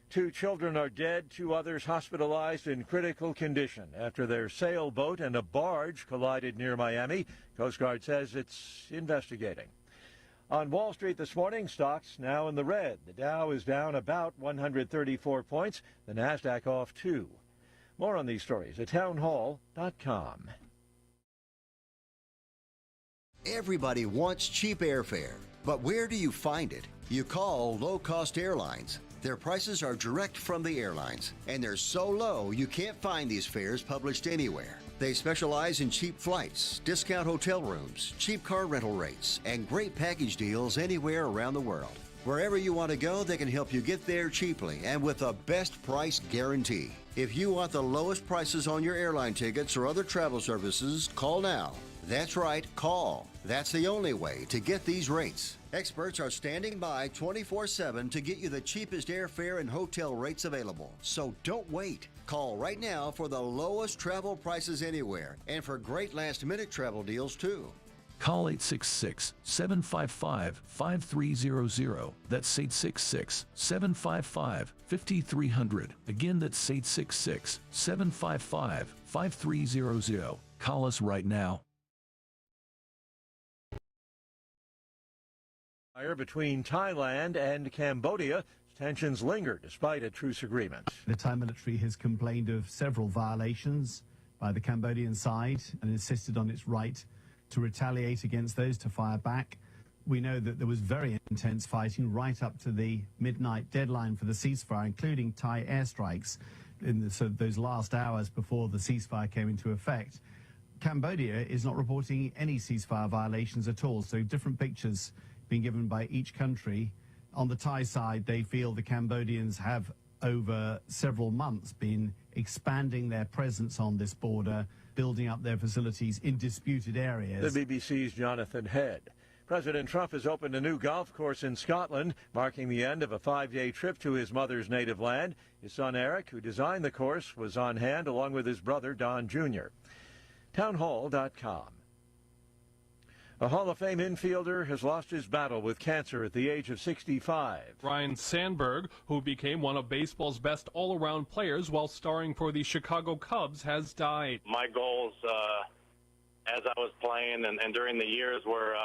2 children are dead, 2 others hospitalized in critical condition after their sailboat and a barge collided near Miami. Coast Guard says it's investigating. On Wall Street this morning, stocks now in the red. The Dow is down about 134 points, the Nasdaq off 2. More on these stories at townhall.com. Everybody wants cheap airfare, but where do you find it? You call low-cost airlines. Their prices are direct from the airlines, and they're so low you can't find these fares published anywhere. They specialize in cheap flights, discount hotel rooms, cheap car rental rates, and great package deals anywhere around the world. Wherever you want to go, they can help you get there cheaply and with a best price guarantee. If you want the lowest prices on your airline tickets or other travel services, call now. That's right, call. That's the only way to get these rates. Experts are standing by 24/7 to get you the cheapest airfare and hotel rates available. So don't wait. Call right now for the lowest travel prices anywhere and for great last-minute travel deals, too. Call 866-755-5300. That's 866-755-5300. Again, that's 866-755-5300. Call us right now. Fire between Thailand and Cambodia. Tensions linger despite a truce agreement. The Thai military has complained of several violations by the Cambodian side and insisted on its right to retaliate against those, to fire back. We know that there was very intense fighting right up to the midnight deadline for the ceasefire, including Thai airstrikes in those last hours before the ceasefire came into effect. Cambodia is not reporting any ceasefire violations at all, so different pictures being given by each country. On the Thai side, they feel the Cambodians have, over several months, been expanding their presence on this border, building up their facilities in disputed areas. The BBC's Jonathan Head. President Trump has opened a new golf course in Scotland, marking the end of a 5-day trip to his mother's native land. His son Eric, who designed the course, was on hand along with his brother Don Jr. Townhall.com. A Hall of Fame infielder has lost his battle with cancer at the age of 65. Ryne Sandberg, who became one of baseball's best all-around players while starring for the Chicago Cubs, has died. My goals as I was playing and during the years were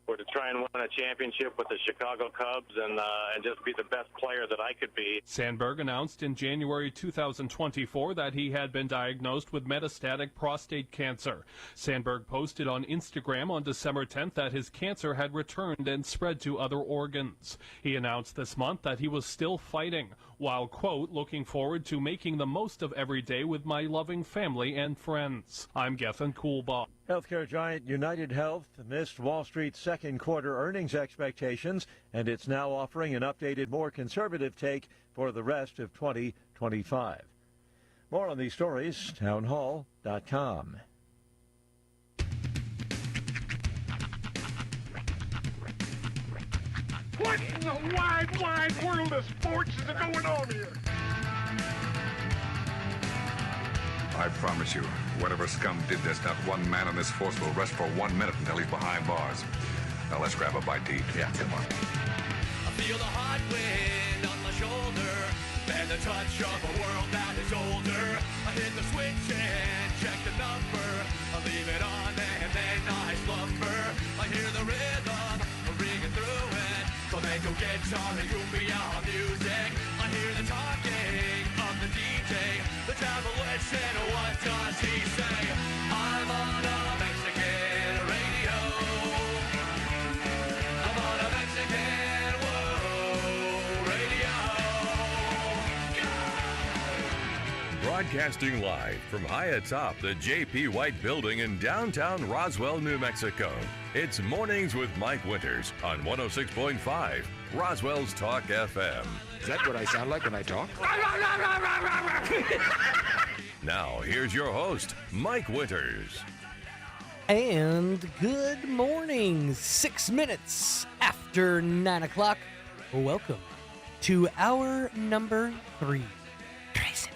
were to try and win a championship with the Chicago Cubs and just be the best player that I could be. Sandberg announced in January 2024 that he had been diagnosed with metastatic prostate cancer. Sandberg posted on Instagram on December 10th that his cancer had returned and spread to other organs. He announced this month that he was still fighting, while, quote, looking forward to making the most of every day with my loving family and friends. I'm Gethin Coolbaugh. Healthcare giant United Health missed Wall Street's second quarter earnings expectations, and it's now offering an updated, more conservative take for the rest of 2025. More on these stories, townhall.com. What in the wide, wide world of sports is going on here? I promise you, whatever scum did this, not one man in this force will rest for 1 minute until he's behind bars. Now let's grab a bite to eat. Yeah, come on. I feel the hot wind on my shoulder and the touch of a world that is older. I hit the switch and check the number. I leave it on and then I slumber. I hear the rhythm ringing through it. Flamenco guitar and cumbia music. I hear the talking of the DJ. The demolition, what does he say? I'm on a Mexican radio. I'm on a Mexican radio. Broadcasting live from high atop the J.P. White Building in downtown Roswell, New Mexico. It's Mornings with Mike Winters on 106.5 Roswell's Talk FM. Is that what I sound like when I talk? Now, here's your host, Mike Winters. And good morning, 6 minutes after 9 o'clock. Welcome to hour number 3. Tracy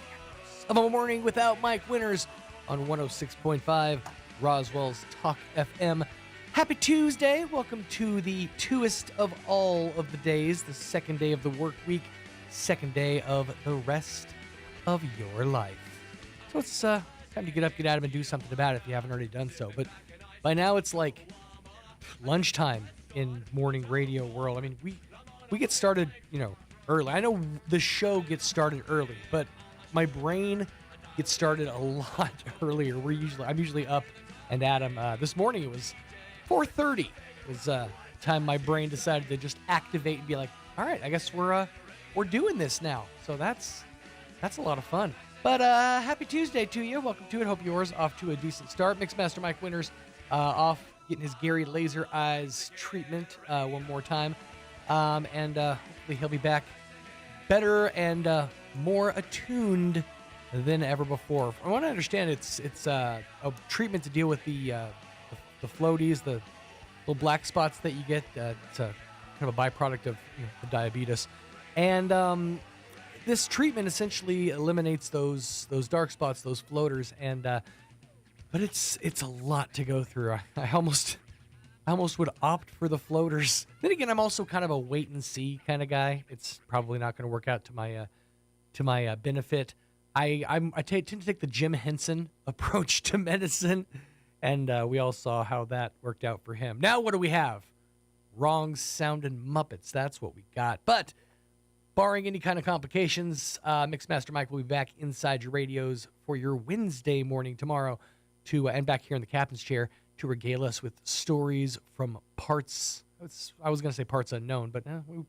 of a morning without Mike Winters on 106.5 Roswell's Talk FM. Happy Tuesday. Welcome to the twoest of all of the days, the second day of the work week, second day of the rest of your life. So it's time to get up, get out of, and do something about it if you haven't already done so. But by now it's like lunchtime in morning radio world. I mean, we get started, early. I know the show gets started early, but my brain gets started a lot earlier. I'm usually up and at 'em. This morning it was 4:30 was time my brain decided to just activate and be like, all right, I guess we're doing this now. So that's a lot of fun. But happy Tuesday to you. Welcome to it. Hope yours off to a decent start. Mixmaster Mike Winters off getting his Gary Laser Eyes treatment one more time. And hopefully he'll be back better and more attuned than ever before. From what I understand, it's a treatment to deal with the floaties, the little black spots that you get. It's a kind of a byproduct of the diabetes. And this treatment essentially eliminates those dark spots, those floaters, and but it's a lot to go through. I almost would opt for the floaters. Then again, I'm also kind of a wait and see kind of guy. It's probably not going to work out to my benefit. I tend to take the Jim Henson approach to medicine, and we all saw how that worked out for him. Now what do we have? Wrong sounding Muppets. That's what we got. But barring any kind of complications, Mixmaster Mike will be back inside your radios for your Wednesday morning tomorrow and back here in the captain's chair to regale us with stories from parts. I was going to say parts unknown, but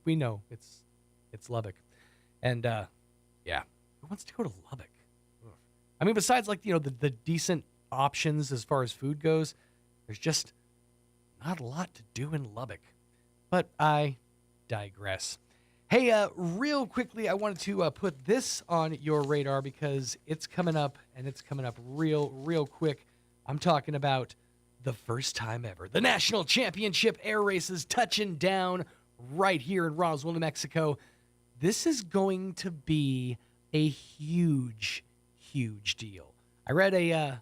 we know it's Lubbock. And yeah, who wants to go to Lubbock? I mean, besides the decent options as far as food goes, there's just not a lot to do in Lubbock. But I digress. Hey, real quickly, I wanted to put this on your radar because it's coming up, and it's coming up real quick. I'm talking about the first time ever. The National Championship Air Races touching down right here in Roswell, New Mexico. This is going to be a huge deal. I read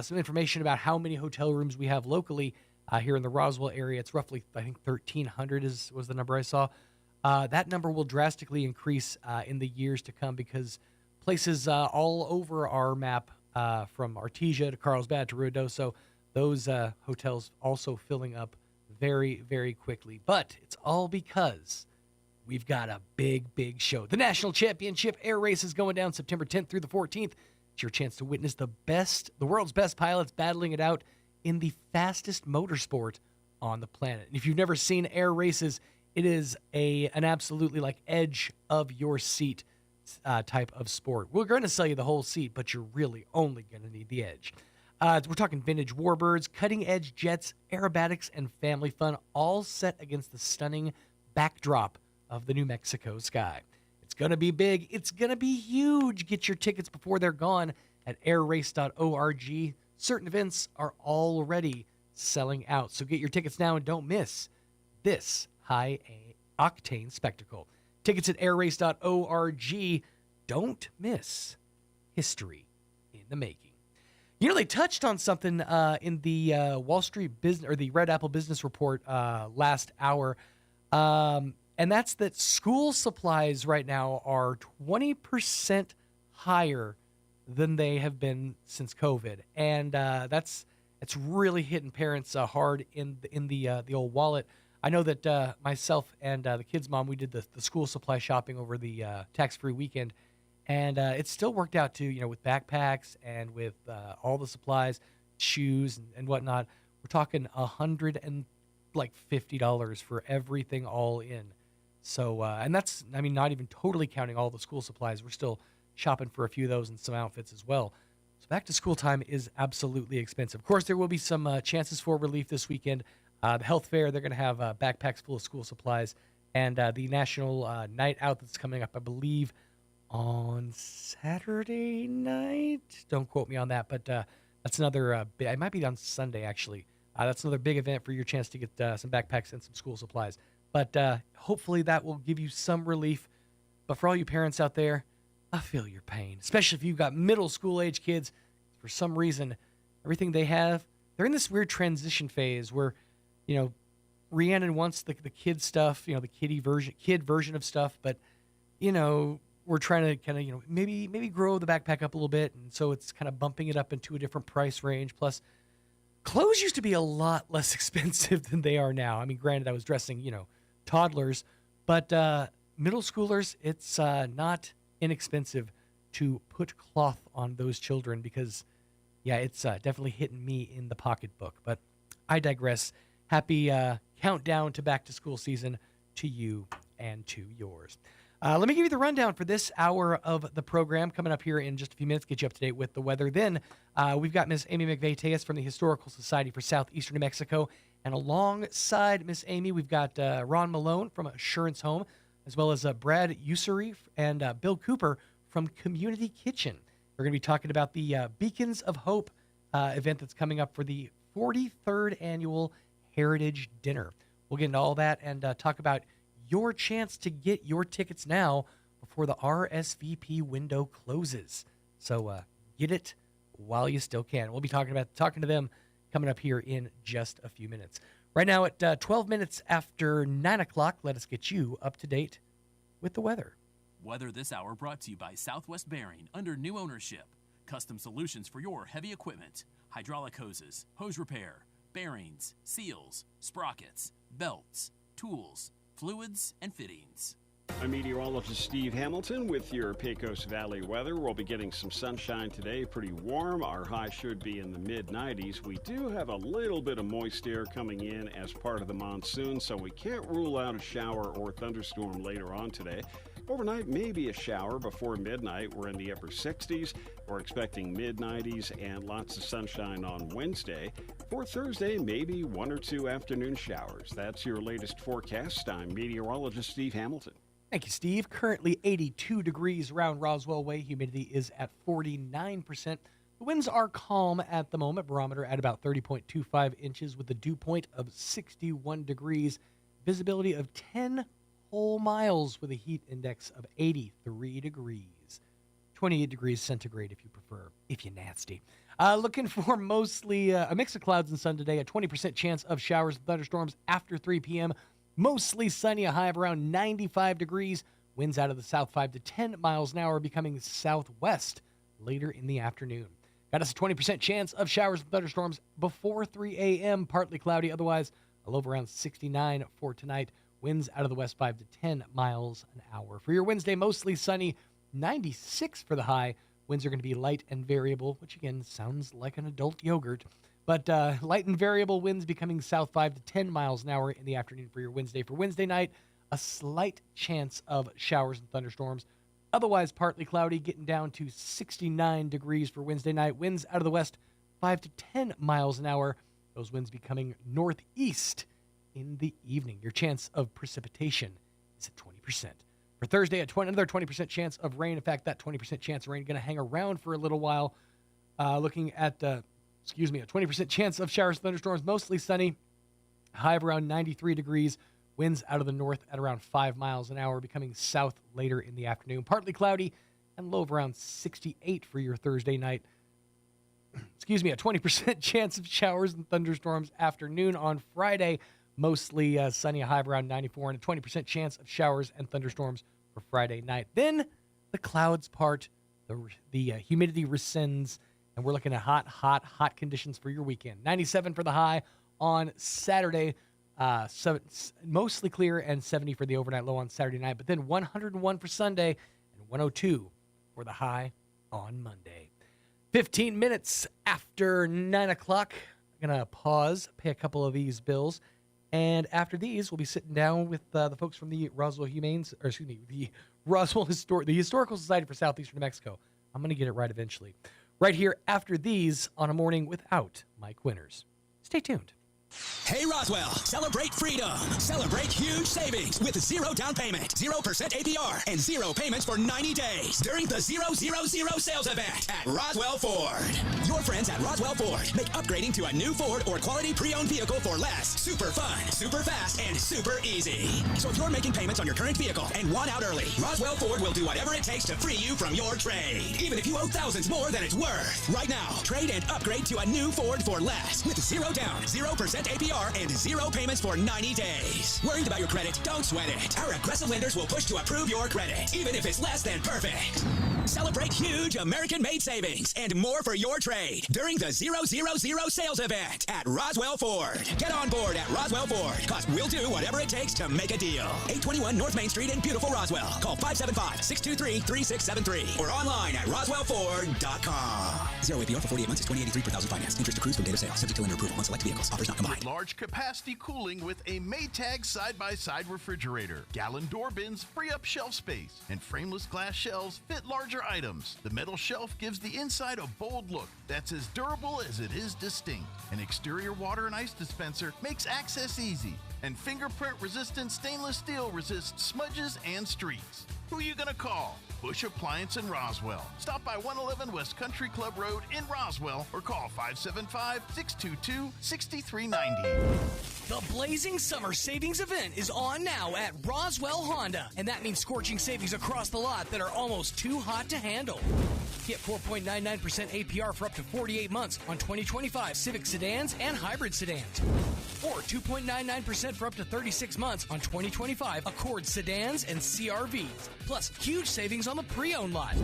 some information about how many hotel rooms we have locally here in the Roswell area. It's roughly, I think, 1,300 was the number I saw. That number will drastically increase in the years to come because places all over our map, from Artesia to Carlsbad to Ruidoso, those hotels also filling up very, very quickly. But it's all because we've got a big, big show. The National Championship Air Race is going down September 10th through the 14th. It's your chance to witness the world's best pilots battling it out in the fastest motorsport on the planet. And if you've never seen air races, it is an absolutely like edge of your seat type of sport. We're going to sell you the whole seat, but you're really only going to need the edge. We're talking vintage warbirds, cutting-edge jets, aerobatics, and family fun, all set against the stunning backdrop of the New Mexico sky. It's going to be big. It's going to be huge. Get your tickets before they're gone at airrace.org. Certain events are already selling out, so get your tickets now and don't miss this high-octane spectacle. Tickets at airrace.org. Don't miss history in the making. You know, they touched on something in the Wall Street business or the Red Apple Business Report last hour, and that's that school supplies right now are 20% higher than they have been since COVID, and it's really hitting parents hard in the old wallet. I know that myself and the kids' mom, we did the school supply shopping over the tax-free weekend, and it still worked out to, with backpacks and with all the supplies, shoes and whatnot. We're talking $150 for everything all in. So, and that's, not even totally counting all the school supplies. We're still shopping for a few of those and some outfits as well. So back to school time is absolutely expensive. Of course, there will be some chances for relief this weekend. The health fair, they're going to have backpacks full of school supplies. And the national night out that's coming up, I believe, on Saturday night. Don't quote me on that, but that's another big, it might be on Sunday, actually. That's another big event for your chance to get some backpacks and some school supplies. But hopefully that will give you some relief. But for all you parents out there, I feel your pain, especially if you've got middle school age kids. For some reason, everything they have, they're in this weird transition phase where, Rhiannon wants the kid stuff, the kid version of stuff, but, we're trying to kind of, maybe grow the backpack up a little bit, and so it's kind of bumping it up into a different price range. Plus, clothes used to be a lot less expensive than they are now. Granted, I was dressing, toddlers, but middle schoolers, it's not inexpensive to put cloth on those children because, it's definitely hitting me in the pocketbook. But I digress. Happy countdown to back to school season to you and to yours. Let me give you the rundown for this hour of the program coming up here in just a few minutes, get you up to date with the weather. Then we've got Miss Amy McVeigh-Tejas from the Historical Society for Southeastern New Mexico. And alongside Miss Amy, we've got Ron Malone from Assurance Home, as well as Brad Ussery and Bill Cooper from Community Kitchen. We're going to be talking about the Beacons of Hope event that's coming up for the 43rd Annual Heritage Dinner. We'll get into all that and talk about your chance to get your tickets now before the RSVP window closes. So get it while you still can. We'll be talking to them coming up here in just a few minutes. Right now at 12 minutes after 9 o'clock, let us get you up to date with the weather. Weather this hour brought to you by Southwest Bearing under new ownership. Custom solutions for your heavy equipment. Hydraulic hoses, hose repair, bearings, seals, sprockets, belts, tools, fluids, and fittings. I'm meteorologist Steve Hamilton with your Pecos Valley weather. We'll be getting some sunshine today, pretty warm. Our high should be in the mid-90s. We do have a little bit of moist air coming in as part of the monsoon, so we can't rule out a shower or thunderstorm later on today. Overnight, maybe a shower before midnight. We're in the upper 60s. We're expecting mid-90s and lots of sunshine on Wednesday. For Thursday, maybe one or two afternoon showers. That's your latest forecast. I'm meteorologist Steve Hamilton. Thank you, Steve. Currently 82 degrees around Roswell Way. Humidity is at 49%. The winds are calm at the moment. Barometer at about 30.25 inches with a dew point of 61 degrees. Visibility of 10 whole miles with a heat index of 83 degrees. 28 degrees centigrade if you prefer, if you're nasty. Looking for mostly a mix of clouds and sun today. A 20% chance of showers and thunderstorms after 3 p.m. Mostly sunny, a high of around 95 degrees. Winds out of the south 5 to 10 miles an hour, becoming southwest later in the afternoon. Got us a 20% chance of showers and thunderstorms before 3 a.m. Partly cloudy, otherwise A low of around 69 for tonight. Winds out of the west 5 to 10 miles an hour. For your Wednesday, mostly sunny, 96 for the high. Winds are going to be light and variable, which again sounds like an adult yogurt. But light and variable winds becoming south 5 to 10 miles an hour in the afternoon for your Wednesday. For Wednesday night, a slight chance of showers and thunderstorms. Otherwise, partly cloudy, getting down to 69 degrees for Wednesday night. Winds out of the west 5 to 10 miles an hour. Those winds becoming northeast in the evening. Your chance of precipitation is at 20%. For Thursday, another 20% chance of rain. In fact, that 20% chance of rain is going to hang around for a little while. Looking at, a 20% chance of showers and thunderstorms, mostly sunny. High of around 93 degrees. Winds out of the north at around 5 miles an hour, becoming south later in the afternoon. Partly cloudy and low of around 68 for your Thursday night. A 20% chance of showers and thunderstorms afternoon on Friday. Mostly sunny, a high of around 94, and a 20% chance of showers and thunderstorms for Friday night. Then the clouds part, the humidity rescinds, and we're looking at hot conditions for your weekend. 97 for the high on Saturday, mostly clear, and 70 for the overnight low on Saturday night. But then 101 for Sunday and 102 for the high on Monday. 15 minutes after 9 o'clock. I'm going to pause, pay a couple of these bills. And after these, we'll be sitting down with the folks from the Roswell the Historical Society for Southeastern New Mexico. I'm going to get it right eventually. Right here after these on a morning without Mike Winters. Stay tuned. Hey Roswell, celebrate freedom. Celebrate huge savings with 0 down payment, 0% APR, and 0 payments for 90 days during the 000 sales event at Roswell Ford. Your friends at Roswell Ford make upgrading to a new Ford or quality pre-owned vehicle for less super fun, super fast, and super easy. So if you're making payments on your current vehicle and want out early, Roswell Ford will do whatever it takes to free you from your trade, even if you owe thousands more than it's worth. Right now, trade and upgrade to a new Ford for less with 0 down, 0% APR, and 0 payments for 90 days. Worried about your credit? Don't sweat it. Our aggressive lenders will push to approve your credit, even if it's less than perfect. Celebrate huge American-made savings and more for your trade during the 000 sales event at Roswell Ford. Get on board at Roswell Ford, because we'll do whatever it takes to make a deal. 821 North Main Street in beautiful Roswell. Call 575-623-3673 or online at roswellford.com. 0 APR for 48 months is $20.83 per thousand finance. Interest accrues from date of sale. Subject to lender approval on select vehicles. Offers not combined. Large capacity cooling with a Maytag side-by-side refrigerator. Gallon door bins free up shelf space, and frameless glass shelves fit larger items. The metal shelf gives the inside a bold look that's as durable as it is distinct. An exterior water and ice dispenser makes access easy, and fingerprint-resistant stainless steel resists smudges and streaks. Who you gonna call? Bush Appliance in Roswell. Stop by 111 West Country Club Road in Roswell or call 575-622-6390. The Blazing Summer Savings Event is on now at Roswell Honda, and that means scorching savings across the lot that are almost too hot to handle. Get 4.99% APR for up to 48 months on 2025 Civic sedans and hybrid sedans. Or 2.99% for up to 36 months on 2025 Accord sedans and CRVs. Plus, huge savings on the pre-owned lot.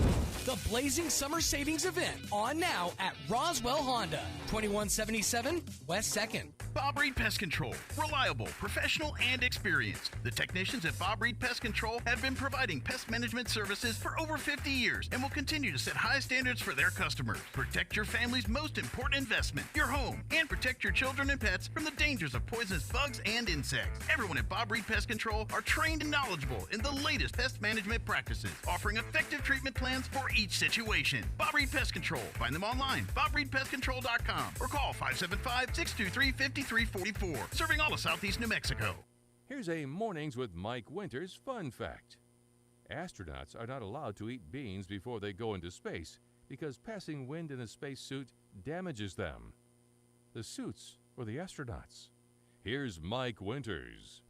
The Blazing Summer Savings Event on now at Roswell Honda, 2177 West 2nd. Bob Reed Pest Control. Reliable, professional, and experienced. The technicians at Bob Reed Pest Control have been providing pest management services for over 50 years and will continue to set high standards for their customers. Protect your family's most important investment, your home, and protect your children and pets from the dangers of poisonous bugs and insects. Everyone at Bob Reed Pest Control are trained and knowledgeable in the latest pest management practices, offering effective treatment plans for each situation. Bob Reed Pest Control. Find them online, BobReedPestControl.com, or call 575-623-5344. Serving all of Southeast New Mexico. Here's a Mornings with Mike Winters fun fact. Astronauts are not allowed to eat beans before they go into space because passing wind in a spacesuit damages them. The suits for the astronauts. Here's Mike Winters.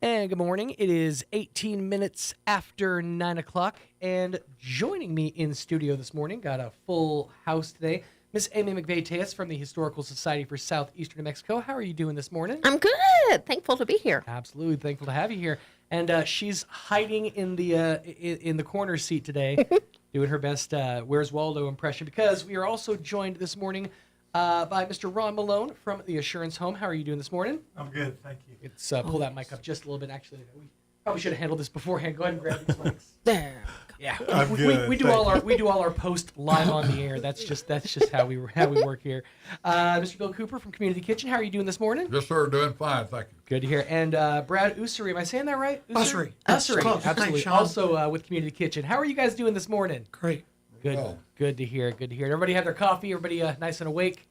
And good morning. It is 18 minutes after 9 o'clock, and joining me in studio this morning, got a full house today, Miss Amy McVeigh-Teas from the Historical Society for Southeastern New Mexico. How are you doing this morning? I'm good. Thankful to be here. Absolutely thankful to have you here. And she's hiding in the corner seat today, doing her best Where's Waldo impression, because we are also joined this morning by Mr. Ron Malone from the Assurance Home. How are you doing this morning? I'm good, thank you. Let's pull that mic up just a little bit. Actually, we probably should have handled this beforehand. Go ahead and grab these mics. There. Yeah, I'm good, we do all our post live on the air. That's just how we work here. Mr. Bill Cooper from Community Kitchen. How are you doing this morning? Yes, sir. Doing fine, thank you. Good to hear. And Brad Ussery, am I saying that right? Ussery. Ussery, Close. absolutely. Thanks, Sean. Also with Community Kitchen. How are you guys doing this morning? Great. Good. Well. Good to hear. Good to hear. Everybody have their coffee. Everybody nice and awake.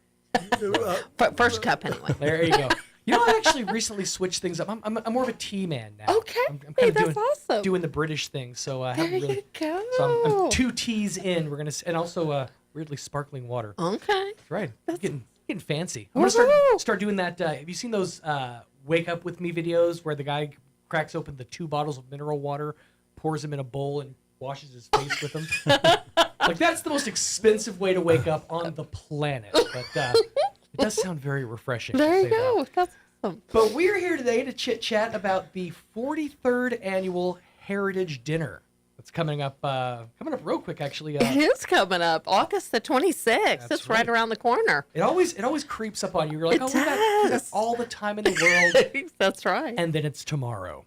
First cup, anyway. There you go. You know, I actually recently switched things up. I'm more of a tea man now. Okay. I'm kind of that's awesome. doing the British thing. So I There haven't really. you go. So I'm 2 teas in. We're gonna and also weirdly sparkling water. Okay. That's right. Getting fancy. I'm gonna start doing that. Have you seen those Wake Up With Me videos where the guy cracks open the 2 bottles of mineral water, pours them in a bowl, and washes his face with them? Like, that's the most expensive way to wake up on the planet. But it does sound very refreshing. There you go. That's awesome. But we're here today to chit-chat about the 43rd Annual Heritage Dinner. That's coming up real quick, actually. It is coming up August the 26th. It's right around the corner. It always creeps up on you. You're like, we got all the time in the world. That's right. And then it's tomorrow.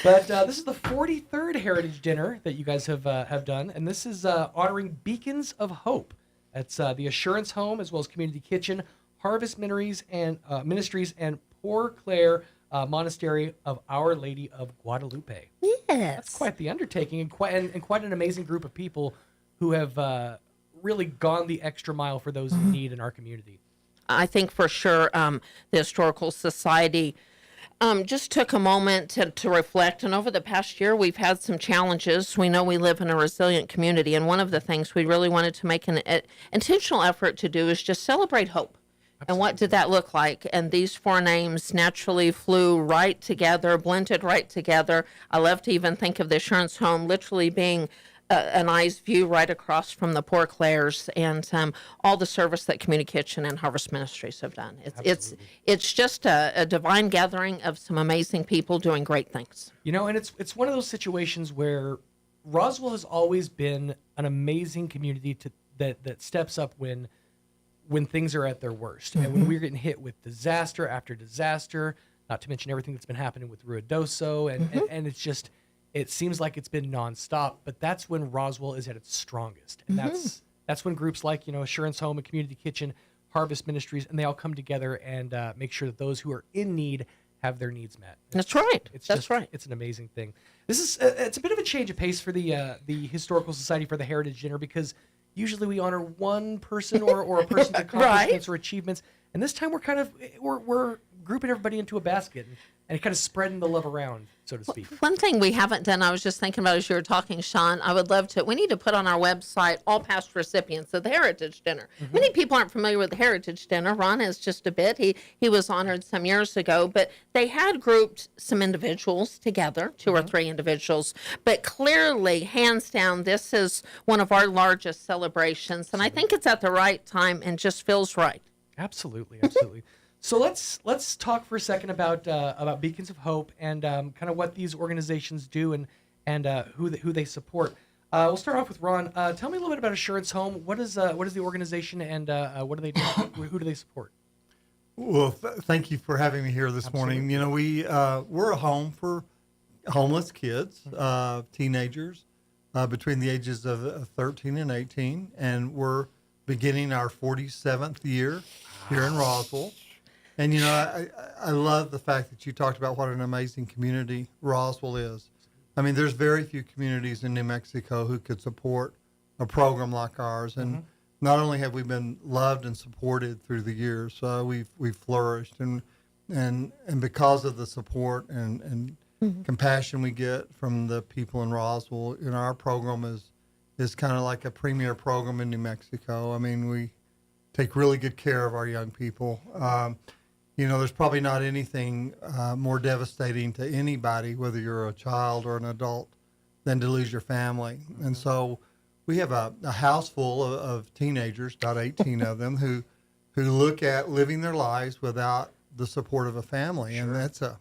But this is the 43rd Heritage Dinner that you guys have done, and this is honoring Beacons of Hope. That's the Assurance Home, as well as Community Kitchen, Harvest Ministries, and Poor Clare Monastery of Our Lady of Guadalupe. Yes, that's quite the undertaking, and quite an amazing group of people who have really gone the extra mile for those in need in our community. I think for sure the Historical Society just took a moment to reflect, and over the past year we've had some challenges. We know we live in a resilient community, and one of the things we really wanted to make an intentional effort to do is just celebrate hope. Absolutely. And what did that look like? And these 4 names naturally flew right together, blended right together. I love to even think of the Assurance Home literally being an eye's view right across from the Poor Clares, and all the service that Community Kitchen and Harvest Ministries have done. It's just a divine gathering of some amazing people doing great things. You know, and it's one of those situations where Roswell has always been an amazing community that steps up when things are at their worst, and when we're getting hit with disaster after disaster. Not to mention everything that's been happening with Ruidoso, and it's just. It seems like it's been nonstop, but that's when Roswell is at its strongest. And that's when groups like, Assurance Home and Community Kitchen, Harvest Ministries, and they all come together and make sure that those who are in need have their needs met. That's right. It's an amazing thing. This is it's a bit of a change of pace for the Historical Society for the Heritage Dinner, because usually we honor one person or a person's accomplishments or achievements, and this time we're grouping everybody into a basket and kind of spreading the love around, so to speak. One thing we haven't done, I was just thinking about as you were talking, Sean, I would love to, we need to put on our website all past recipients of the Heritage Dinner. Many people aren't familiar with the Heritage Dinner. Ron is just a bit. He was honored some years ago, but they had grouped some individuals together, 2 or 3 individuals, but clearly, hands down, this is one of our largest celebrations, and I think it's at the right time and just feels right. Absolutely. So let's talk for a second about Beacons of Hope and kind of what these organizations do and who they support. We'll start off with Ron. Tell me a little bit about Assurance Home. What is the organization, and what do they do? Who do they support? Well, thank you for having me here this morning. We're a home for homeless kids, teenagers between the ages of 13 and 18, and we're beginning our 47th year here in Roswell. And, I love the fact that you talked about what an amazing community Roswell is. I mean, there's very few communities in New Mexico who could support a program like ours. And not only have we been loved and supported through the years, we've flourished. And because of the support and compassion we get from the people in Roswell, our program is kind of like a premier program in New Mexico. I mean, we take really good care of our young people. There's probably not anything more devastating to anybody, whether you're a child or an adult, than to lose your family. And so we have a house full of teenagers, about 18 of them, who look at living their lives without the support of a family. Sure. And that's a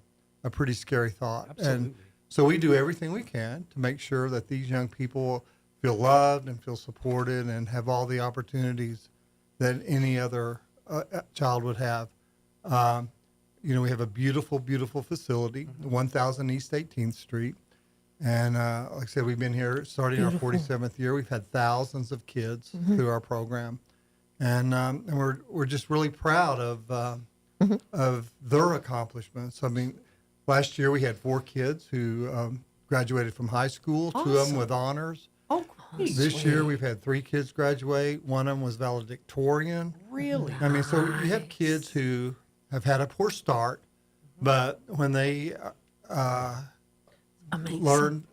pretty scary thought. Absolutely. And so we do everything we can to make sure that these young people feel loved and feel supported and have all the opportunities that any other child would have. We have a beautiful, beautiful facility, 1000 East 18th Street. And like I said, we've been here starting our 47th year. We've had thousands of kids through our program. And we're just really proud of their accomplishments. I mean, last year we had 4 kids who graduated from high school, 2 of them with honors. Oh, great. This year we've had 3 kids graduate. One of them was valedictorian. Really? I mean, so you have kids who have had a poor start, but when they learn,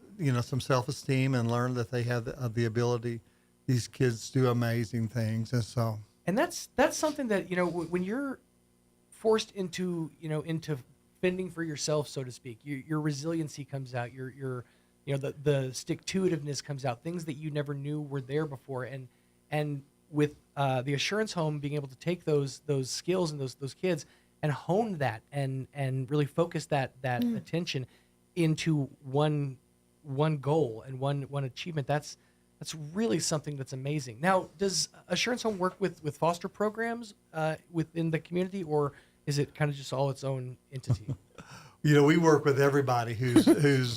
some self-esteem and learn that they have the ability, these kids do amazing things. And so, and that's something that, when you're forced into fending for yourself, so to speak, your resiliency comes out, your the stick-to-itiveness comes out, things that you never knew were there before. And with the Assurance Home being able to take those skills and those kids and hone that and really focus that attention into one goal and one achievement, that's really something that's amazing. Now, does Assurance Home work with foster programs within the community, or is it kind of just all its own entity? We work with everybody who's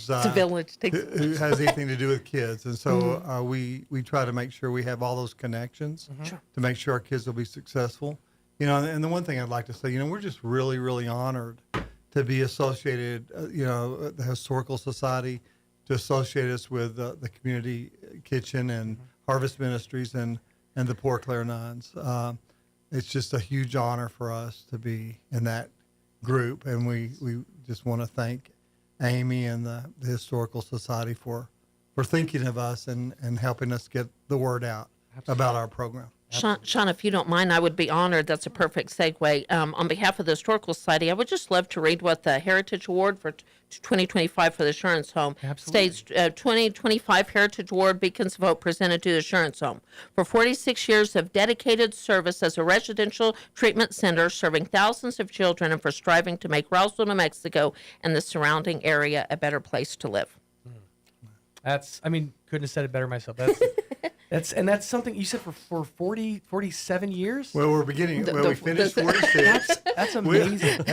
a village who has anything to do with kids, and so we try to make sure we have all those connections to make sure our kids will be successful. And the one thing I'd like to say, we're just really, really honored to be associated, the Historical Society, to associate us with the Community Kitchen and Harvest Ministries and the Poor Clare Nuns. It's just a huge honor for us to be in that group, and we just want to thank Amy and the Historical Society for thinking of us and helping us get the word out about our program. Sean, if you don't mind, I would be honored. That's a perfect segue. On behalf of the Historical Society, I would just love to read what the Heritage Award for 2025 for the Assurance Home states. 2025 Heritage Award Beacons of Hope presented to the Assurance Home for 46 years of dedicated service as a residential treatment center serving thousands of children, and for striving to make Roswell, New Mexico and the surrounding area a better place to live. Couldn't have said it better myself. That's something you said for 47 years. Well, we finished 46. That's amazing.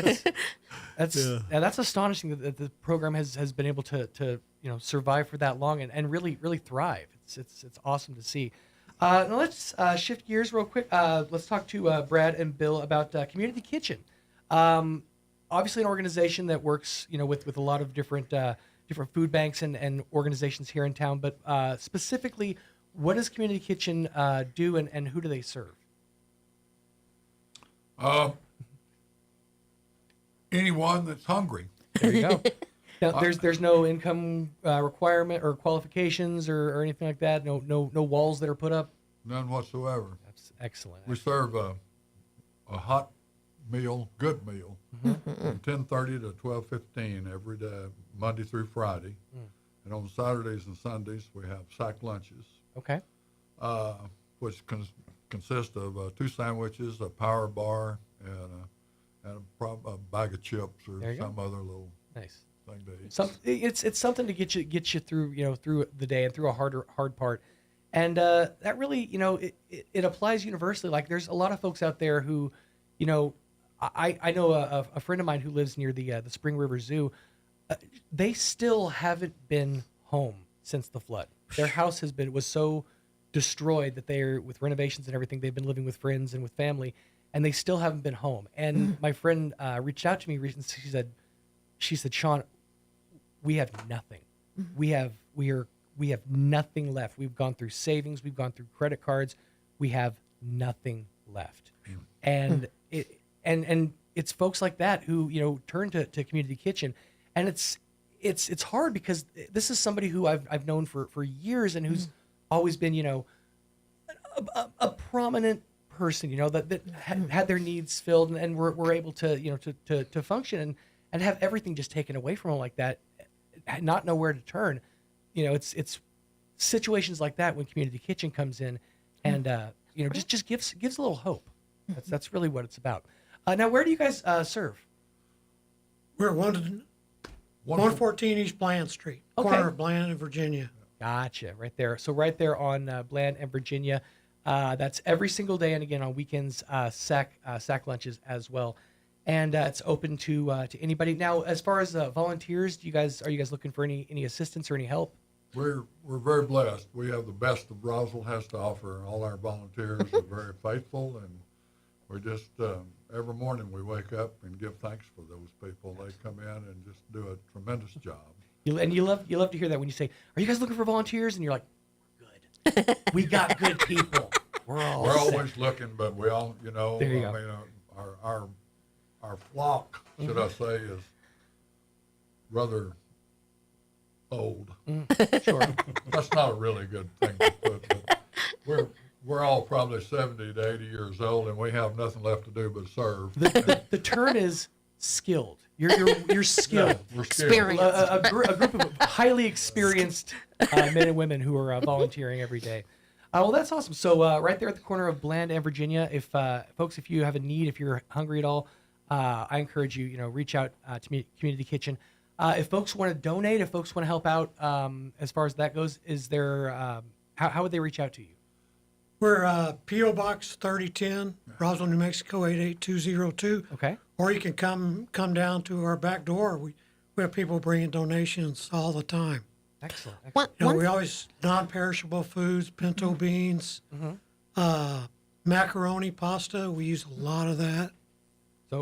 That's astonishing that the program has been able to survive for that long and really thrive. It's awesome to see. Now let's shift gears real quick. Let's talk to Brad and Bill about Community Kitchen. Obviously, an organization that works with a lot of different food banks and organizations here in town, but specifically, what does Community Kitchen do, and who do they serve? Anyone that's hungry. There you go. Now, there's no income requirement or qualifications or anything like that. No walls that are put up. None whatsoever. That's excellent. We serve a hot meal, good meal, from 10:30 to 12:15 every day, Monday through Friday, and on Saturdays and Sundays we have sack lunches. Okay. Which consist of 2 sandwiches, a power bar, and a bag of chips or some other little nice thing to eat. It's something to get you through through the day and through a hard part, and that really it applies universally. Like there's a lot of folks out there who, I know a friend of mine who lives near the Spring River Zoo. They still haven't been home since the flood. Their house was so destroyed that they're, with renovations and everything, they've been living with friends and with family, and they still haven't been home. And my friend reached out to me recently. She said, Sean, we have nothing. We have nothing left. We've gone through savings. We've gone through credit cards. We have nothing left. And it's folks like that who turn to Community Kitchen, and it's hard because this is somebody who I've known for years and who's always been a prominent person that had their needs filled and were able to function and have everything just taken away from them like that, not know where to turn. It's situations like that when Community Kitchen comes in and just gives a little hope. That's really what it's about. Now, where do you guys serve? We're at 114 East Bland Street, corner of Bland and Virginia. Gotcha, right there. So right there on Bland and Virginia. That's every single day, and again on weekends, sack lunches as well. And it's open to anybody. Now, as far as volunteers, are you guys looking for any assistance or any help? We're very blessed. We have the best of Roswell has to offer. All our volunteers are very faithful, and we just every morning we wake up and give thanks for those people. They come in and just do a tremendous job. You love to hear that when you say, "Are you guys looking for volunteers?" And you're like, "Good, we got good people. We're always looking, but we all, There you go. I mean, our flock, should I say, is rather old. Sure. That's not a really good thing to put, but we're all probably 70 to 80 years old, and we have nothing left to do but serve. The term is skilled. You're skilled. Yeah, we're skilled. A group of highly experienced men and women who are volunteering every day. Well, that's awesome. So right there at the corner of Bland and Virginia, if folks, if you have a need, if you're hungry at all, I encourage you, reach out to Community Kitchen. If folks want to donate, if folks want to help out, as far as that goes, is there how would they reach out to you? We're P.O. Box 3010, Roswell, New Mexico 88202. Okay. Or you can come down to our back door. We have people bringing donations all the time. Excellent. We always non-perishable foods, pinto beans, macaroni, pasta. We use a lot of that.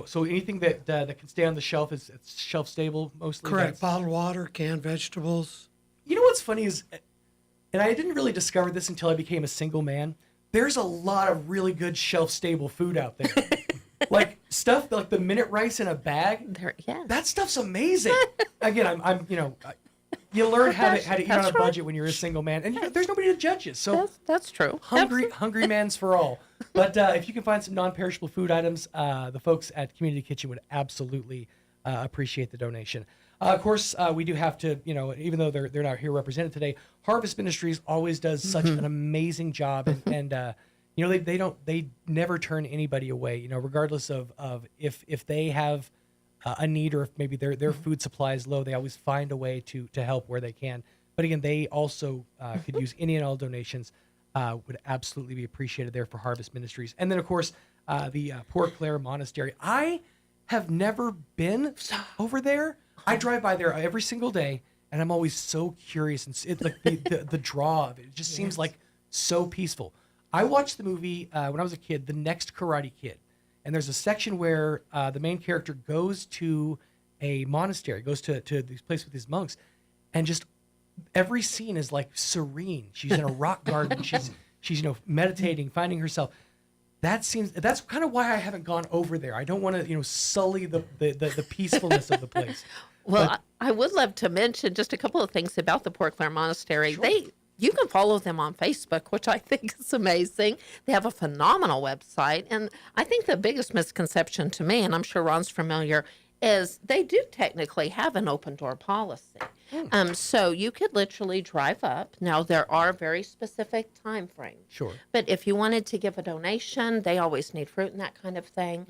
So anything that can stay on the shelf it's shelf stable mostly. Correct. Bottled water, canned vegetables. You know what's funny is, and I didn't really discover this until I became a single man, there's a lot of really good shelf stable food out there. Like stuff like the minute rice in a bag. That stuff's amazing. Again, I'm you learn how to eat on a budget when you're a single man, and there's nobody to judge you. So that's true. Hungry man's for all. But if you can find some non-perishable food items, the folks at Community Kitchen would absolutely appreciate the donation. Of course, we do have to, even though they're not here represented today, Harvest Ministries always does such an amazing job, and they never turn anybody away. Regardless of if they have a need or if maybe their food supply is low, they always find a way to help where they can. But again, they also could use any and all donations. Would absolutely be appreciated there for Harvest Ministries. And then, of course, the Port Clare Monastery. I have never been over there. I drive by there every single day, and I'm always so curious. And it's like the draw of it. It just seems like so peaceful. I watched the movie when I was a kid, The Next Karate Kid. And there's a section where the main character goes to a monastery, goes to this place with these monks, and just every scene is like serene. She's in a rock garden. She's meditating, finding herself. That's kind of why I haven't gone over there. I don't want to sully the peacefulness of the place. Well, I would love to mention just a couple of things about the Port Clare Monastery. Sure. You can follow them on Facebook, which I think is amazing. They have a phenomenal website. And I think the biggest misconception to me, and I'm sure Ron's familiar, is they do technically have an open door policy. So you could literally drive up. Now, there are very specific time frames. Sure. But if you wanted to give a donation, they always need fruit and that kind of thing.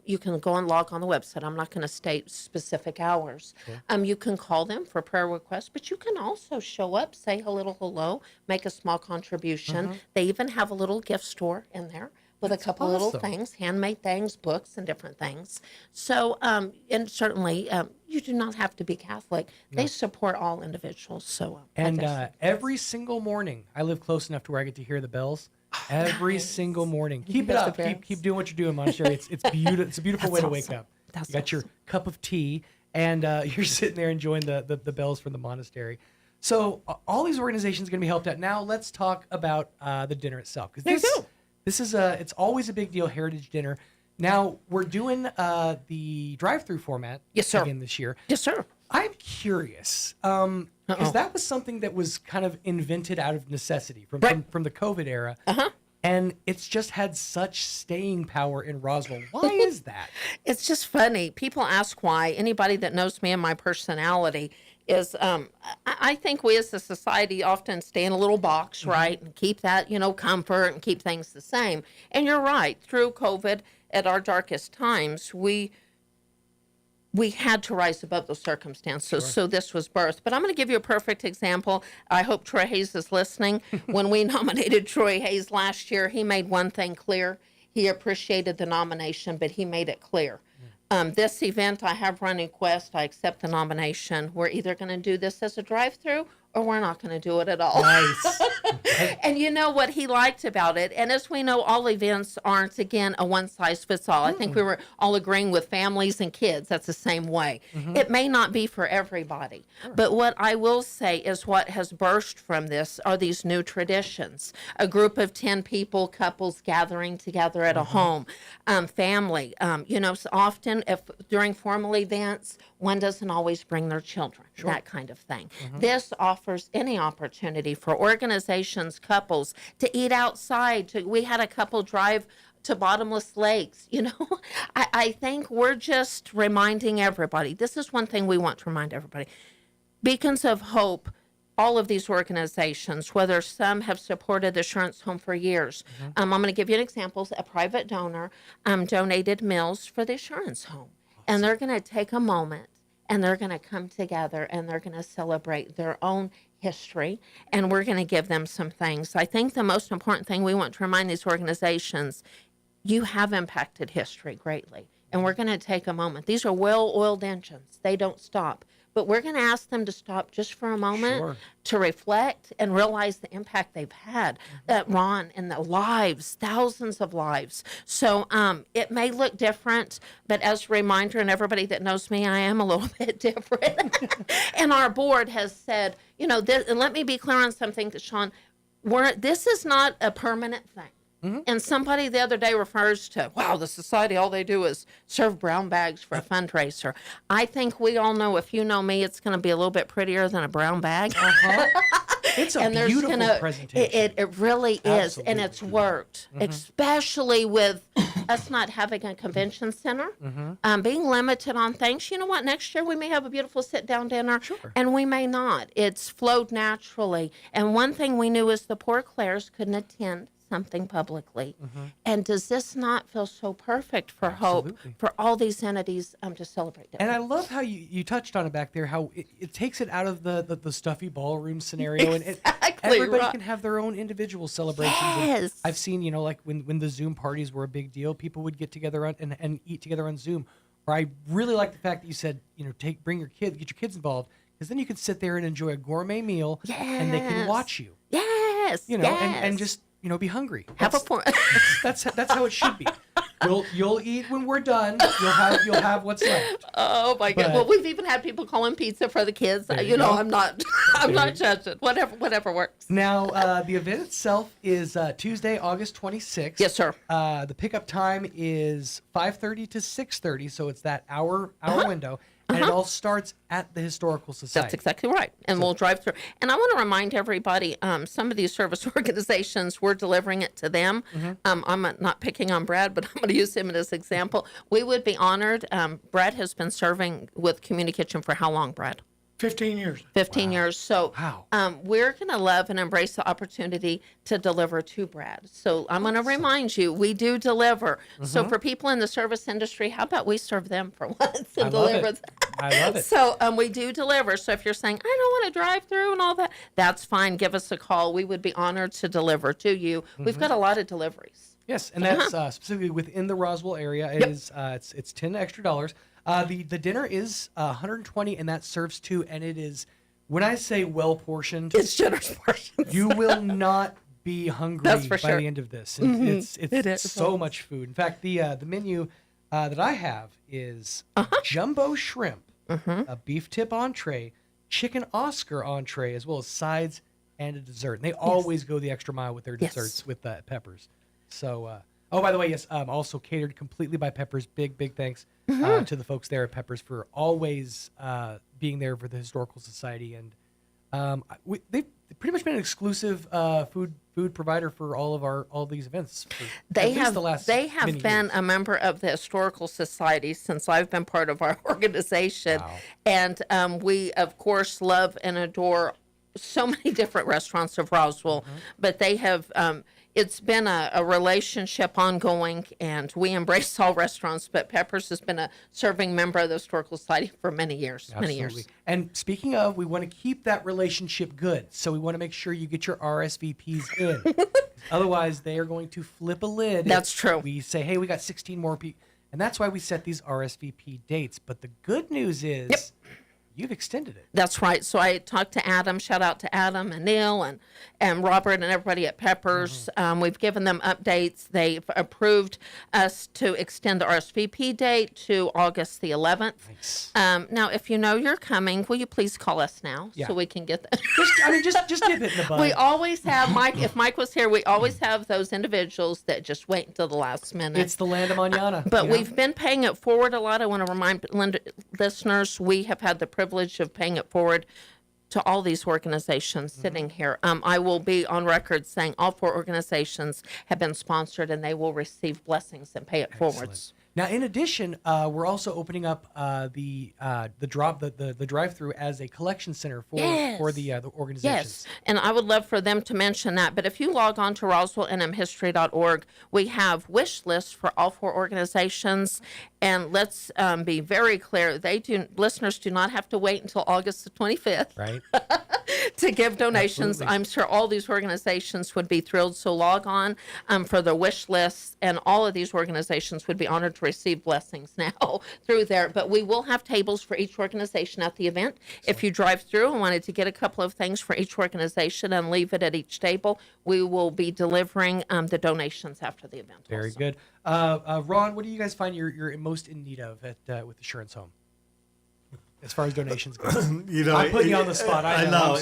You can go and log on the website. I'm not going to state specific hours. Sure. You can call them for prayer requests, but you can also show up, say a little hello, make a small contribution. They even have a little gift store in there with a couple little things, handmade things, books, and different things. So, and certainly, you do not have to be Catholic. No. They support all individuals. So, and every single morning, I live close enough to where I get to hear the bells. Every single morning. Keep it up. Keep doing what you're doing, Monastery. It's beautiful. It's a beautiful way to wake up. You got your cup of tea, and you're sitting there enjoying the bells from the monastery. So all these organizations are going to be helped out. Now let's talk about the dinner itself. This is it's always a big deal, Heritage Dinner. Now, we're doing the drive-through format again this year. Yes, sir. I'm curious, because that was something that was kind of invented out of necessity from the COVID era. And it's just had such staying power in Roswell. Why is that? It's just funny. People ask why. Anybody that knows me and my personality is, I think we as a society often stay in a little box, right? And keep that, comfort and keep things the same. And you're right. Through COVID, at our darkest times, we we had to rise above those circumstances. So this was birth. But I'm going to give you a perfect example. I hope Troy Hayes is listening. When we nominated Troy Hayes last year, he made one thing clear. He appreciated the nomination, but he made it clear. This event, I have running Quest. I accept the nomination. We're either going to do this as a drive-through or we're not going to do it at all. Nice. And you know what he liked about it, and as we know, all events aren't, again, a one-size-fits-all. I think we were all agreeing with families and kids. That's the same way. It may not be for everybody, but what I will say is what has burst from this are these new traditions. A group of 10 people, couples gathering together at a home, family. You know, so often if during formal events, one doesn't always bring their children, that kind of thing. This offers any opportunity for organizations, couples, to eat outside. We had a couple drive to bottomless lakes. You know, I think we're just reminding everybody. This is one thing we want to remind everybody. Beacons of Hope, all of these organizations, whether some have supported the Assurance Home for years. I'm going to give you an example. A private donor donated meals for the Assurance Home. And they're going to take a moment and they're going to come together and they're going to celebrate their own history, and we're going to give them some things. I think the most important thing we want to remind these organizations, you have impacted history greatly, and we're going to take a moment. These are well-oiled engines. They don't stop. But we're going to ask them to stop just for a moment to reflect and realize the impact they've had, Ron, in the lives, thousands of lives. So it may look different, but as a reminder, and everybody that knows me, I am a little bit different. And our board has said, you know, and let me be clear on something, Sean, this is not a permanent thing. And somebody the other day refers to, wow, the society, all they do is serve brown bags for a fundraiser. I think we all know, if you know me, it's going to be a little bit prettier than a brown bag. It's a beautiful presentation. It really is, and it's worked, especially with us not having a convention center, being limited on things. You know what? Next year we may have a beautiful sit-down dinner, and we may not. It's flowed naturally. And one thing we knew is the poor Claires couldn't attend something publicly. And does this not feel so perfect for Hope, for all these entities to celebrate that? And I love how you touched on it back there, how it takes it out of the stuffy ballroom scenario. And everybody can have their own individual celebrations. And I've seen, you know, like when the Zoom parties were a big deal, people would get together and eat together on Zoom. Or I really like the fact that you said, you know, bring your kids, get your kids involved, because then you can sit there and enjoy a gourmet meal and they can watch you. You know, and just, you know, be hungry. That's how it should be. You'll eat when we're done. You'll have what's left. Oh my God! Well, we've even had people calling pizza for the kids. You know, I'm not judging. Whatever works. Now, the event itself is Tuesday, August 26th. Yes, sir. The pickup time is 5:30 to 6:30, so it's that hour window. And it all starts at the Historical Society. That's exactly right. And we'll drive through. And I want to remind everybody, some of these service organizations, we're delivering it to them. I'm not picking on Brad, but I'm going to use him as an example. We would be honored. Brad has been serving with Community Kitchen for how long, Brad? 15 years. 15 years. So we're going to love and embrace the opportunity to deliver to Brad. So I'm going to remind you, we do deliver. So for people in the service industry, how about we serve them for once and deliver them? I love it. So we do deliver. So if you're saying, I don't want to drive through and all that, that's fine. Give us a call. We would be honored to deliver to you. We've got a lot of deliveries. Yes, and that's specifically within the Roswell area. It is it's $10 extra. The dinner is $120, and that serves two, and it is, when I say well portioned, it's generous portions. You will not be hungry by the end of this. It's so much food. In fact, the menu that I have is jumbo shrimp, a beef tip entree, chicken Oscar entree, as well as sides and a dessert. And they always go the extra mile with their desserts with Peppers. So, oh, by the way, yes, also catered completely by Peppers. Big thanks to the folks there at Peppers for always being there for the Historical Society. And they've pretty much been an exclusive food provider for all these events. They have been a member of the Historical Society since I've been part of our organization. And we, of course, love and adore so many different restaurants of Roswell, but they have it's been a relationship ongoing, and we embrace all restaurants, but Peppers has been a serving member of the Historical Society for many years. Absolutely. And speaking of, we want to keep that relationship good, so we want to make sure you get your RSVPs in. Otherwise, they are going to flip a lid. That's true. We say, hey, we got 16 more people. And that's why we set these RSVP dates. But the good news is you've extended it. That's right. So I talked to Adam. Shout out to Adam and Neil and Robert and everybody at Peppers. We've given them updates. They've approved us to extend the RSVP date to August the 11th. Nice. Now, if you know you're coming, will you please call us now so we can get that? Just nip it in the bud. We always have Mike. If Mike was here, we always have those individuals that just wait until the last minute. It's the land of manana. But we've been paying it forward a lot. I want to remind listeners we have had the privilege of paying it forward to all these organizations sitting here. I will be on record saying all 4 organizations have been sponsored, and they will receive blessings and pay it forwards. Now, in addition, we're also opening up the drive-through as a collection center for the organizations. Yes, and I would love for them to mention that. But if you log on to roswellnmhistory.org, we have wish lists for all 4 organizations. And let's be very clear: listeners do not have to wait until August the 25th, right, to give donations. Absolutely. I'm sure all these organizations would be thrilled. So log on for the wish lists, and all of these organizations would be honored to receive blessings now through there. But we will have tables for each organization at the event. If you drive through and wanted to get a couple of things for each organization and leave it at each table, we will be delivering the donations after the event. Very good. Ron, what do you guys find you're most in need of at with Assurance Home? As far as donations go, I'm putting you on the spot. I know.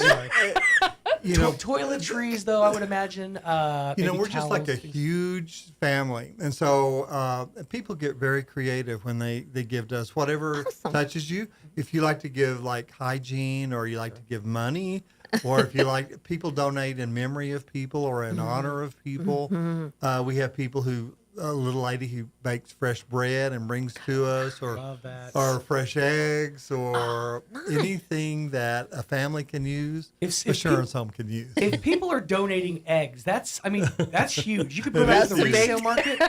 Toiletries, though, I would imagine. We're just like a huge family, and so people get very creative when they give to us whatever touches you. If you like to give like hygiene, or you like to give money, or if you like, people donate in memory of people or in honor of people. We have people who. A little lady who bakes fresh bread and brings to us, or fresh eggs, or anything that a family can use. Assurance Home can use. If people are donating eggs, that's huge. You could put that in the resale market.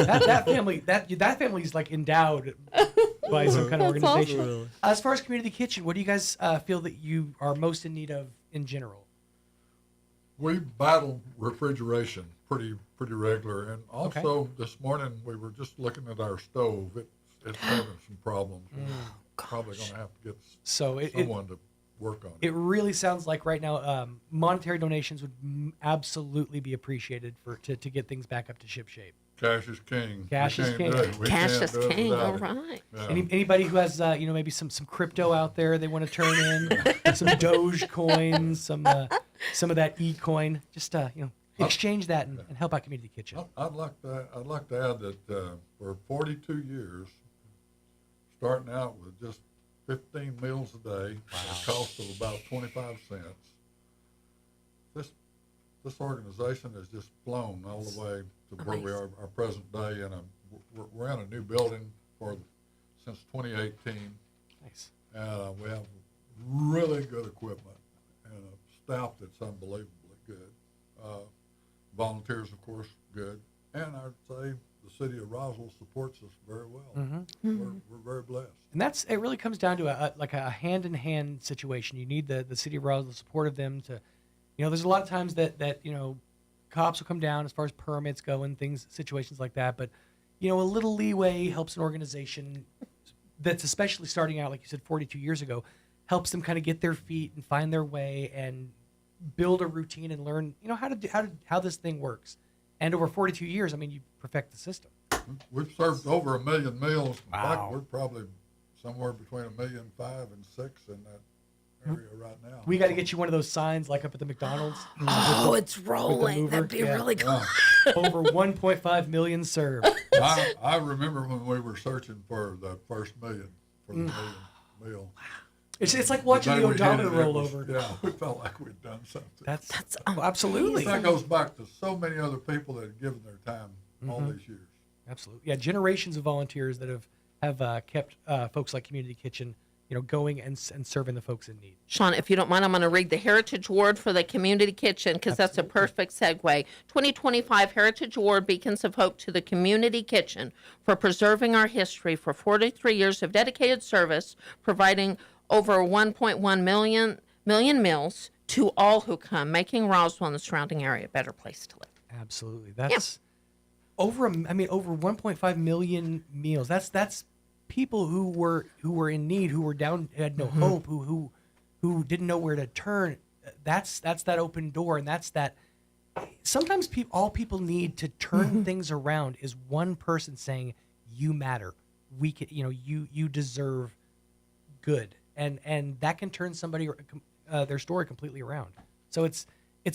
that family's like endowed by some kind of organization. Awesome. As far as community kitchen, what do you guys feel that you are most in need of in general? We battle refrigeration pretty regular, and also this morning we were just looking at our stove. It's having some problems. Probably going to have to get someone to work on it. It really sounds like right now monetary donations would absolutely be appreciated to get things back up to ship shape. Cash is king. Cash is king. Cash is king. All right. Yeah. Anybody who has maybe some crypto out there they want to turn in, some Doge coins, some of that e-coin, just exchange that and help out Community Kitchen. I'd like to add that for 42 years, starting out with just 15 meals a day, at a cost of about 25 cents. This organization has just flown all the way to where we are our present day, and we're in a new building since 2018. Nice. And we have really good equipment and a staff that's unbelievably good. Volunteers, of course, good, and I'd say the city of Roswell supports us very well. We're very blessed. And it really comes down to a hand-in-hand situation. You need the city of Roswell support of them to, there's a lot of times that cops will come down as far as permits go and situations like that. But, a little leeway helps an organization that's especially starting out, like you said, 42 years ago, helps them kind of get their feet and find their way and build a routine and learn, how this thing works. And over 42 years, you perfect the system. We've served over 1 million meals. Wow. In fact, we're probably somewhere between 1.5 million and 6 in that area right now. We got to get you one of those signs like up at the McDonald's. It's rolling. That'd be really cool. Over 1.5 million served. I remember when we were searching for the first million, for the million meal. It's like watching the odometer roll over. Yeah, we felt like we'd done something. That's absolutely. That goes back to so many other people that have given their time all these years. Absolutely. Yeah, generations of volunteers that have kept folks like Community Kitchen going and serving the folks in need. Sean, if you don't mind, I'm going to read the Heritage Award for the Community Kitchen because that's a perfect segue. 2025 Heritage Award Beacons of Hope to the Community Kitchen for preserving our history for 43 years of dedicated service, providing over 1.1 million meals to all who come, making Roswell and the surrounding area a better place to live. Absolutely. That's over 1.5 million meals. That's people who were in need, who were down, had no hope, who didn't know where to turn. That's that open door, and that's that. Sometimes all people need to turn things around is one person saying, "You matter. We can, you deserve good," and that can turn somebody their story completely around. So it's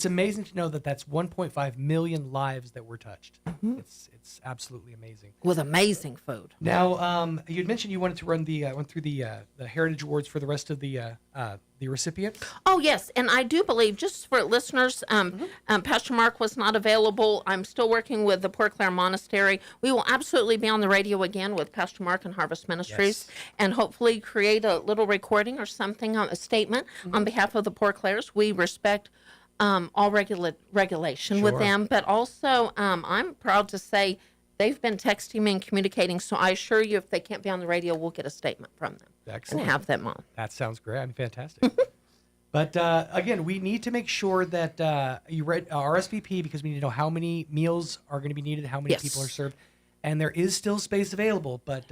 amazing to know that that's 1.5 million lives that were touched. It's absolutely amazing. With amazing food. Now, you'd mentioned you wanted to run went through the Heritage Awards for the rest of the recipients. Oh, yes. And I do believe, just for listeners, Pastor Mark was not available. I'm still working with the Port Clare Monastery. We will absolutely be on the radio again with Pastor Mark and Harvest Ministries and hopefully create a little recording or something, a statement on behalf of the Port Clares. We respect all regulation with them, but also I'm proud to say they've been texting me and communicating, so I assure you if they can't be on the radio, we'll get a statement from them. Excellent. And have them on. That sounds great. I mean, fantastic. But again, we need to make sure that you read RSVP because we need to know how many meals are going to be needed, how many people are served, and there is still space available, but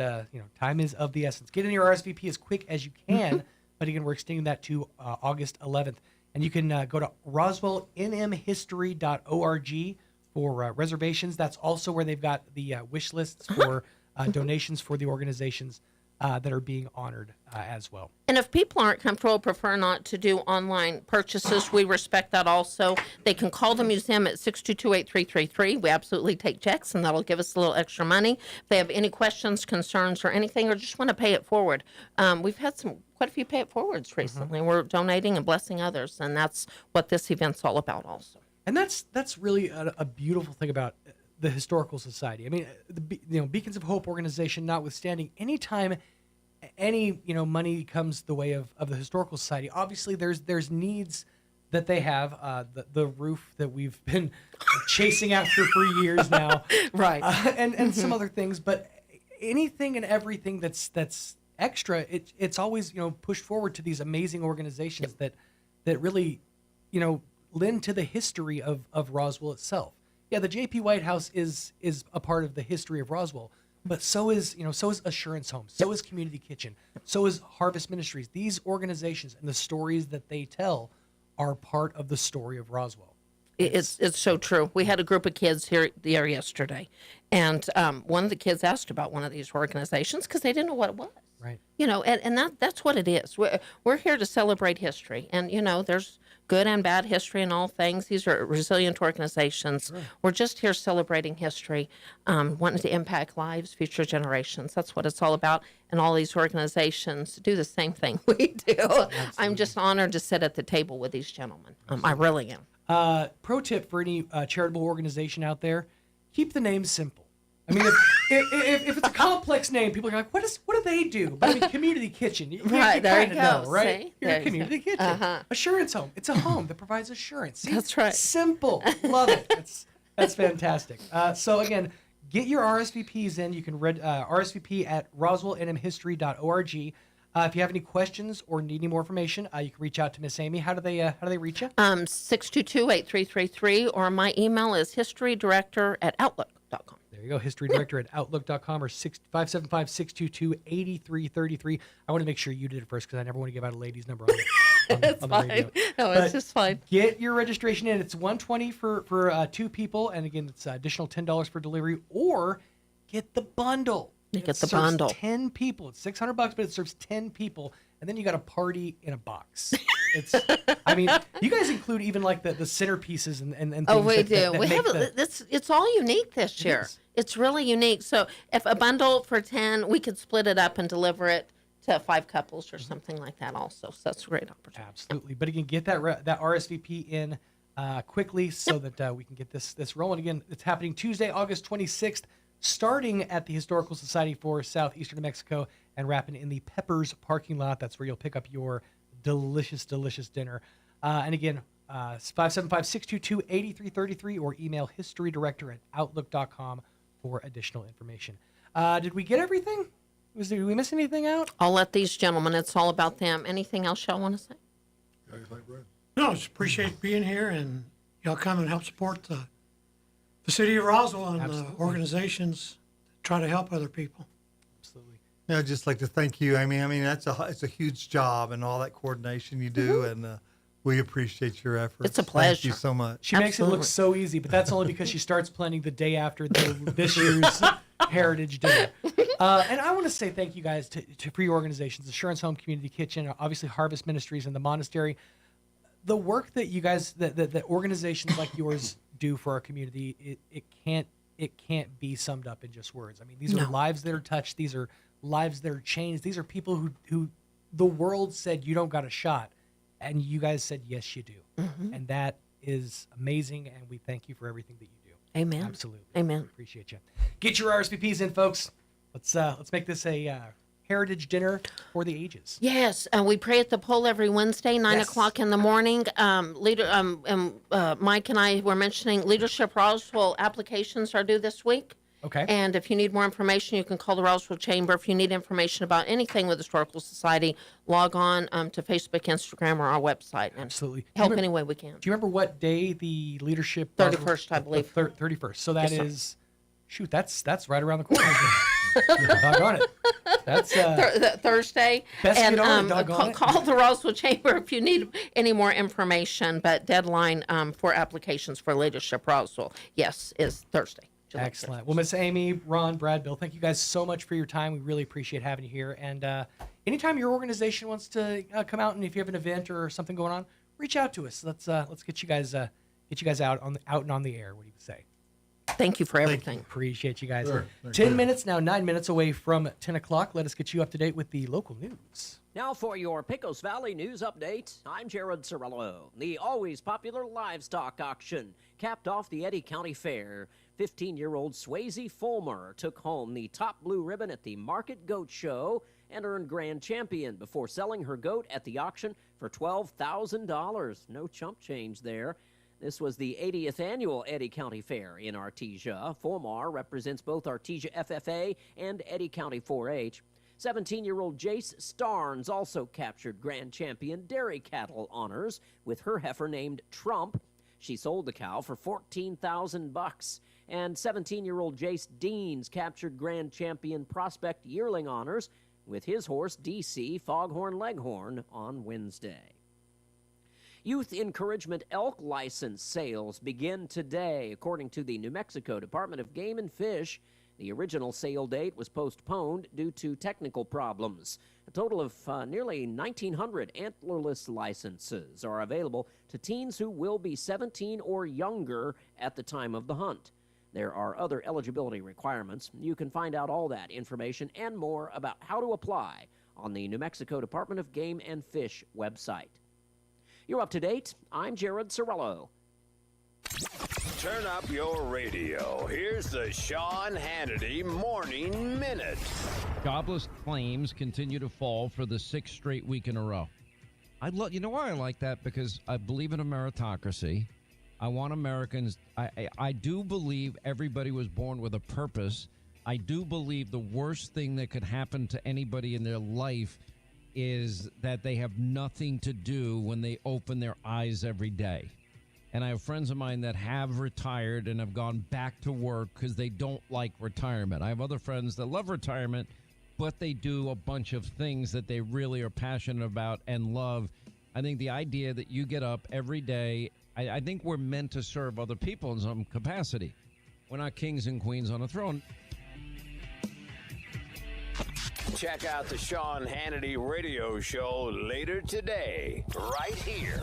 time is of the essence. Get in your RSVP as quick as you can, but again, we're extending that to August 11th. And you can go to roswellnmhistory.org for reservations. That's also where they've got the wish lists for donations for the organizations that are being honored as well. And if people aren't comfortable, prefer not to do online purchases, we respect that also. They can call the museum at 622-8333. We absolutely take checks, and that'll give us a little extra money. If they have any questions, concerns, or anything, or just want to pay it forward. We've had quite a few pay it forwards recently. We're donating and blessing others, and that's what this event's all about also. And that's really a beautiful thing about the Historical Society. I mean, the Beacons of Hope organization notwithstanding, anytime any money comes the way of the Historical Society, obviously there's needs that they have. The roof that we've been chasing after for years now, right? And some other things, but anything and everything that's extra, it's always pushed forward to these amazing organizations that really lend to the history of Roswell itself. Yeah, the J.P. White House is a part of the history of Roswell, but so is Assurance Home, so is Community Kitchen, so is Harvest Ministries. These organizations and the stories that they tell are part of the story of Roswell. It's so true. We had a group of kids here yesterday, and one of the kids asked about one of these organizations because they didn't know what it was. Right. And that's what it is. We're here to celebrate history, and there's good and bad history in all things. These are resilient organizations. Sure. We're just here celebrating history, wanting to impact lives, future generations. That's what it's all about. And all these organizations do the same thing we do. Absolutely. I'm just honored to sit at the table with these gentlemen. I really am. Pro tip for any charitable organization out there: keep the name simple. I mean, if it's a complex name, people are like, what do they do? But I mean, Community Kitchen. You kind of know, right? See? You're a Community Kitchen. Assurance Home. It's a home that provides assurance. See? That's right. Simple. Love it. That's fantastic. So again, get your RSVPs in. You can RSVP at roswellnmhistory.org. If you have any questions or need any more information, you can reach out to Miss Amy. How do they reach you? 622-8333, or my email is historydirector@outlook.com. There you go, historydirector@outlook.com or 575-622-8333. I want to make sure you did it first because I never want to give out a lady's number on the radio. No, it's just fine. Get your registration in. It's $120 for 2 people, and again, it's additional $10 for delivery, or get the bundle. Get the bundle. 10 people. It's $600, but it serves 10 people, and then you got a party in a box. I mean, you guys include even like the centerpieces and things. Oh, we do. That we have it's all unique this year. It's really unique. So if a bundle for 10, we could split it up and deliver it to 5 couples or something like that also. So that's a great opportunity. Absolutely. But again, get that RSVP in quickly so that we can get this rolling. Again, it's happening Tuesday, August 26th. starting at the Historical Society for Southeastern New Mexico and wrapping in the Peppers parking lot. That's where you'll pick up your delicious, delicious dinner. And again, 575-622-8333 or email historydirector@outlook.com for additional information. Did we get everything? Did we miss anything out? I'll let these gentlemen, it's all about them. Anything else y'all want to say? No, just appreciate being here, and y'all come and help support the city of Roswell and the organizations that try to help other people. Absolutely. Yeah, I'd just like to thank you. I mean, it's a huge job and all that coordination you do, and we appreciate your efforts. It's a pleasure. Thank you so much. She makes it look so easy, but that's only because she starts planning the day after this year's Heritage Dinner. And I want to say thank you guys to for your organizations, Assurance Home Community Kitchen, obviously Harvest Ministries and the Monastery. The work that you guys, that organizations like yours do for our community, it can't be summed up in just words. I mean, these are lives that are touched. These are lives that are changed. These are people who the world said you don't got a shot, and you guys said yes you do. Mm-hmm. And that is amazing, and we thank you for everything that you do. Amen. Absolutely. Amen. We appreciate you. Get your RSVPs in, folks. Let's make this a Heritage Dinner for the ages. Yes, we pray at the pole every Wednesday, 9 o'clock in the morning. Mike and I were mentioning Leadership Roswell applications are due this week. Okay. And if you need more information, you can call the Roswell Chamber. If you need information about anything with the Historical Society, log on to Facebook, Instagram, or our website. And Absolutely. help any way we can. Do you remember what day the leadership? 31st, I believe. 31st. So that Yes, sir. is, shoot, that's right around the corner. Doggone it. That's Thursday. Best And get on it, doggone it. call the Roswell Chamber if you need any more information. But deadline for applications for Leadership Roswell, yes, is Thursday. July Excellent. Well, Miss Amy, Ron, Brad, Bill, thank you guys so much for your time. We really appreciate having you here. And anytime your organization wants to come out, and if you have an event or something going on, reach out to us. Let's get you guys out and on the air. What do you say? Thank you for everything. Appreciate you guys. Sure. 10 minutes now, 9 minutes away from 10 o'clock. Let us get you up to date with the local news. Now for your Pecos Valley news update, I'm Jared Cirillo. The always popular livestock auction capped off the Eddy County Fair. 15-year-old Swayze Fulmer took home the top blue ribbon at the Market Goat Show and earned grand champion before selling her goat at the auction for $12,000. No chump change there. This was the 80th annual Eddy County Fair in Artesia. Fulmer represents both Artesia FFA and Eddy County 4-H. 17-year-old Jace Starnes also captured grand champion dairy cattle honors with her heifer named Trump. She sold the cow for $14,000. And 17-year-old Jace Deans captured grand champion prospect yearling honors with his horse DC Foghorn Leghorn on Wednesday. Youth Encouragement Elk License sales begin today. According to the New Mexico Department of Game and Fish, the original sale date was postponed due to technical problems. A total of nearly 1,900 antlerless licenses are available to teens who will be 17 or younger at the time of the hunt. There are other eligibility requirements. You can find out all that information and more about how to apply on the New Mexico Department of Game and Fish website. You're up to date. I'm Jared Cirillo. Turn up your radio. Here's the Sean Hannity Morning Minute. Jobless claims continue to fall for the sixth straight week in a row. You know why I like that? Because I believe in a meritocracy. I want Americans. I do believe everybody was born with a purpose. I do believe the worst thing that could happen to anybody in their life is that they have nothing to do when they open their eyes every day. And I have friends of mine that have retired and have gone back to work because they don't like retirement. I have other friends that love retirement, but they do a bunch of things that they really are passionate about and love. I think the idea that you get up every day, I think we're meant to serve other people in some capacity. We're not kings and queens on a throne. Check out the Sean Hannity radio show later today, right here.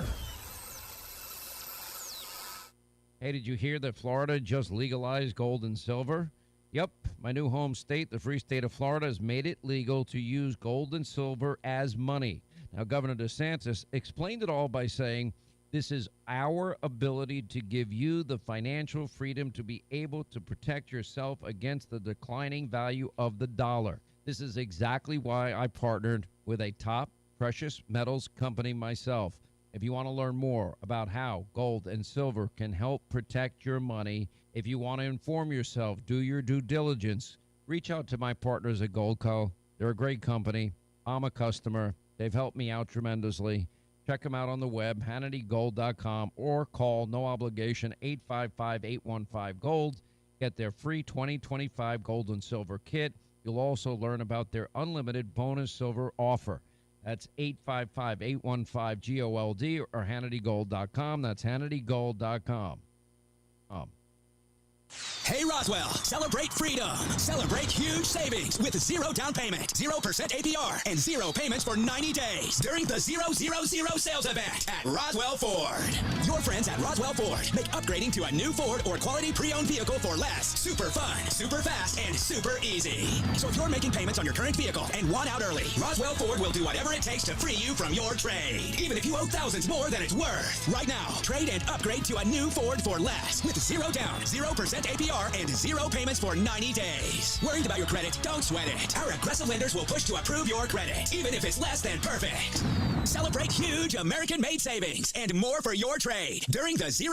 Hey, did you hear that Florida just legalized gold and silver? Yep, my new home state, the free state of Florida, has made it legal to use gold and silver as money. Now, Governor DeSantis explained it all by saying This is our ability to give you the financial freedom to be able to protect yourself against the declining value of the dollar. This is exactly why I partnered with a top precious metals company myself. If you want to learn more about how gold and silver can help protect your money, if you want to inform yourself, do your due diligence, reach out to my partners at Goldco. They're a great company. I'm a customer. They've helped me out tremendously. Check them out on the web, HannityGold.com, or call, no obligation, 855-815-GOLD. Get their free 2025 gold and silver kit. You'll also learn about their unlimited bonus silver offer. That's 855-815-GOLD or HannityGold.com. That's HannityGold.com. Hey Roswell, celebrate freedom. Celebrate huge savings with 0 down payment, 0% APR, and 0 payments for 90 days during the 000 sales event at Roswell Ford. Your friends at Roswell Ford make upgrading to a new Ford or quality pre-owned vehicle for less super fun, super fast, and super easy. So if you're making payments on your current vehicle and want out early, Roswell Ford will do whatever it takes to free you from your trade, even if you owe thousands more than it's worth. Right now, trade and upgrade to a new Ford for less with 0 down, 0% APR, and 0 payments for 90 days. Worried about your credit? Don't sweat it. Our aggressive lenders will push to approve your credit, even if it's less than perfect. Celebrate huge American-made savings and more for your trade during the 000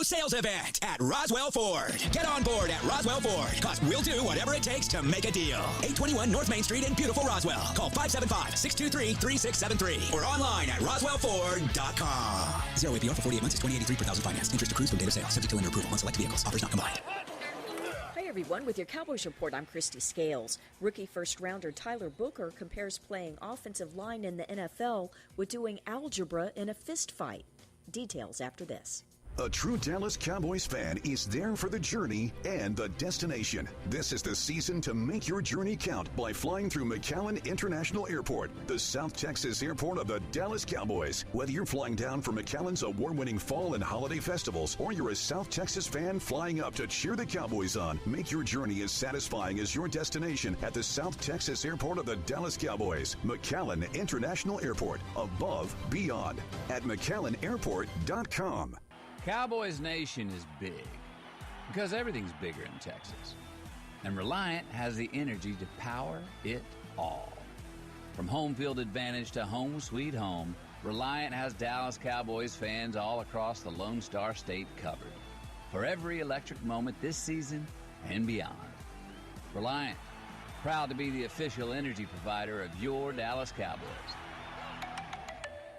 sales event at Roswell Ford. Get on board at Roswell Ford, because we'll do whatever it takes to make a deal. 821 North Main Street in beautiful Roswell. Call 575-623-3673 or online at roswellford.com. 0 APR for 48 months is $20.83 per thousand finance. Interest accrues from data sales. Subject to lender approval on select vehicles. Offers not combined. Hi everyone, with your Cowboys Report, I'm Christy Scales. Rookie first-rounder Tyler Booker compares playing offensive line in the NFL with doing algebra in a fist fight. Details after this. A true Dallas Cowboys fan is there for the journey and the destination. This is the season to make your journey count by flying through McAllen International Airport, the South Texas airport of the Dallas Cowboys. Whether you're flying down for McAllen's award-winning fall and holiday festivals, or you're a South Texas fan flying up to cheer the Cowboys on, make your journey as satisfying as your destination at the South Texas airport of the Dallas Cowboys. McAllen International Airport, above, beyond, at McAllenAirport.com. Cowboys Nation is big because everything's bigger in Texas. And Reliant has the energy to power it all. From home field advantage to home sweet home, Reliant has Dallas Cowboys fans all across the Lone Star State covered for every electric moment this season and beyond. Reliant, proud to be the official energy provider of your Dallas Cowboys.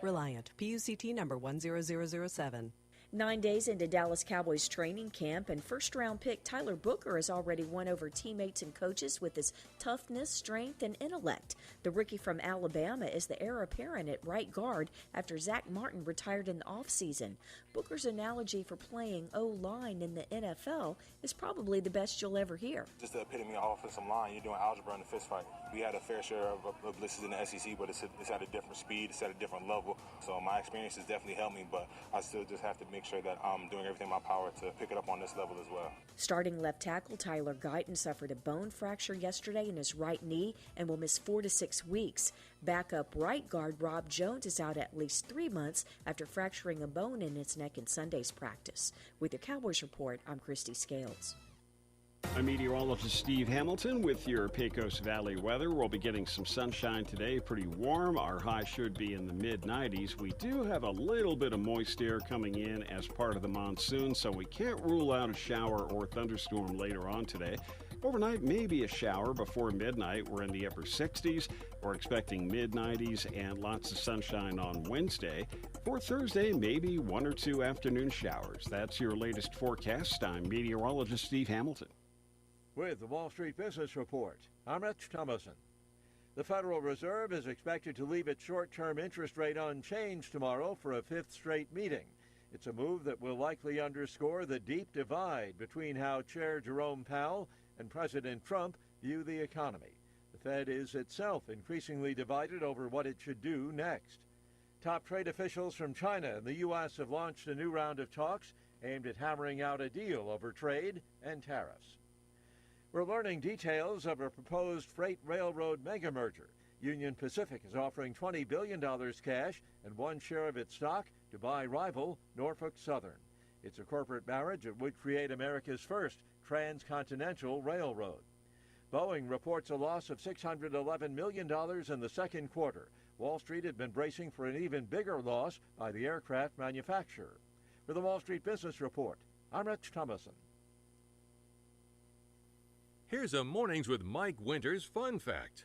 Reliant, PUCT number 10007. 9 days into Dallas Cowboys training camp, and first-round pick Tyler Booker has already won over teammates and coaches with his toughness, strength, and intellect. The rookie from Alabama is the heir apparent at right guard after Zach Martin retired in the offseason. Booker's analogy for playing O-line in the NFL is probably the best you'll ever hear. Just the epitome of offensive line. You're doing algebra in a fist fight. We had a fair share of blitzes in the SEC, but it's at a different speed, it's at a different level. So my experience has definitely helped me, but I still just have to make sure that I'm doing everything in my power to pick it up on this level as well. Starting left tackle Tyler Guyton suffered a bone fracture yesterday in his right knee and will miss 4 to 6 weeks. Backup right guard Rob Jones is out at least 3 months after fracturing a bone in his neck in Sunday's practice. With your Cowboys Report, I'm Christy Scales. I'm meteorologist Steve Hamilton with your Pecos Valley weather. We'll be getting some sunshine today, pretty warm. Our high should be in the mid-90s. We do have a little bit of moist air coming in as part of the monsoon, so we can't rule out a shower or thunderstorm later on today. Overnight, maybe a shower before midnight. We're in the upper 60s. We're expecting mid-90s and lots of sunshine on Wednesday. For Thursday, maybe 1 or 2 afternoon showers. That's your latest forecast. I'm meteorologist Steve Hamilton. With the Wall Street Business Report, I'm Rich Thomason. The Federal Reserve is expected to leave its short-term interest rate unchanged tomorrow for a 5th straight meeting. It's a move that will likely underscore the deep divide between how Chair Jerome Powell and President Trump view the economy. The Fed is itself increasingly divided over what it should do next. Top trade officials from China and the U.S. have launched a new round of talks aimed at hammering out a deal over trade and tariffs. We're learning details of a proposed freight railroad mega-merger. Union Pacific is offering $20 billion cash and 1 share of its stock to to buy rival Norfolk Southern. It's a corporate marriage that would create America's first transcontinental railroad. Boeing reports a loss of $611 million in the second quarter. Wall Street had been bracing for an even bigger loss by the aircraft manufacturer. For the Wall Street Business Report, I'm Rich Thomason. Here's a Mornings with Mike Winters fun fact.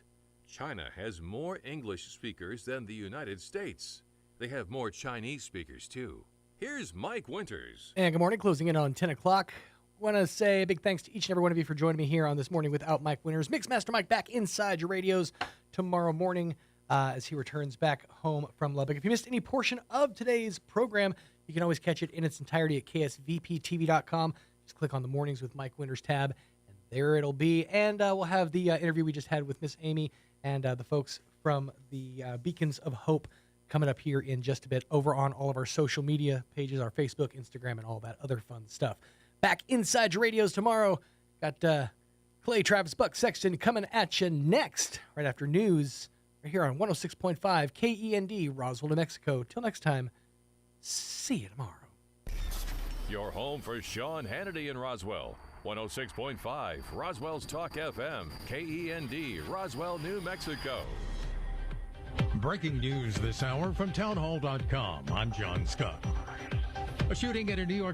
China has more English speakers than the United States. They have more Chinese speakers, too. Here's Mike Winters. And good morning, closing in on 10 o'clock. Want to say a big thanks to each and every one of you for joining me here on This Morning Without Mike Winters. Mixmaster Mike back inside your radios tomorrow morning as he returns back home from Lubbock. If you missed any portion of today's program, you can always catch it in its entirety at ksvptv.com. Just click on the Mornings with Mike Winters tab, and there it'll be. And we'll have the interview we just had with Miss Amy and the folks from the Beacons of Hope coming up here in just a bit over on all of our social media pages, our Facebook, Instagram, and all that other fun stuff. Back inside your radios tomorrow. Got Clay, Travis, Buck, Sexton coming at you next, right after news, right here on 106.5 KEND, Roswell, New Mexico. Till next time, see you tomorrow. Your home for Sean Hannity in Roswell. 106.5 Roswell's Talk FM, KEND, Roswell, New Mexico. Breaking news this hour from townhall.com. I'm John Scott. A shooting at a New York